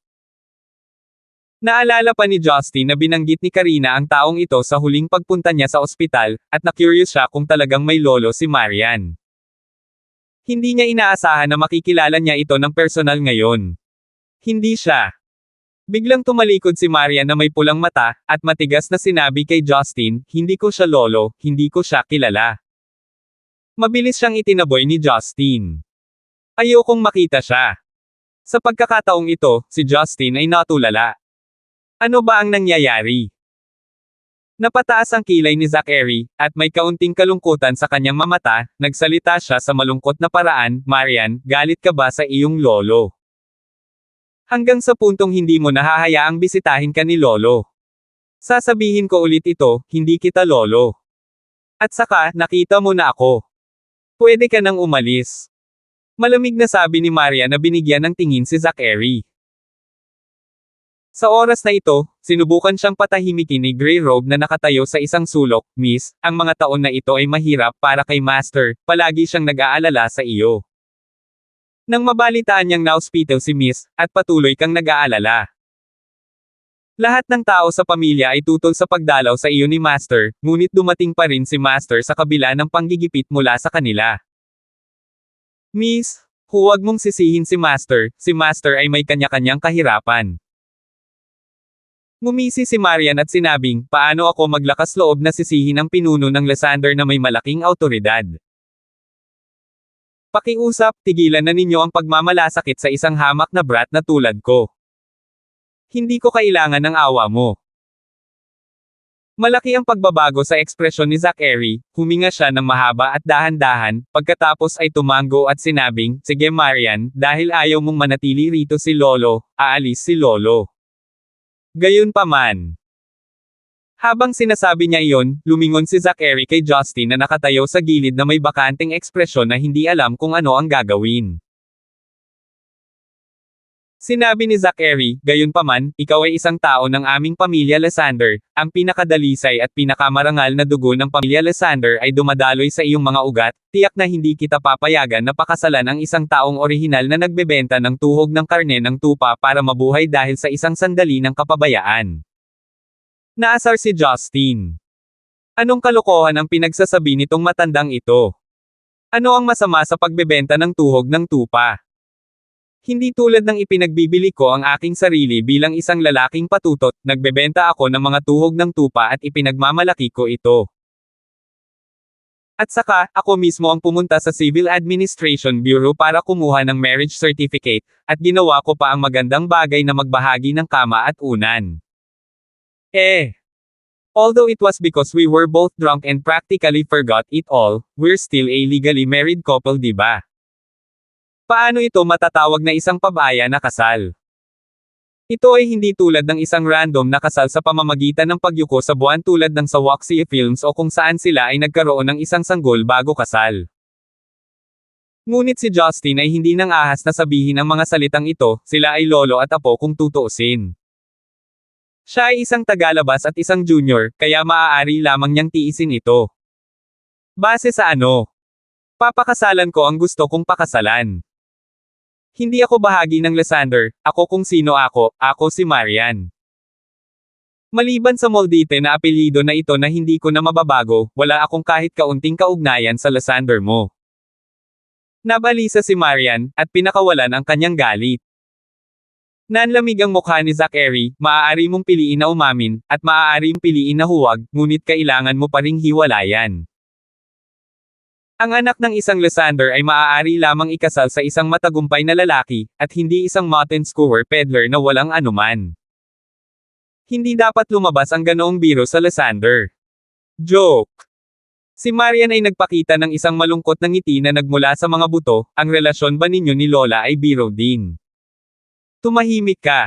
Naalala pa ni Justin na binanggit ni Karina ang taong ito sa huling pagpunta niya sa ospital, at na-curious siya kung talagang may lolo si Marian. Hindi niya inaasahan na makikilala niya ito ng personal ngayon. Hindi siya. Biglang tumalikod si Marian na may pulang mata, at matigas na sinabi kay Justin, "Hindi ko siya lolo, hindi ko siya kilala." Mabilis siyang itinaboy ni Justin. "Ayokong makita siya." Sa pagkakataong ito, si Justin ay natulala. Ano ba ang nangyayari? Napataas ang kilay ni Zachary, at may kaunting kalungkutan sa kanyang mamata, nagsalita siya sa malungkot na paraan, "Marian, galit ka ba sa iyong lolo? Hanggang sa puntong hindi mo nahahayaang bisitahin ka ni lolo. Sasabihin ko ulit ito, hindi kita lolo. At saka, nakita mo na ako. Pwede ka nang umalis." Malamig na sabi ni Marian na binigyan ng tingin si Zachary. Sa oras na ito, sinubukan siyang patahimikin ni Grey Robe na nakatayo sa isang sulok, "Miss, ang mga taon na ito ay mahirap para kay Master, palagi siyang nag-aalala sa iyo." Nang mabalitaan niyang na-hospital si Miss, at patuloy kang nag-aalala. Lahat ng tao sa pamilya ay tutol sa pagdalaw sa iyo ni Master, ngunit dumating pa rin si Master sa kabila ng panggigipit mula sa kanila. Miss, huwag mong sisihin si Master ay may kanya-kanyang kahirapan. Ngumisi si Marian at sinabing, paano ako maglakas loob na sisihin ang pinuno ng Lysander na may malaking awtoridad? Pakiusap, tigilan na ninyo ang pagmamalasakit sa isang hamak na brat na tulad ko. Hindi ko kailangan ng awa mo. Malaki ang pagbabago sa ekspresyon ni Zachary, huminga siya ng mahaba at dahan-dahan, pagkatapos ay tumango at sinabing, sige Marian, dahil ayaw mong manatili rito si Lolo, aalis si Lolo. Gayunpaman. Habang sinasabi niya iyon, lumingon si Zachary kay Justin na nakatayo sa gilid na may bakanteng ekspresyon na hindi alam kung ano ang gagawin. Sinabi ni Zachary, gayunpaman, ikaw ay isang tao ng aming pamilya Lysander, ang pinakadalisay at pinakamarangal na dugo ng pamilya Lysander ay dumadaloy sa iyong mga ugat, tiyak na hindi kita papayagan na pakasalan ang isang taong orihinal na nagbebenta ng tuhog ng karne ng tupa para mabuhay dahil sa isang sandali ng kapabayaan. Naasar si Justin. Anong kalokohan ang pinagsasabi nitong matandang ito? Ano ang masama sa pagbebenta ng tuhog ng tupa? Hindi tulad ng ipinagbibili ko ang aking sarili bilang isang lalaking patutot, nagbebenta ako ng mga tuhog ng tupa at ipinagmamalaki ko ito. At saka, ako mismo ang pumunta sa Civil Administration Bureau para kumuha ng marriage certificate, at ginawa ko pa ang magandang bagay na magbahagi ng kama at unan. Although it was because we were both drunk and practically forgot it all, we're still a legally married couple, diba? Paano ito matatawag na isang pabaya na kasal? Ito ay hindi tulad ng isang random na kasal sa pamamagitan ng pagyuko sa buwan tulad ng sa Waxy Films o kung saan sila ay nagkaroon ng isang sanggol bago kasal. Ngunit si Justin ay hindi nang ahas na sabihin ang mga salitang ito, sila ay lolo at apo kung tutuusin. Siya ay isang tagalabas at isang junior, kaya maaari lamang niyang tiisin ito. Base sa ano? Papakasalan ko ang gusto kong pakasalan. Hindi ako bahagi ng Lysander, ako kung sino ako si Marian. Maliban sa Moldite na apelyido na ito na hindi ko na mababago, wala akong kahit kaunting kaugnayan sa Lysander mo. Nabalisa si Marian, at pinakawalan ang kanyang galit. Nanlamig ang mukha ni Zachary, maaari mong piliin na umamin, at maaari mong piliin na huwag, ngunit kailangan mo pa ring hiwalayan. Ang anak ng isang Lysander ay maaari lamang ikasal sa isang matagumpay na lalaki, at hindi isang mountain scorer peddler na walang anuman. Hindi dapat lumabas ang ganoong biro sa Lysander. Joke! Si Marian ay nagpakita ng isang malungkot na ngiti na nagmula sa mga buto, ang relasyon ba ninyo ni Lola ay biro din? Tumahimik ka.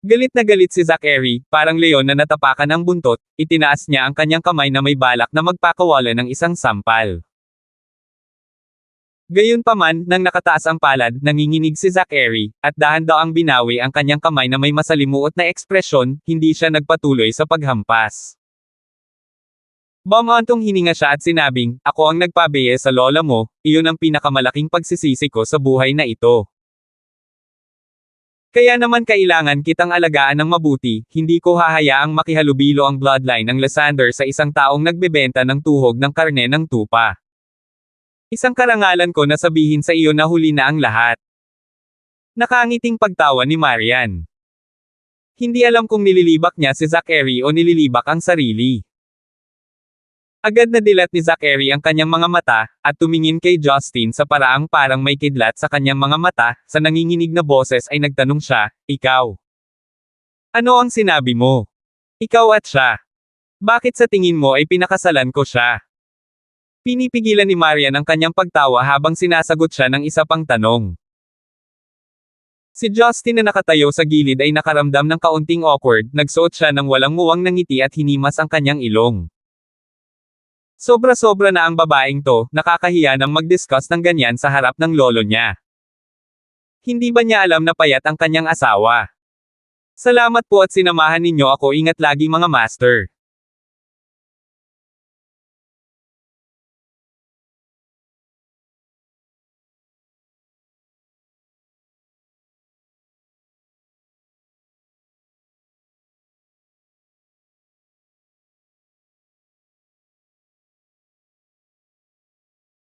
Galit na galit si Zachary, parang leon na natapakan ng buntot, itinaas niya ang kanyang kamay na may balak na magpakawala ng isang sampal. Gayunpaman, nang nakataas ang palad, nanginginig si Zachary, at dahan-daang binawi ang kanyang kamay na may masalimuot na ekspresyon, hindi siya nagpatuloy sa paghampas. Bumantong hininga siya at sinabing, ako ang nagpabeye sa lola mo, iyon ang pinakamalaking pagsisisi ko sa buhay na ito. Kaya naman kailangan kitang alagaan ng mabuti, hindi ko hahayaang makihalubilo ang bloodline ng Lysander sa isang taong nagbebenta ng tuhog ng karne ng tupa. Isang karangalan ko na sabihin sa iyo na huli na ang lahat. Nakangiting pagtawa ni Marian. Hindi alam kung nililibak niya si Zachary o nililibak ang sarili. Agad na dilat ni Zachary ang kanyang mga mata, at tumingin kay Justin sa paraang parang may kidlat sa kanyang mga mata, sa nanginginig na boses ay nagtanong siya, ikaw? Ano ang sinabi mo? Ikaw at siya. Bakit sa tingin mo ay pinakasalan ko siya? Pinipigilan ni Marian ang kanyang pagtawa habang sinasagot siya ng isa pang tanong. Si Justin na nakatayo sa gilid ay nakaramdam ng kaunting awkward, nagsuot siya ng walang muwang na ngiti at hinimas ang kanyang ilong. Sobra-sobra na ang babaeng to, nakakahiya nang mag-discuss ng ganyan sa harap ng lolo niya. Hindi ba niya alam na payat ang kanyang asawa? Salamat po at sinamahan ninyo ako, ingat lagi mga master.